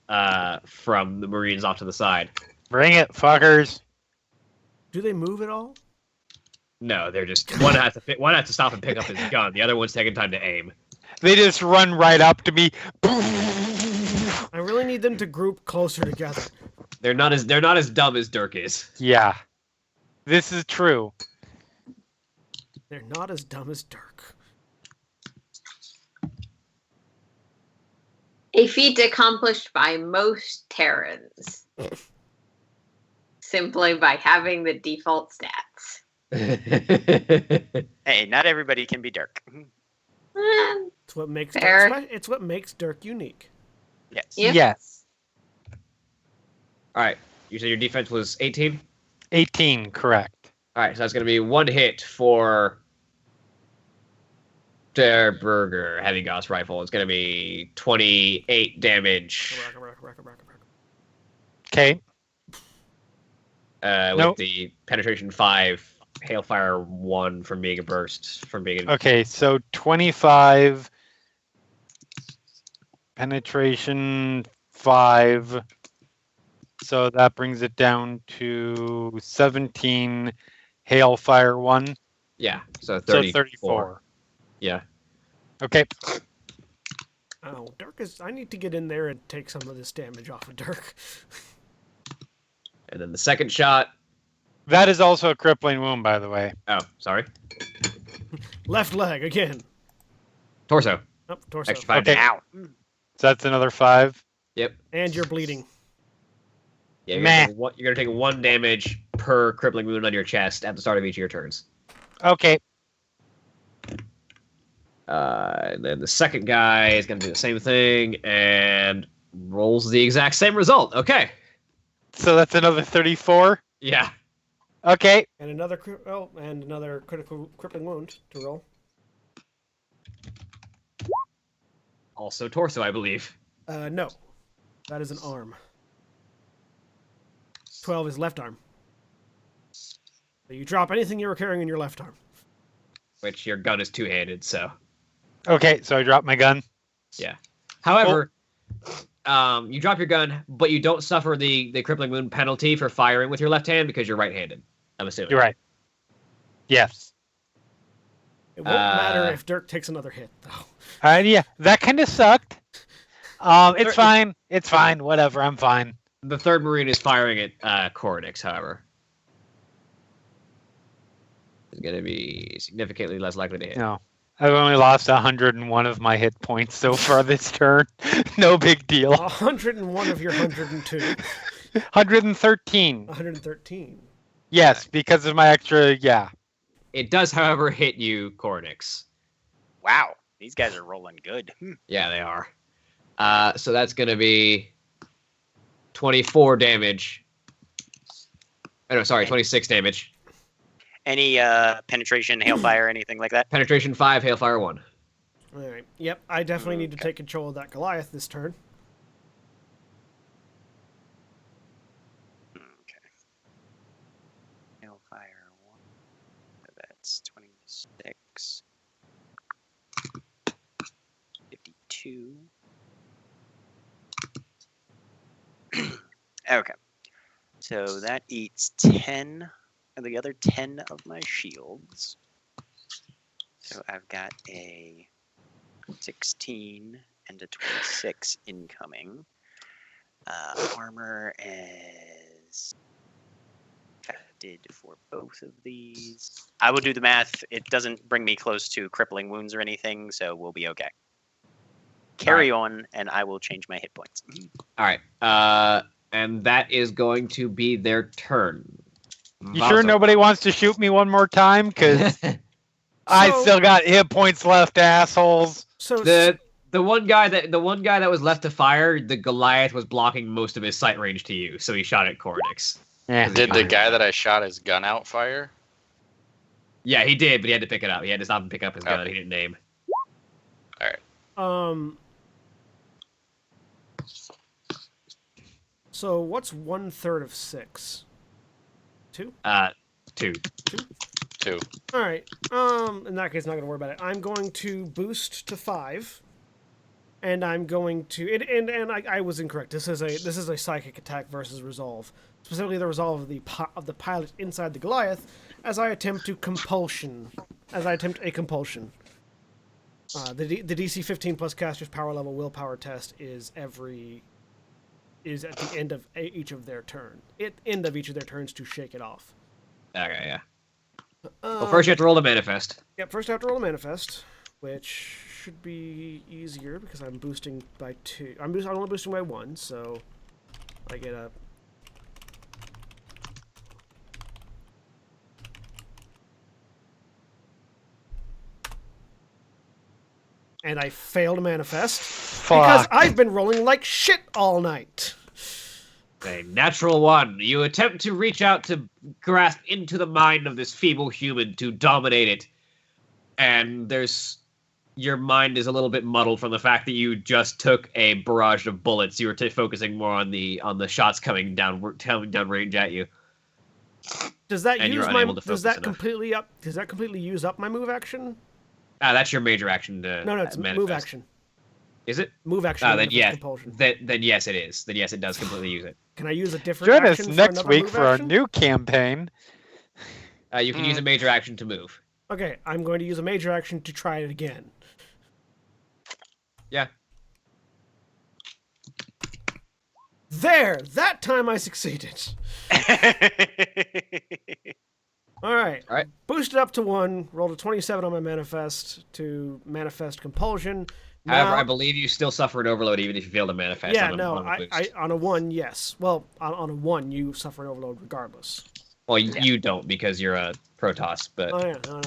from the Marines off to the side. Bring it, fuckers. Do they move at all? No, they're just one has to stop and pick up his gun. The other one's taking time to aim. They just run right up to me. I really need them to group closer together. They're not as dumb as Dirk is. Yeah, this is true. They're not as dumb as Dirk. A feat accomplished by most Terrans. Simply by having the default stats. Hey, not everybody can be Dirk. It's what makes Fair. It's what makes Dirk unique. Yes. Yep. Yes. All right, you said your defense was 18? 18, correct. All right, so that's going to be one hit for Der Burger Heavy Gauss Rifle. It's going to be 28 damage Okay. with Nope. the penetration 5, Hailfire 1 from being a burst. Okay, so 25 penetration 5. So that brings it down to 17 hailfire 1. Yeah, so So 34. 34. Yeah. Okay. Oh, Dirk is. I need to get in there and take some of this damage off of Dirk. And then the second shot. That is also a crippling wound, by the way. Oh, sorry. Left leg again. Torso. Oh, torso. Extra 5 Okay. damage. Ow. So that's another 5. Yep. And you're bleeding. Yeah, Meh. you're gonna take 1 damage per crippling wound on your chest at the start of each of your turns. Okay. And then the second guy is gonna do the same thing and rolls the exact same result. Okay. So that's another 34. Yeah. Okay. And another critical crippling wound to roll. Also torso, I believe. No. That is an arm. 12 is left arm. So you drop anything you were carrying in your left arm. Which your gun is 2-handed, so. Okay, so I dropped my gun. Yeah. However, you drop your gun, but you don't suffer the crippling wound penalty for firing with your left hand because you're right-handed. I'm assuming. You're right. Yes. It won't matter if Dirk takes another hit, though. Yeah, that kind of sucked. It's fine. It's fine. Whatever. I'm fine. The third Marine is firing at Koronix, however. Is going to be significantly less likely to hit. No. I've only lost 101 of my hit points so far this turn. No big deal. 101 of your 102. 113. 113. Yes, because of my extra, yeah. It does, however, hit you, Koronix. Wow. These guys are rolling good. Yeah, they are. So that's going to be 24 damage. Oh, no, sorry, 26 damage. Any penetration, hailfire, anything like that? Penetration 5, Hailfire 1. All right. Yep, I definitely need to take control of that Goliath this turn. Okay. Hailfire 1. That's 26. 52. Okay. So that eats 10 of the other 10 of my shields. So I've got a 16 and a 26 incoming. Armor is affected for both of these. I will do the math. It doesn't bring me close to crippling wounds or anything, so we'll be okay. Carry on, and I will change my hit points. All right. And that is going to be their turn. You sure nobody wants to shoot me one more time? Because I still got hit points left, assholes. So the one guy that was left to fire, the Goliath was blocking most of his sight range to you, so he shot at Cornix. Yeah. Did the guy that I shot his gun out fire? Yeah, he did, but he had to pick it up. He had to stop and pick up his gun. Okay. He didn't aim. All right. So what's 1/3 of 6? 2? 2. 2. All right. In that case, not gonna worry about it. I'm going to boost to 5, and I'm going to and I was incorrect. This is a psychic attack versus resolve, specifically the resolve of the pilot inside the Goliath, as I attempt a compulsion. The DC 15 plus caster's power level willpower test is at the end of each of their turn. End of each of their turns to shake it off. Okay, yeah. Well, first you have to roll the manifest. Yep, first I have to roll a manifest, which should be easier because I'm boosting by 2. I'm only boosting by 1, so I get a... And I fail to manifest because I've been rolling like shit all night. A natural 1. You attempt to reach out to grasp into the mind of this feeble human to dominate it. And your mind is a little bit muddled from the fact that you just took a barrage of bullets. You were focusing more on the shots coming down range at you. Does that And use you're my unable to does focus that enough. completely use up my move action? That's your major action to No, it's manifest. move action. Is it? Move action. Then yes. Compulsion. Then yes, it is. Then yes, it does completely use it. Can I use a different Join us action next for week move for our action? new campaign. You can use a major action to move. Okay, I'm going to use a major action to try it again. Yeah. There! That time I succeeded. All right. Boosted up to 1. Rolled a 27 on my manifest to manifest compulsion. However, Now- I believe you still suffer an overload even if you fail to manifest. Yeah, on a boost. I on a 1, yes. Well, on a 1, you suffer an overload regardless. Well, you don't because you're a Protoss, but Oh yeah, no.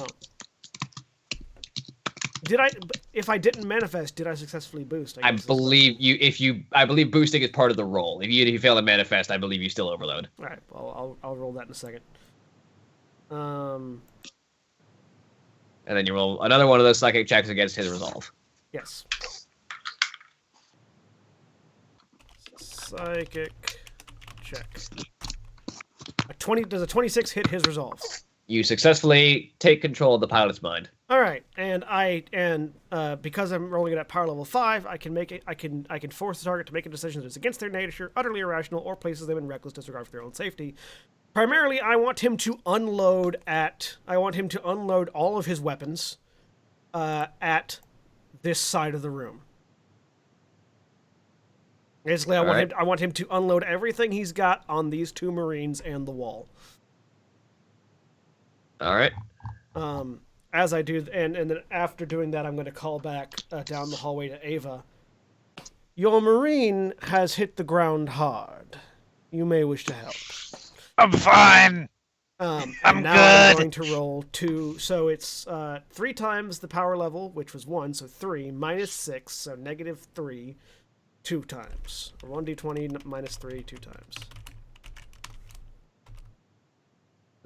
If I didn't manifest, did I successfully boost? I believe I believe boosting is part of the roll. If you fail to manifest, I believe you still overload. All right, well, I'll roll that in a second. And then you roll another one of those psychic checks against his resolve. Yes. Psychic check. Does a 26 hit his resolve? You successfully take control of the pilot's mind. All right, and because I'm rolling it at power level 5, I can force the target to make a decision that is against their nature, utterly irrational, or places them in reckless disregard for their own safety. Primarily, I want him to unload all of his weapons at this side of the room. Basically, I want him to unload everything he's got on these 2 Marines and the wall. All right. As I do, and then after doing that, I'm going to call back down the hallway to Ava. Your Marine has hit the ground hard. You may wish to help. I'm fine. I'm good. I'm going to roll 2, so it's 3 times the power level, which was 1, so 3, minus 6, so negative 3, 2 times. Or 1d20 minus 3, 2 times.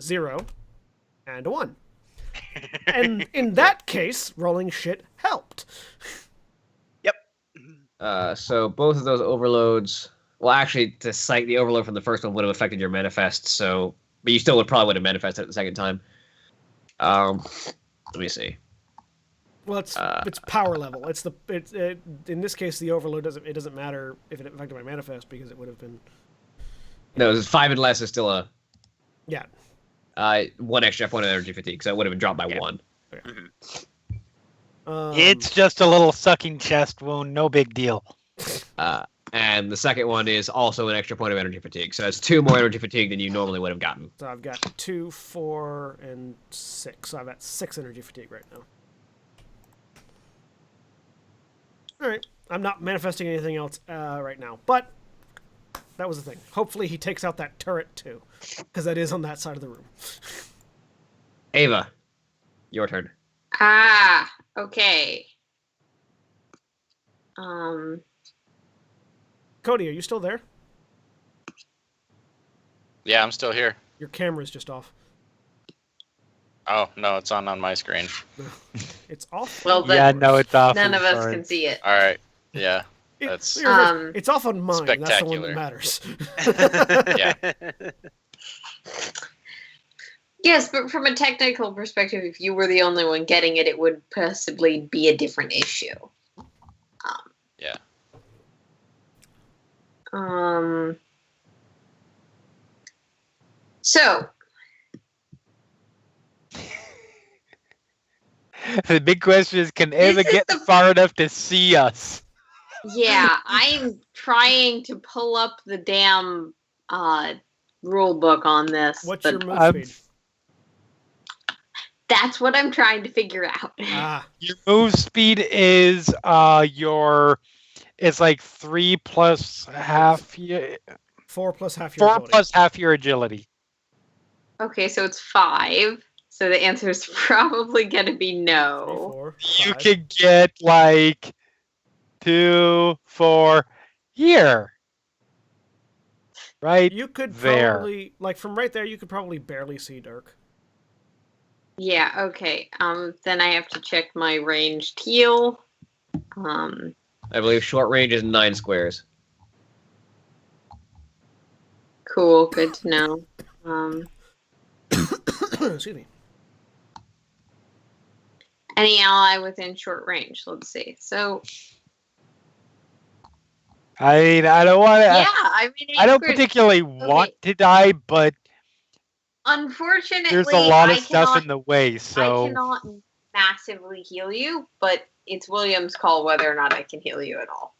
0, and a 1. And in that case, rolling shit helped. Yep. So both of those overloads. Well, actually, to cite the overload from the first one would have affected your manifest. So, but you still probably would have manifested it the second time. Let me see. Well, it's power level. In this case, the overload doesn't matter if it affected my manifest because it would have been. No, 5 and less is still a. Yeah. 1 extra point of energy fatigue, so it would have been dropped by 1. Okay. It's just a little sucking chest wound, no big deal. And the second one is also an extra point of energy fatigue, so it's 2 more energy fatigue than you normally would have gotten. So I've got 2, 4, and 6. So I've got 6 energy fatigue right now. All right. I'm not manifesting anything else right now, but That was the thing. Hopefully he takes out that turret too, because that is on that side of the room. Ava, your turn. Ah, okay. Cody, are you still there? Yeah, I'm still here. Your camera's just off. Oh no, it's on my screen. It's off. Well, Yeah, no, it's off. none of us Sorry. can see it. All right. Yeah. That's It's off on mine. That's the one that Spectacular. matters. yeah. Yes, but from a technical perspective, if you were the only one getting it, it would possibly be a different issue. Yeah. So, The big question is, can Ava is get the- far enough to see us? yeah, I'm trying to pull up the damn rule book on this. What's but your move speed? That's what I'm trying to figure out. Ah, Your move speed is it's like 3 plus half your 4 plus half your 4 ability. plus half your agility. Okay, so it's 5. So the answer is probably going to be 3, no. 4, You 5. could get like 2, 4 here. Right? You could there. probably, like from right there, you could probably barely see Dirk. Yeah, okay. Then I have to check my ranged heal. I believe short range is 9 squares. Cool, good to know. Excuse me. Any ally within short range. Let's see. So I mean, I don't want to. yeah, I mean, I don't squares- particularly want to die, but Unfortunately, there's a lot of I stuff cannot, in the way. So I cannot massively heal you, but it's William's call whether or not I can heal you at all.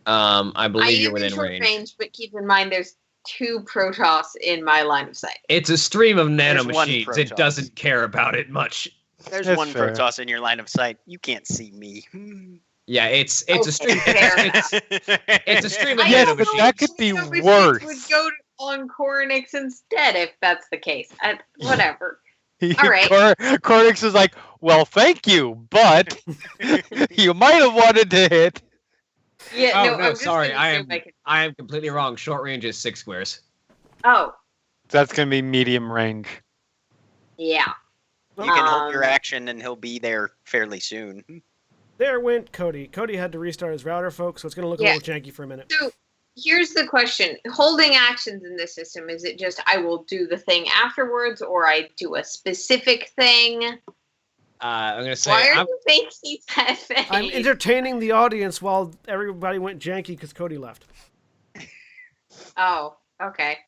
I believe I you're am in within short range. but keep in mind there's 2 Protoss in my line of sight. It's a stream of There's one nanomachines. It Protoss. doesn't care about it much. There's That's one fair. Protoss in your line of sight. You can't see me. Yeah, it's Okay, a stream. fair It's a stream of I Yes, don't but know that if could be Xenobasics worse. Would go on Coronix instead if that's the case. Whatever. All right. Cornix is like, well, thank you, but you might have wanted to hit. Yeah, Oh, no, no, I'm just sorry, gonna I assume am- I am completely wrong. Short range is 6 squares. Oh, That's gonna be medium range. yeah. You can hold your Um, action and he'll be there fairly soon. There went Cody. Cody had to restart his router, folks, so it's going to look Yeah. a little janky for a minute. So here's the question. Holding actions in this system, is it just I will do the thing afterwards or I do a specific thing? I'm gonna say Why are I'm, you making that face? I'm entertaining the audience while everybody went janky because Cody left. Oh, okay.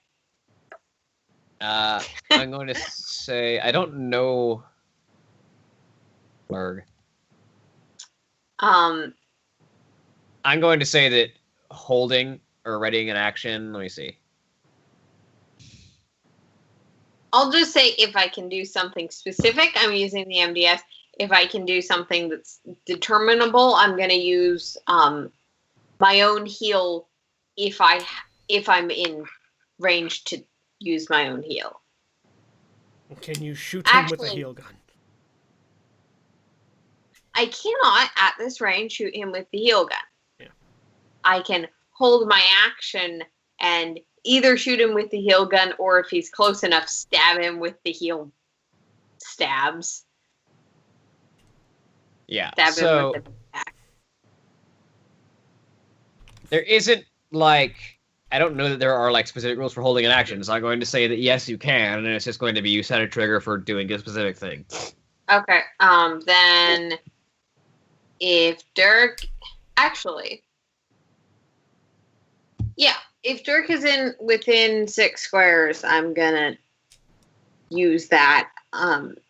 I'm going to say I don't know. Blurg. Um, I'm going to say that holding or readying an action. Let me see. I'll just say if I can do something specific, I'm using the MDS. If I can do something that's determinable, I'm going to use my own heal if I'm in range to use my own heal. Can you shoot him with a Actually- heal gun? I cannot at this range shoot him with the heal gun. Yeah. I can hold my action and either shoot him with the heal gun or if he's close enough, stab him with the heal stabs. Yeah. Stab So him with the axe. there isn't like I don't know that there are like specific rules for holding an action. So I'm going to say that yes, you can, and it's just going to be you set a trigger for doing a specific thing. Okay. Then if Dirk actually, yeah, if Dirk is within 6 squares, I'm gonna use that.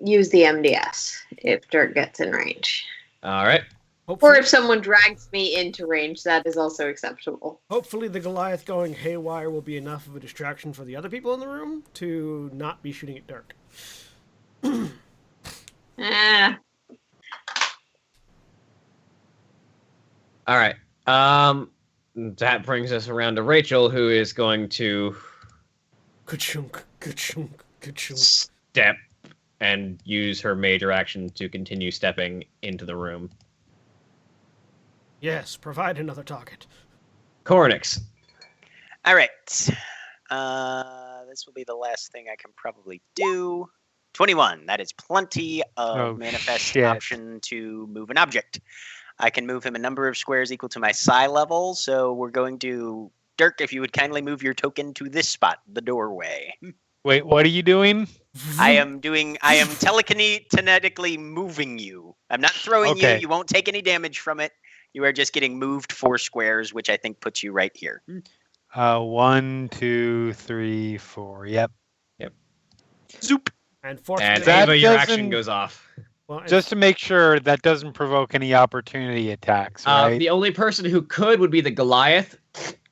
Use the MDS if Dirk gets in range, All right. or Hopefully, if someone drags me into range, that is also acceptable. hopefully the Goliath going haywire will be enough of a distraction for the other people in the room to not be shooting at Dirk. All right. That brings us around to Rachel, who is going to Ka-chunk, ka-chunk, ka-chunk. step and use her major action to continue stepping into the room. Yes, provide another target. Cornix. All right. This will be the last thing I can probably do. 21. That is plenty of Oh, manifest shit. option to move an object. I can move him a number of squares equal to my psi level. So we're going to Dirk. If you would kindly move your token to this spot, the doorway. Wait, what are you doing? I am telekinetically moving you. I'm not throwing you. Okay. You won't take any damage from it. You are just getting moved 4 squares, which I think puts you right here. 1, 2, 3, 4. Yep. Zoop. And And fortunately, That Ava, your doesn't- action goes off. well, and- Just to make sure that doesn't provoke any opportunity attacks, right? The only person who could would be the Goliath,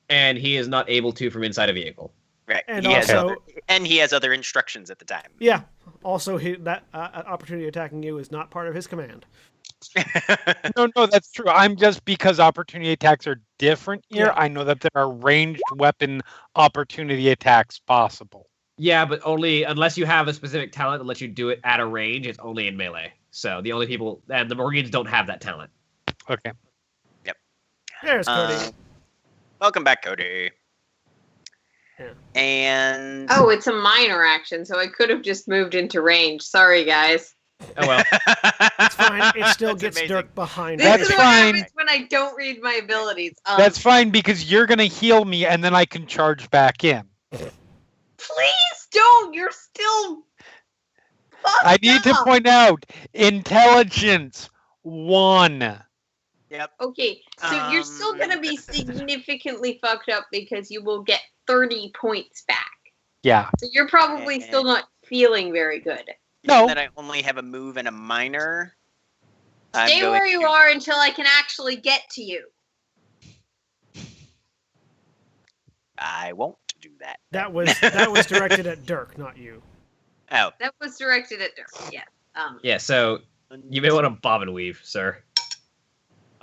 and he is not able to from inside a vehicle. Right. And he has also- other, and he has other instructions at the time. yeah. Also, that opportunity attacking you is not part of his command. No, that's true. I'm just because opportunity attacks are different here. Yeah. I know that there are ranged weapon opportunity attacks possible. Yeah, but only unless you have a specific talent that lets you do it at a range, it's only in melee. So the only people, and the Marines don't have that talent. Okay. There's Cody. Welcome back, Cody. Yeah. And Oh, it's a minor action, so I could have just moved into range. Sorry, guys. Oh well. It's fine. It still That's gets amazing. Dirk behind. This That's is what fine. happens when I don't read my abilities. That's fine because you're going to heal me and then I can charge back in. Please don't. You're still. I need to up. point out intelligence 1. Yep. Okay, so you're still gonna be significantly fucked up because you will get 30 points back. Yeah. So you're probably still not feeling very good. No. That I only have a move and a minor. I'm Stay going where you to- are until I can actually get to you. I won't do that. That was directed at Dirk, not you. Oh. That was directed at Dirk. Yes. Yeah, so you may want to bob and weave, sir.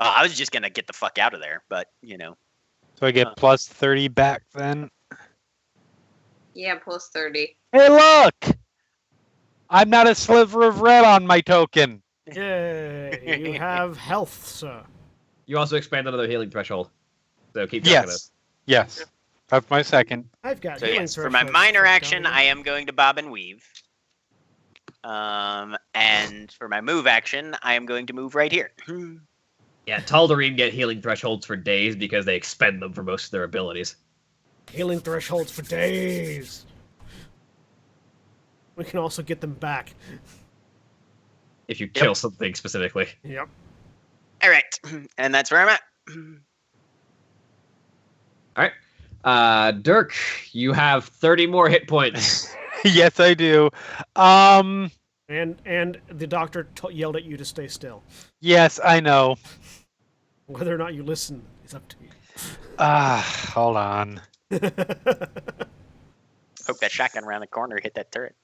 I was just gonna get the fuck out of there, but you know. So I get plus 30 back then. Yeah, plus 30. Hey, look! I'm not a sliver of red on my token. Yay! You have health, sir. You also expand another healing threshold. So keep track of this. Yes. That's my second. I've got So healing yes, for my thresholds minor down action, here. I am going to bob and weave. And for my move action, I am going to move right here. Yeah, Tal'Darim get healing thresholds for days because they expend them for most of their abilities. Healing thresholds for days. We can also get them back. If you kill something specifically. Yep. All right, and that's where I'm at. Dirk, you have 30 more hit points. Yes, I do. And the doctor yelled at you to stay still. Yes, I know. Whether or not you listen is up to you. Hold on. Hope that shotgun around the corner hit that turret.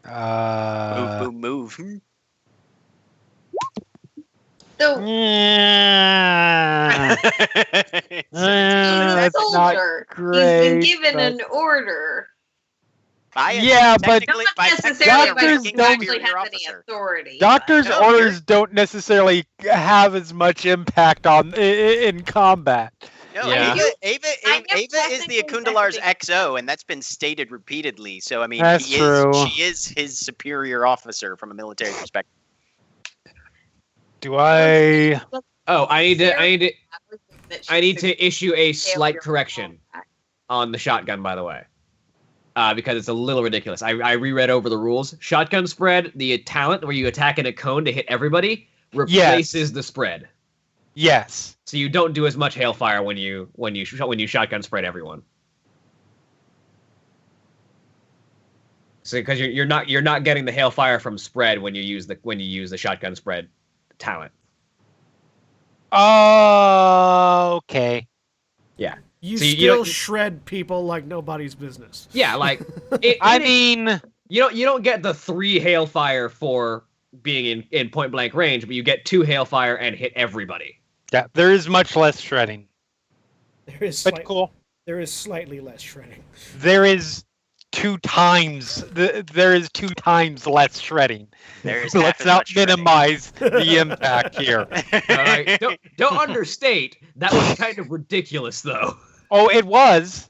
Move, move, move. So, Yeah. That's not soldier, he's been great, given but- an order. Yeah, but Not by necessarily doctors by technically, who don't- actually superior has any officer. authority. Doctor's No, orders don't necessarily have as much impact on in combat. No, Yeah. Ava I am is the technically Akundalar's messaging. XO, and that's been stated repeatedly. So I mean, That's true. she is his superior officer from a military perspective. Do I? Oh, I need to That I need she's to issue a a slight failure. correction on the shotgun, by the way. Because it's a little ridiculous. I reread over the rules. Shotgun spread, the talent where you attack in a cone to hit everybody, replaces the spread. Yes. So you don't do as much hailfire when you shotgun spread everyone. So because you're not getting the hailfire from spread when you use the shotgun spread talent. Okay. You So you still don't- shred people like nobody's business. Yeah, like I mean, you don't get the 3 hailfire for being in point blank range, but you get 2 hailfire and hit everybody. Yeah, there is much less shredding, There is but cool. There is slightly less shredding. There is 2 times. There is 2 times less shredding. There's Let's half as not much shredding. minimize the impact here. All right, don't understate. That was kind of ridiculous, though. Oh, it was.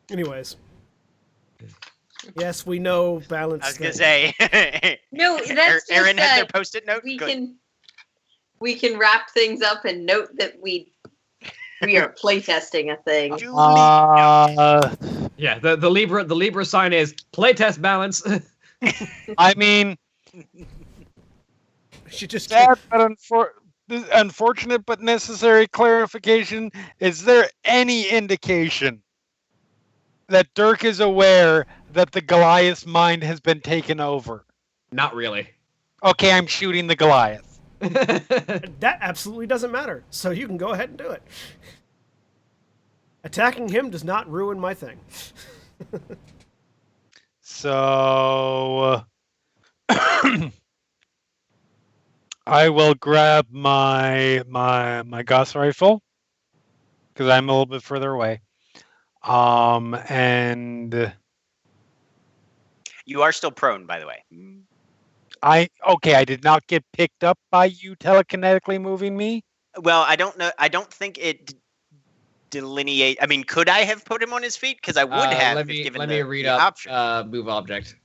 Anyways. Yes, we know balance. I was gonna say. No, that's Aaron just has their that post-it note. we Good. can wrap things up and note that we are playtesting a thing. Yeah, the Libra sign is playtest balance. I mean, She just sad but unfortunate but necessary clarification. Is there any indication that Dirk is aware that the Goliath's mind has been taken over? Not really. Okay, I'm shooting the Goliath. that absolutely doesn't matter. So you can go ahead and do it. Attacking him does not ruin my thing. So I will grab my Gauss rifle because I'm a little bit further away. And You are still prone, by the way. I did not get picked up by you telekinetically moving me. Well, I don't know. I don't think it delineate. I mean, could I have put him on his feet? Because I would have. Let me read the up option. move object.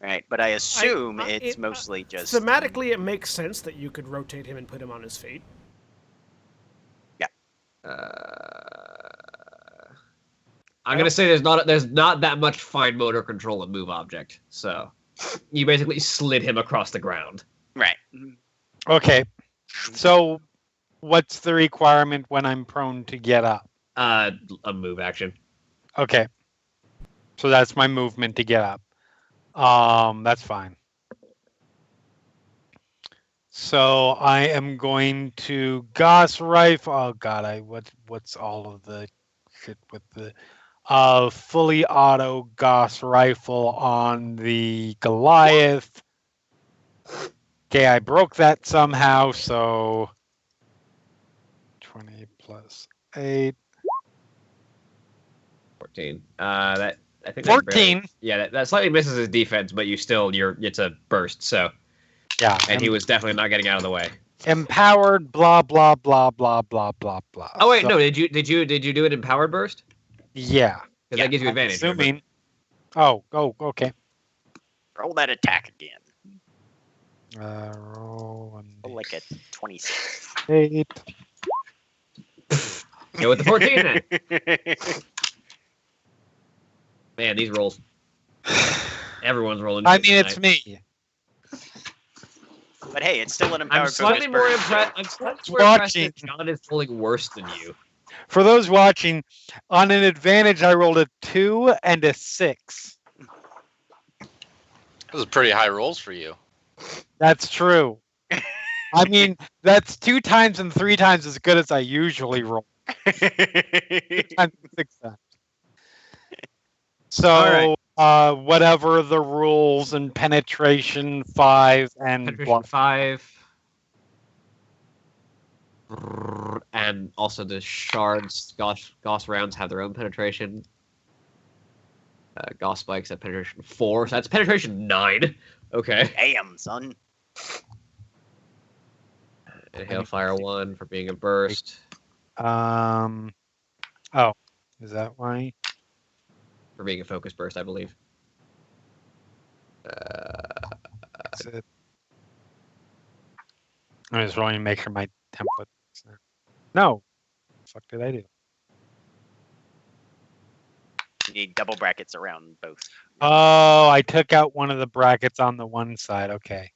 Right, but I assume it's it- mostly just. Thematically, it makes sense that you could rotate him and put him on his feet. I'm gonna say there's not that much fine motor control in move object. So you basically slid him across the ground. Right. Okay. So what's the requirement when I'm prone to get up? A move action. Okay. So that's my movement to get up. That's fine. So I am going to Gauss rifle. Oh God, what's all of the shit with the fully auto Gauss rifle on the Goliath. Okay, I broke that somehow, so 20 plus 8. 14. That I think 14. That slightly misses his defense, but it's a burst. So Yeah. and he was definitely not getting out of the way. Empowered, blah blah blah blah blah blah blah. Oh wait, So, no, did you do it in powered burst? Yeah. Because that gives you advantage. remember? Assuming. Oh, okay. Roll that attack again. Roll Roll like a 26. 8. Go with the 14 then. Man, these rolls. Everyone's rolling. I mean, it's me. But hey, it's still an I'm empowered slightly focus more burst. impressed. I'm slightly more impressed Watching. that John is rolling worse than you. For those watching, on an advantage, I rolled a 2 and a 6. Those are pretty high rolls for you. That's true. I mean, that's 2 times and 3 times as good as I usually roll. 2 times and 6 times. So, whatever the rules and penetration 5 and Penetration block. 5. And also the shards, Gauss rounds have their own penetration. Gauss spikes at penetration 4, so that's penetration 9. Okay. Damn, son. And Hailfire 1 for being a burst. Oh, is that why? For being a focus burst, I believe. That's it. I'm just rolling to make sure my template. No. The fuck did I do? You need double brackets around both. Oh, I took out one of the brackets on the one side. Okay.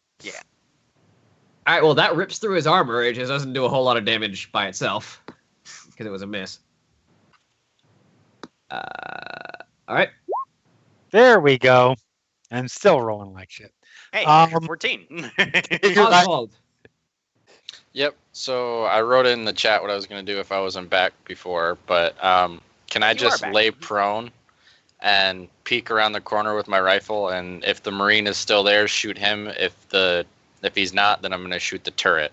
All right, well, that rips through his armor. It just doesn't do a whole lot of damage by itself because it was a miss. All right. There we go. I'm still rolling like shit. Hey, Um, you're 14. Oswald. Yep. So I wrote in the chat what I was going to do if I wasn't back before, but can I You are just back. lay prone and peek around the corner with my rifle, and if the Marine is still there, shoot him. If the If he's not, then I'm gonna shoot the turret.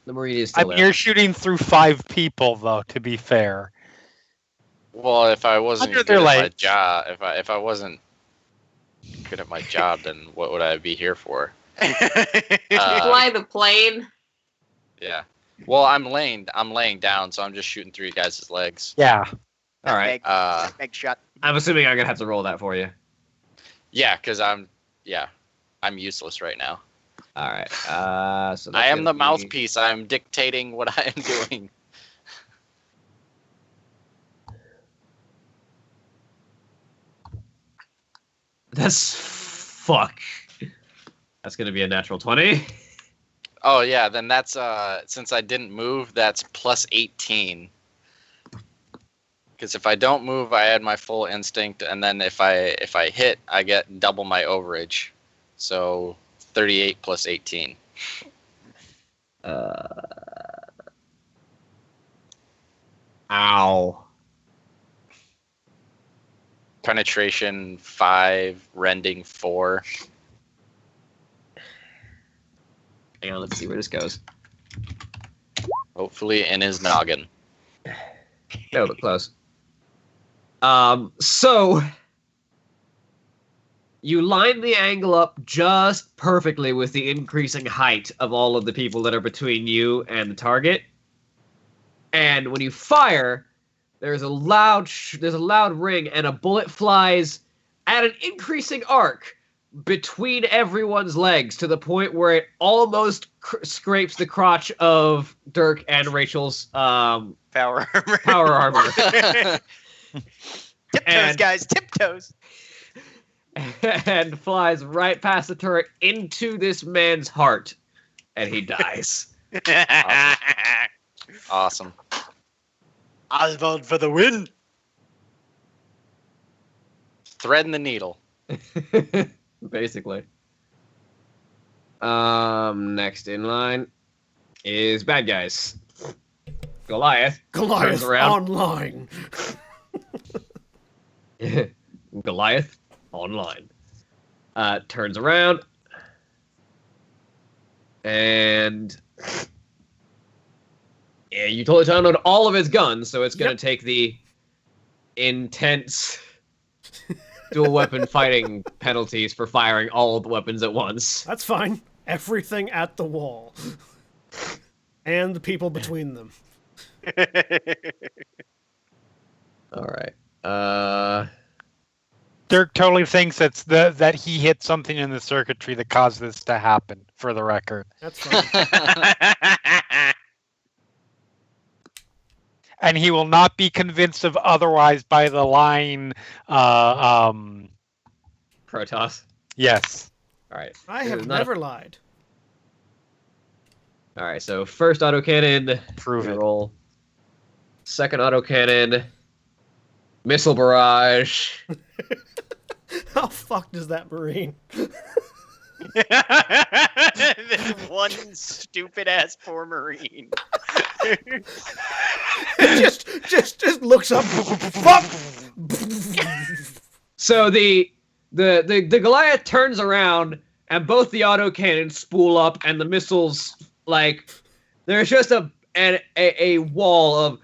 The Marine is still there. You're shooting through 5 people, though. To be fair. Well, if I wasn't Under good their at my legs. job, if I wasn't good at my job, then what would I be here for? Fly the plane. Yeah. Well, I'm laying down, so I'm just shooting through you guys' legs. Yeah. All right. Egg shot. I'm assuming I'm gonna have to roll that for you. Yeah, because I'm useless right now. All right. So I am the mouthpiece. I'm dictating what I am doing. That's fuck. That's gonna be a natural 20. Oh yeah, then that's since I didn't move, that's plus 18. Because if I don't move, I add my full instinct, and then if I hit, I get double my overage. So 38 plus 18. Ow. Penetration 5, rending 4. Hang on, let's see where this goes. Hopefully in his noggin. No, but close. So you line the angle up just perfectly with the increasing height of all of the people that are between you and the target. And when you fire, there's a loud ring, and a bullet flies at an increasing arc between everyone's legs to the point where it almost scrapes the crotch of Dirk and Rachel's Power armor. power armor. Tiptoes, guys, tiptoes. And flies right past the turret into this man's heart, and he dies. Awesome. Oswald for the win. Threading the needle. Basically. Next in line is bad guys. Goliath turns around. online. Goliath online. Turns around. And yeah, you totally download all of his guns, so it's gonna take the intense dual weapon fighting penalties for firing all of the weapons at once. That's fine. Everything at the wall. And the people between them. All right. Dirk totally thinks that he hit something in the circuitry that caused this to happen, for the record. That's fine. And he will not be convinced of otherwise by the line, Protoss. yes. All right. I There's have not a- never lied. All right. So first autocannon. Prove it. Roll. Second autocannon. Missile barrage. How fucked is that Marine? This one stupid ass poor Marine. just looks up. So the Goliath turns around, and both the autocannons spool up, and the missiles, like, there's just a wall of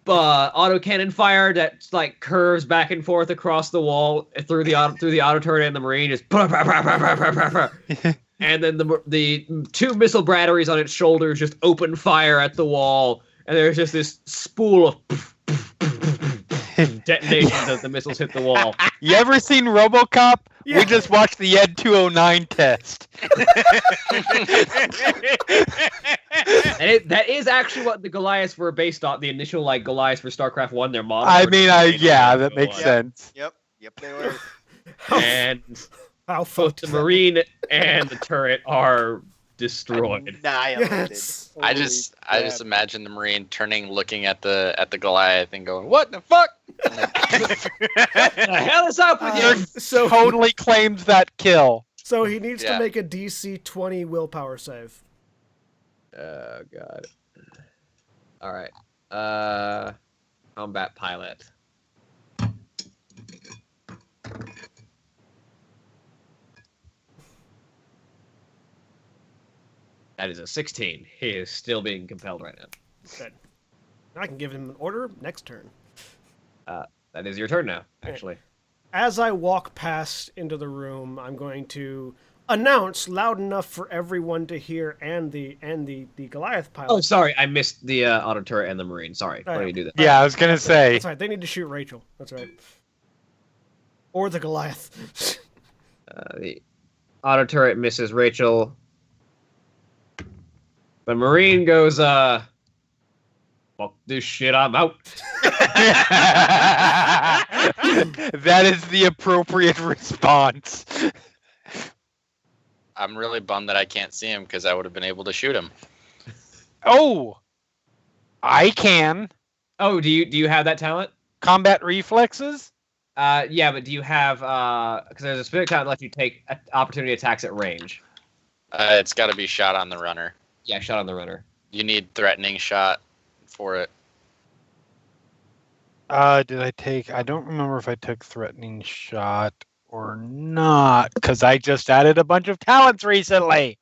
autocannon fire that like curves back and forth across the wall through the auto turret, and the Marine just and then the two missile batteries on its shoulders just open fire at the wall, and there's just this spool of detonations as the missiles hit the wall. You ever seen RoboCop? Yeah. We just watched the Ed 209 test. And that is actually what the Goliaths were based on. The initial like Goliaths for StarCraft 1, their model. I mean, that makes sense. Yep, they were. And How both fucked the is that? Marine and the turret are destroyed. Annihilated. Yes. I just imagine the Marine turning, looking at the Goliath, and going, "What the fuck?" What the hell is up with you? So Totally claims that kill. so he needs to Yeah. make a DC 20 willpower save. Oh god. All right. Combat pilot. That is a 16. He is still being compelled right now. Good. I can give him an order next turn. That is your turn now, actually. As I walk past into the room, I'm going to announce loud enough for everyone to hear, and the Goliath pilot. Oh, sorry, I missed the auto turret and the marine. Sorry, why don't you do that? Yeah, I was gonna say. That's right. They need to shoot Rachel. That's right. Or the Goliath. The auto turret misses Rachel. The marine goes, fuck this shit, I'm out. That is the appropriate response. I'm really bummed that I can't see him because I would have been able to shoot him. Oh, I can. Oh, do you have that talent? Combat reflexes? Yeah, but do you have, because there's a specific talent that lets you take opportunity attacks at range. It's got to be shot on the runner. Yeah, shot on the runner. You need threatening shot for it. Did I take? I don't remember if I took threatening shot or not, because I just added a bunch of talents recently.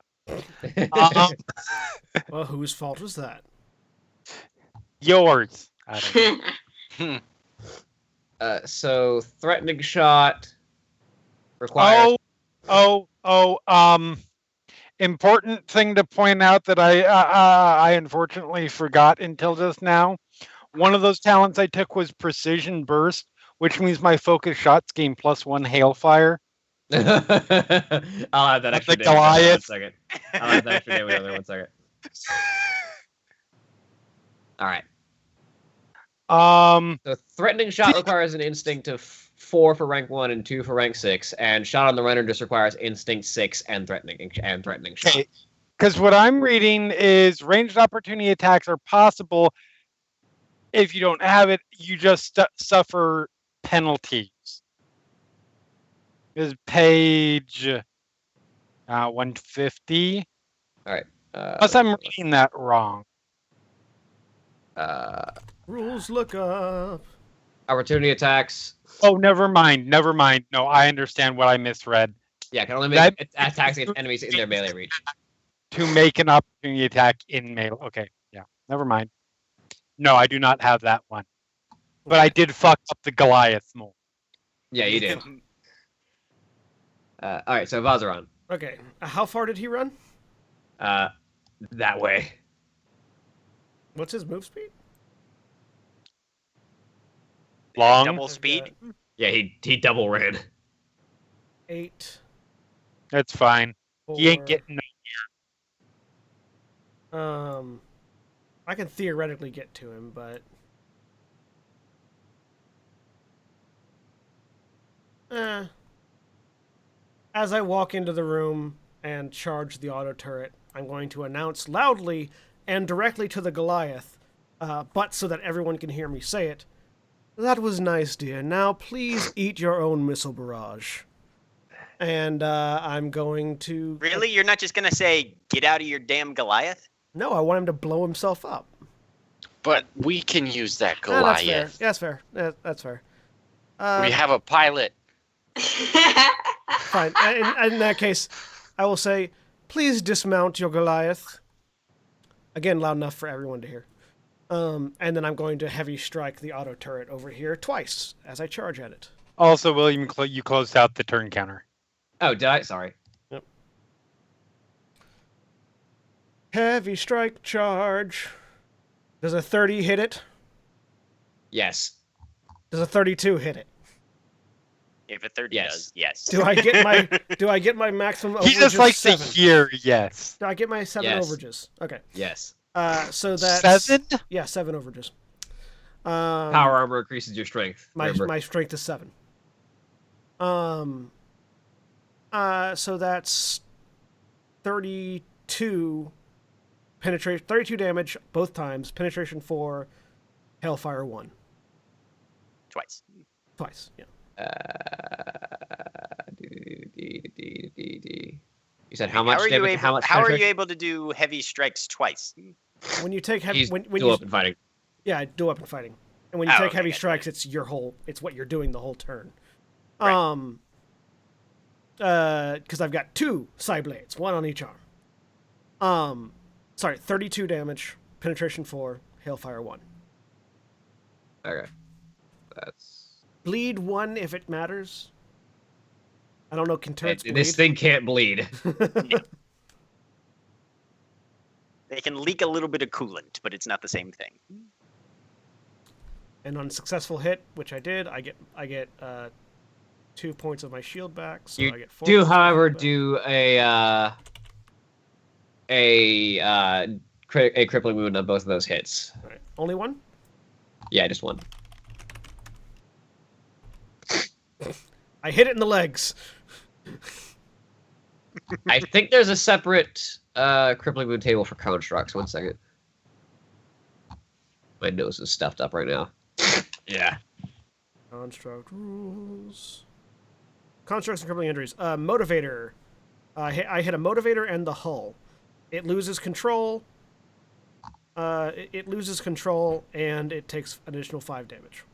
Well, whose fault was that? Yours. I don't know. So threatening shot requires. Important thing to point out that I unfortunately forgot until just now. One of those talents I took was precision burst, which means my focus shots gain +1 hailfire. I'll have that extra the damage. Goliath. 1 second. I'll have that extra damage. 1 second. All right. So threatening shot requires an instinct of 4 for rank 1 and 2 for rank 6, and shot on the runner just requires instinct 6 and threatening shot. Okay. Because what I'm reading is ranged opportunity attacks are possible. If you don't have it, you just suffer penalties. Is page 150. All right. Unless I'm reading that wrong. Rules look up. Opportunity attacks. Oh, never mind. No, I understand what I misread. Yeah, can only make attacks against enemies in their melee reach. To make an opportunity attack in melee. Okay, yeah, never mind. No, I do not have that one. But I did fuck up the Goliath more. Yeah, you did. All right, so Vazaran. Okay, how far did he run? That way. What's his move speed? Long. Double speed. Yeah, he double ran. 8. That's fine. 4, He ain't getting I can theoretically get to him, but as I walk into the room and charge the auto turret, I'm going to announce loudly and directly to the Goliath, but so that everyone can hear me say it. That was nice, dear. Now please eat your own missile barrage. And I'm going to... Really? You're not just going to say, get out of your damn Goliath? No, I want him to blow himself up. But we can use that That's fair. Goliath. That's fair. That's fair. We have a pilot. Fine. In that case, I will say, please dismount your Goliath. Again, loud enough for everyone to hear. And then I'm going to heavy strike the auto turret over here twice as I charge at it. Also, William, you closed out the turn counter. Oh, did I? Sorry. Yep. Heavy strike charge. Does a 30 hit it? Yes. Does a 32 hit it? If a 30 Yes. does, yes. Do I get my maximum overage? He just of likes 7? to hear yes. Do I get my 7 Yes. overages? Okay. Yes. So that's 7? Yeah, 7 overages. Power armor increases your strength. remember. My strength is 7. So that's 32 penetration, 32 damage both times. Penetration 4, Hailfire 1. Twice. Twice, yeah. You said how much How are damage? you able, How much? how are you penetration? able to do heavy strikes twice? When you take heavy, He's when dual you, open fighting. yeah, dual weapon fighting, and when you Oh, take okay, heavy gotcha. strikes, it's what you're doing the whole turn. Right. Because I've got 2 side blades, 1 on each arm. Sorry, 32 damage, penetration 4, hailfire 1. Okay. That's... Bleed 1 if it matters. I don't know, can turrets bleed? This thing can't bleed. They can leak a little bit of coolant, but it's not the same thing. And on successful hit, which I did, I get 2 points of my shield back, so You I get 4 do, points of however, shield back. do a crippling wound on both of those hits. All right. Only one? Yeah, just one. I hit it in the legs. I think there's a separate crippling wound table for constructs. 1 second. My nose is stuffed up right now. Yeah. Construct rules. Constructs and crippling injuries. Motivator. I hit a motivator and the hull. It loses control. It loses control, and it takes an additional 5 damage.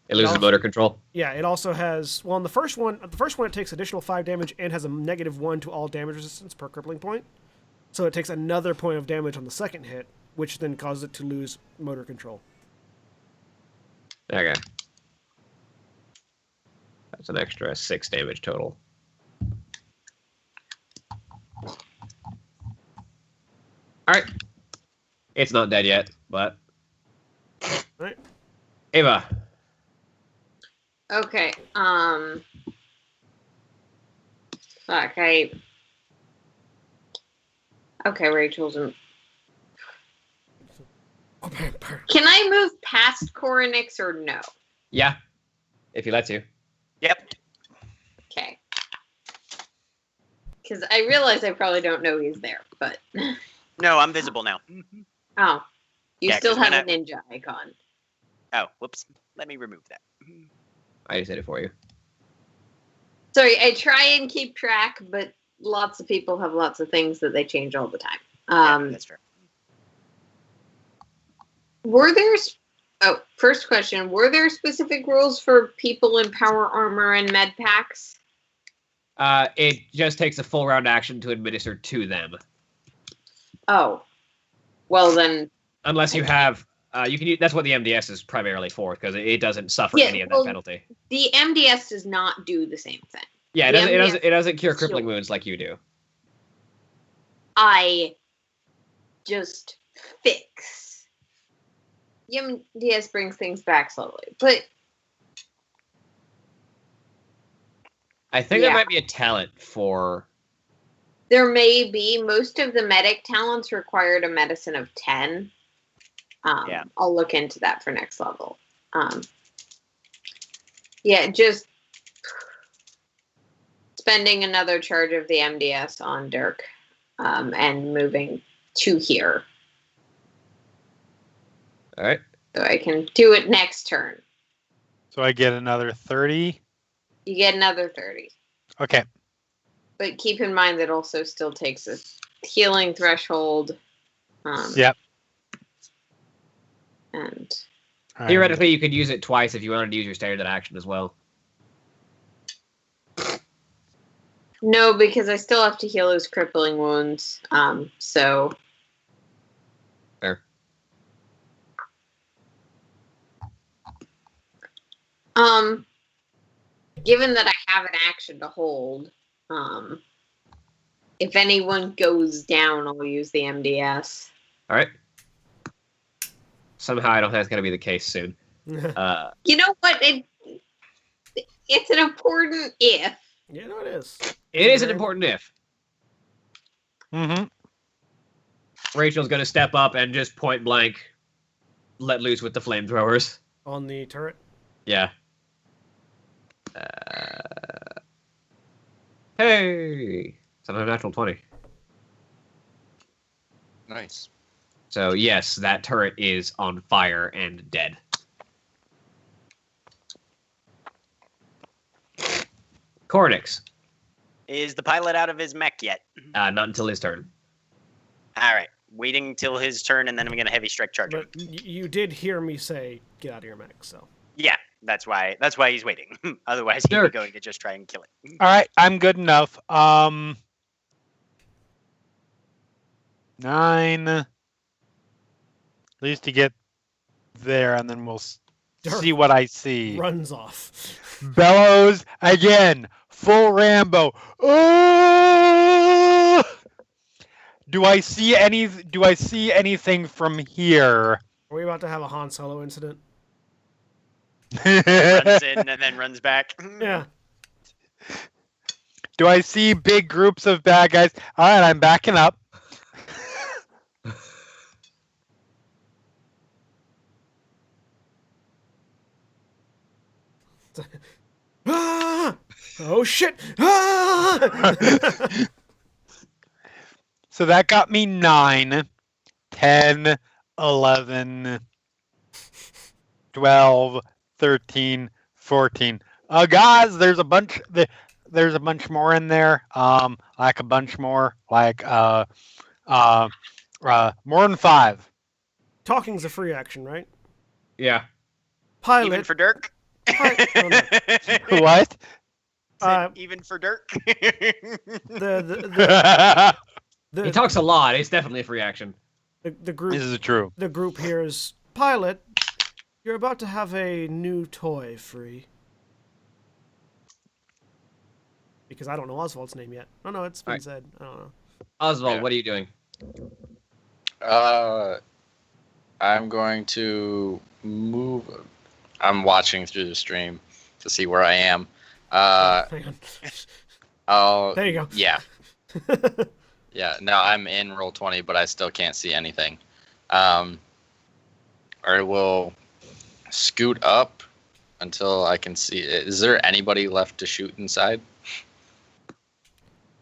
It loses also- motor control. Yeah, it also has... Well, in the first one it takes additional 5 damage and has a -1 to all damage resistance per crippling point. So it takes another point of damage on the second hit, which then causes it to lose motor control. Okay. That's an extra 6 damage total. Alright. It's not dead yet, but... Right. Ava. Okay. Fuck. Okay, Rachel's. Can I move past Coronix or no? Yeah. If he lets you. Yep. Okay. Because I realize I probably don't know he's there, but No, I'm visible now. oh, you Yeah, still 'cause have when a ninja icon. Oh, whoops. Let me remove that. I just did it for you. Sorry, I try and keep track, but lots of people have lots of things that they change all the time. Yeah, that's true. Were there? First question: were there specific rules for people in power armor and med packs? It just takes a full round action to administer to them. Oh, well then. Unless you have, you can use, that's what the MDS is primarily for, because it doesn't suffer any of that penalty. The MDS does not do the same thing. Yeah, The MDS it doesn't cure crippling wounds like you do. I just fix. The MDS brings things back slowly, but I think Yeah. there might be a talent for. there may be. Most of the medic talents required a medicine of 10. Yeah. I'll look into that for next level. Yeah, just spending another charge of the MDS on Dirk, and moving to here. All right. So I can do it next turn. So I get another 30. You get another 30. Okay. But keep in mind that also still takes a healing threshold. Yep. And Theoretically, you could use it twice if you wanted to use your standard action as well. no, because I still have to heal his crippling wounds. So Fair. Given that I have an action to hold, if anyone goes down, I'll use the MDS. All right. Somehow, I don't think that's going to be the case soon. You know what? It's an important if. Yeah, no, it is. It is an important if. Mm-hmm. Rachel's going to step up and just point blank let loose with the flamethrowers. On the turret. Yeah. Hey! It's another natural 20. Nice. So, yes, that turret is on fire and dead. Cornix. Is the pilot out of his mech yet? Not until his turn. All right. Waiting till his turn, and then I'm going to heavy strike charge him. But you did hear me say, get out of your mech, so. Yeah, that's why he's waiting. Otherwise, he'd Sure. be going to just try and kill it. All right, I'm good enough. 9. At least to get there, and then we'll see what I see. Runs off. Bellows again. Full Rambo. Oh! Do I see anything from here? Are we about to have a Han Solo incident? Runs in and then runs back. Yeah. Do I see big groups of bad guys? All right, I'm backing up. Ah! Oh shit! Ah! So that got me 9, 10, 11, 12, 13, 14. Guys, there's a bunch. There's a bunch more in there. Like a bunch more. Like more than 5. Talking's a free action, right? Yeah. Pilot. Even for Dirk? What? Even for Dirk? He talks a lot. It's definitely a free action. The group. This is true. The group here is Pilot. You're about to have a new toy free. Because I don't know Oswald's name yet. Oh no, it's been Right. said. I don't know. Oswald, Yeah. what are you doing? I'm going to move. I'm watching through the stream to see where I am. Hang on. I'll. There you go. Yeah. Yeah. No, I'm in Roll20, but I still can't see anything. I will scoot up until I can see. Is there anybody left to shoot inside?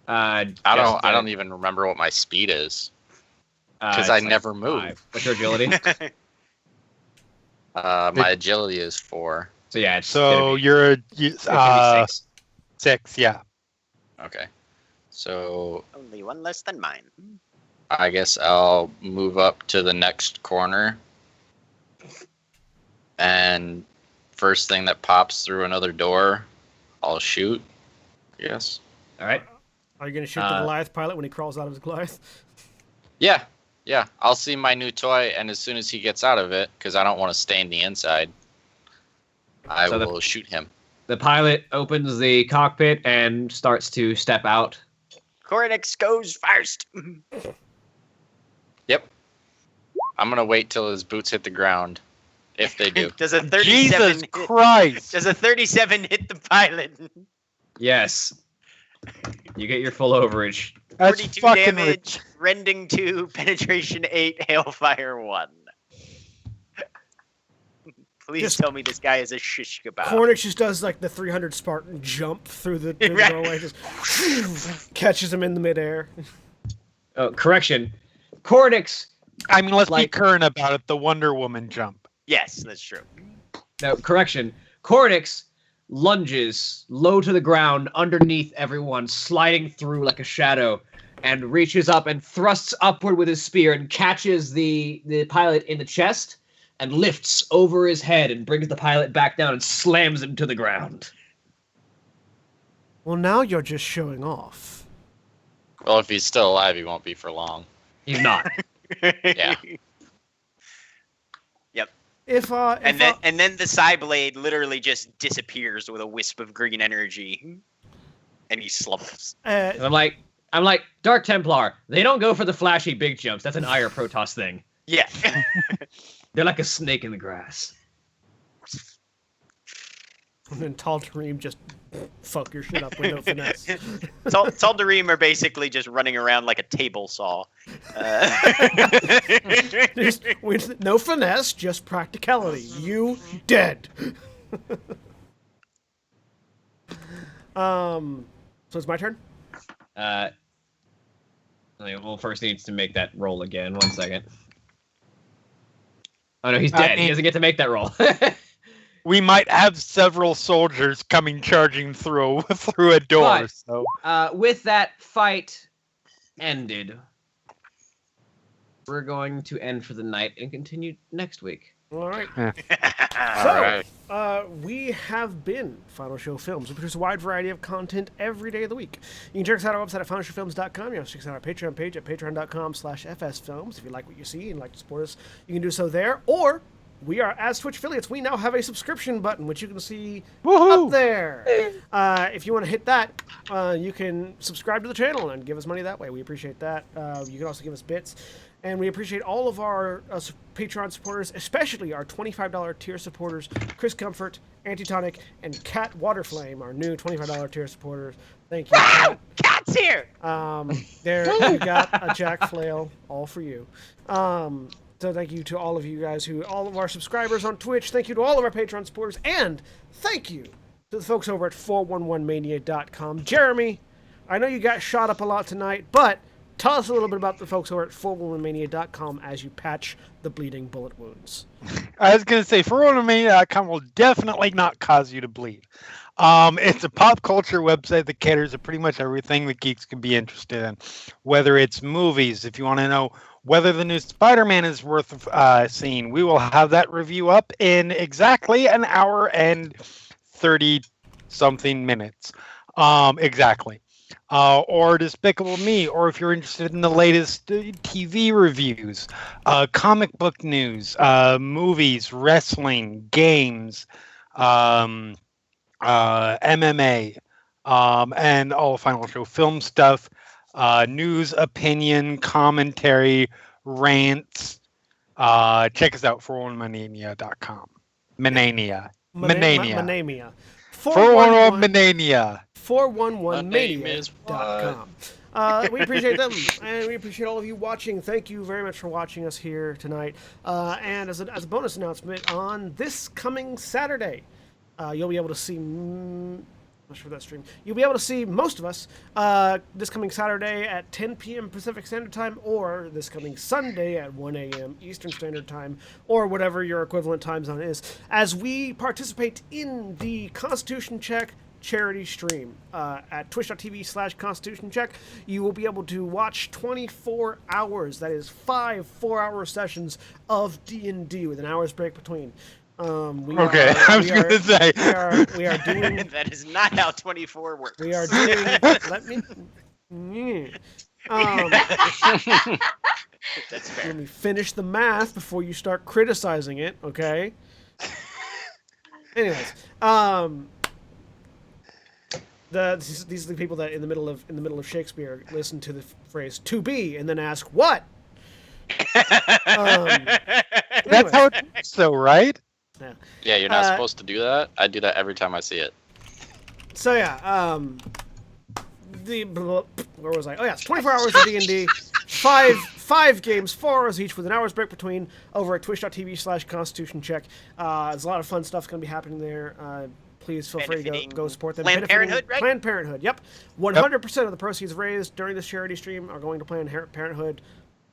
I don't even remember what my speed is because I never move. 5. What's your agility? My agility is 4. So yeah, it's So gonna be, you're it's gonna be 6. 6, yeah. Okay. So Only one less than mine. I guess I'll move up to the next corner. And first thing that pops through another door, I'll shoot. Yes. All right. Are you gonna shoot the Goliath pilot when he crawls out of his Goliath? Yeah. Yeah. I'll see my new toy, and as soon as he gets out of it, because I don't want to stay in the inside, I will shoot him. The pilot opens the cockpit and starts to step out. Cornix goes first. Yep. I'm going to wait till his boots hit the ground, if they do. Does a 37 Jesus hit, Christ! Does a 37 hit the pilot? Yes. You get your full overage. That's 42 fucking damage, rich. rending 2, penetration 8, hailfire 1. Please Just- tell me this guy is a shish kebab. Cornix just does like the 300 Spartan jump through the Right. doorway, just catches him in the midair. Oh, correction. Cornix. I mean, let's be Like- current about it. The Wonder Woman jump. Yes, that's true. No, correction. Cornix lunges low to the ground underneath everyone, sliding through like a shadow, and reaches up and thrusts upward with his spear and catches the pilot in the chest and lifts over his head and brings the pilot back down and slams him to the ground. Well, now you're just showing off. Well, if he's still alive, he won't be for long. He's not. Yeah. If And then the Psy Blade literally just disappears with a wisp of green energy. And he slumps. And I'm like, Dark Templar, they don't go for the flashy big jumps. That's an Ire Protoss thing. Yeah. They're like a snake in the grass. and then Tal'Darim just fuck your shit up with no finesse. Tal'Darim are basically just running around like a table saw. Just with no finesse, just practicality. You dead. So it's my turn. Well, first needs to make that roll again. 1 second. Oh no, he's dead. He doesn't get to make that roll. We might have several soldiers coming charging through a door. But- So With that fight ended, we're going to end for the night and continue next week. All right. All So, right. we have been Final Show Films. We produce a wide variety of content every day of the week. You can check us out on our website at finalshowfilms.com. You can also check us out on our Patreon page at patreon.com/fsfilms. If you'd like what you see and like to support us, you can do so there. Or, we are, as Twitch affiliates, we now have a subscription button, which you can see up there. If you want to hit that, you can subscribe to the channel and give us money that way. We appreciate that. You can also give us bits. And we appreciate all of our Patreon supporters, especially our $25 tier supporters, Chris Comfort, Antitonic, and Cat Waterflame, our new $25 tier supporters. Thank you, Cat. Cat's here. There you got a Jack Flail, all for you. So thank you to all of you guys, all of our subscribers on Twitch. Thank you to all of our Patreon supporters, and thank you to the folks over at 411mania.com. Jeremy, I know you got shot up a lot tonight, but tell us a little bit about the folks over at 411mania.com as you patch the bleeding bullet wounds. I was going to say, 411mania.com will definitely not cause you to bleed. It's a pop culture website that caters to pretty much everything that geeks can be interested in. Whether it's movies, if you want to know whether the new Spider-Man is worth seeing, we will have that review up in exactly an hour and 30-something minutes. Exactly. Or Despicable Me, or if you're interested in the latest TV reviews, comic book news, movies, wrestling, games, MMA, and all Final Show film stuff, news, opinion, commentary, rants. Check us out, 411mania.com. Manania. 411mania. 411mania.com. We appreciate them, and we appreciate all of you watching. Thank you very much for watching us here tonight. And as a bonus announcement, on this coming Saturday, you'll be able to see... I'm not sure that stream. You'll be able to see most of us this coming Saturday at 10 p.m. Pacific Standard Time, or this coming Sunday at 1 a.m. Eastern Standard Time, or whatever your equivalent time zone is, as we participate in the Constitution Check charity stream at twitch.tv/Constitution Check. You will be able to watch 24 hours. That is 5 4-hour sessions of D&D with an hour's break between. We are doing. That is not how 24 works. We are doing. Let me finish the math before you start criticizing it. Okay. Anyways, these are the people that in the middle of Shakespeare listen to the phrase "to be" and then ask what. That's how it works, though, right? Yeah, you're not supposed to do that. I do that every time I see it. So yeah, where was I? Oh yeah, it's 24 hours of D&D, five games, 4 hours each with an hour's break between, over at twitch.tv/Constitution Check. There's a lot of fun stuff going to be happening there. Please feel free to go support them. Planned Parenthood, right? Planned Parenthood, yep. 100% of the proceeds raised during this charity stream are going to Planned Parenthood.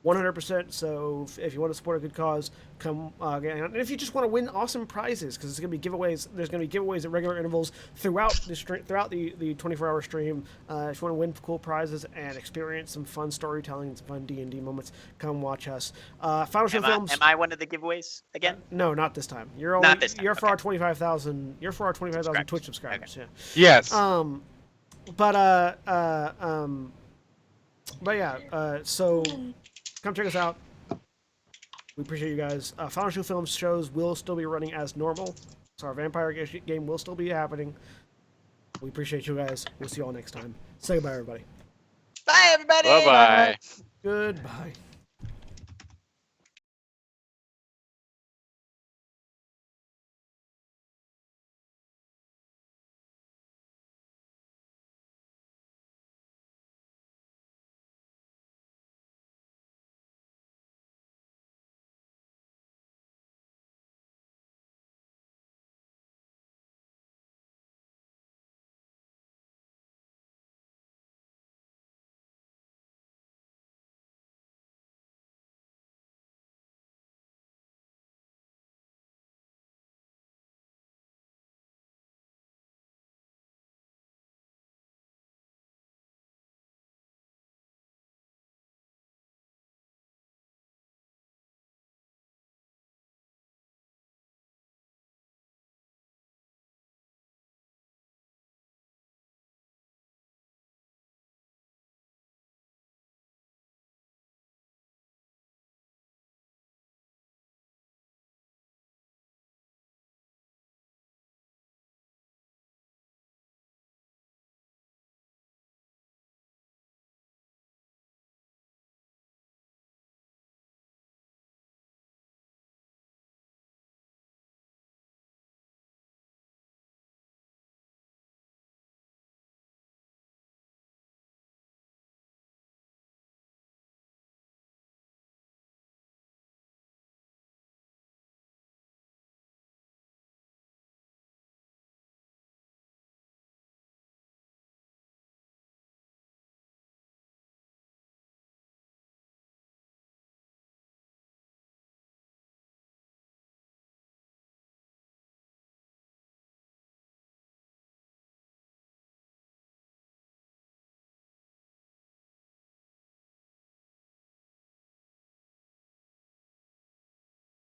100%. So if you want to support a good cause, come. And if you just want to win awesome prizes, because it's going to be giveaways. There's going to be giveaways at regular intervals throughout the 24-hour stream. If you want to win cool prizes and experience some fun storytelling and some fun D&D moments, come watch us. Final Show Films. Am I one of the giveaways again? No, not this time. You're not this time. You're for our 25,000. You're for our 25,000 Twitch subscribers. Okay. Yeah. Yes. But yeah. So. Come check us out. We appreciate you guys. Final Show Films shows will still be running as normal. So our vampire game will still be happening. We appreciate you guys. We'll see you all next time. Say goodbye, everybody. Bye, everybody. Bye-bye. Goodbye.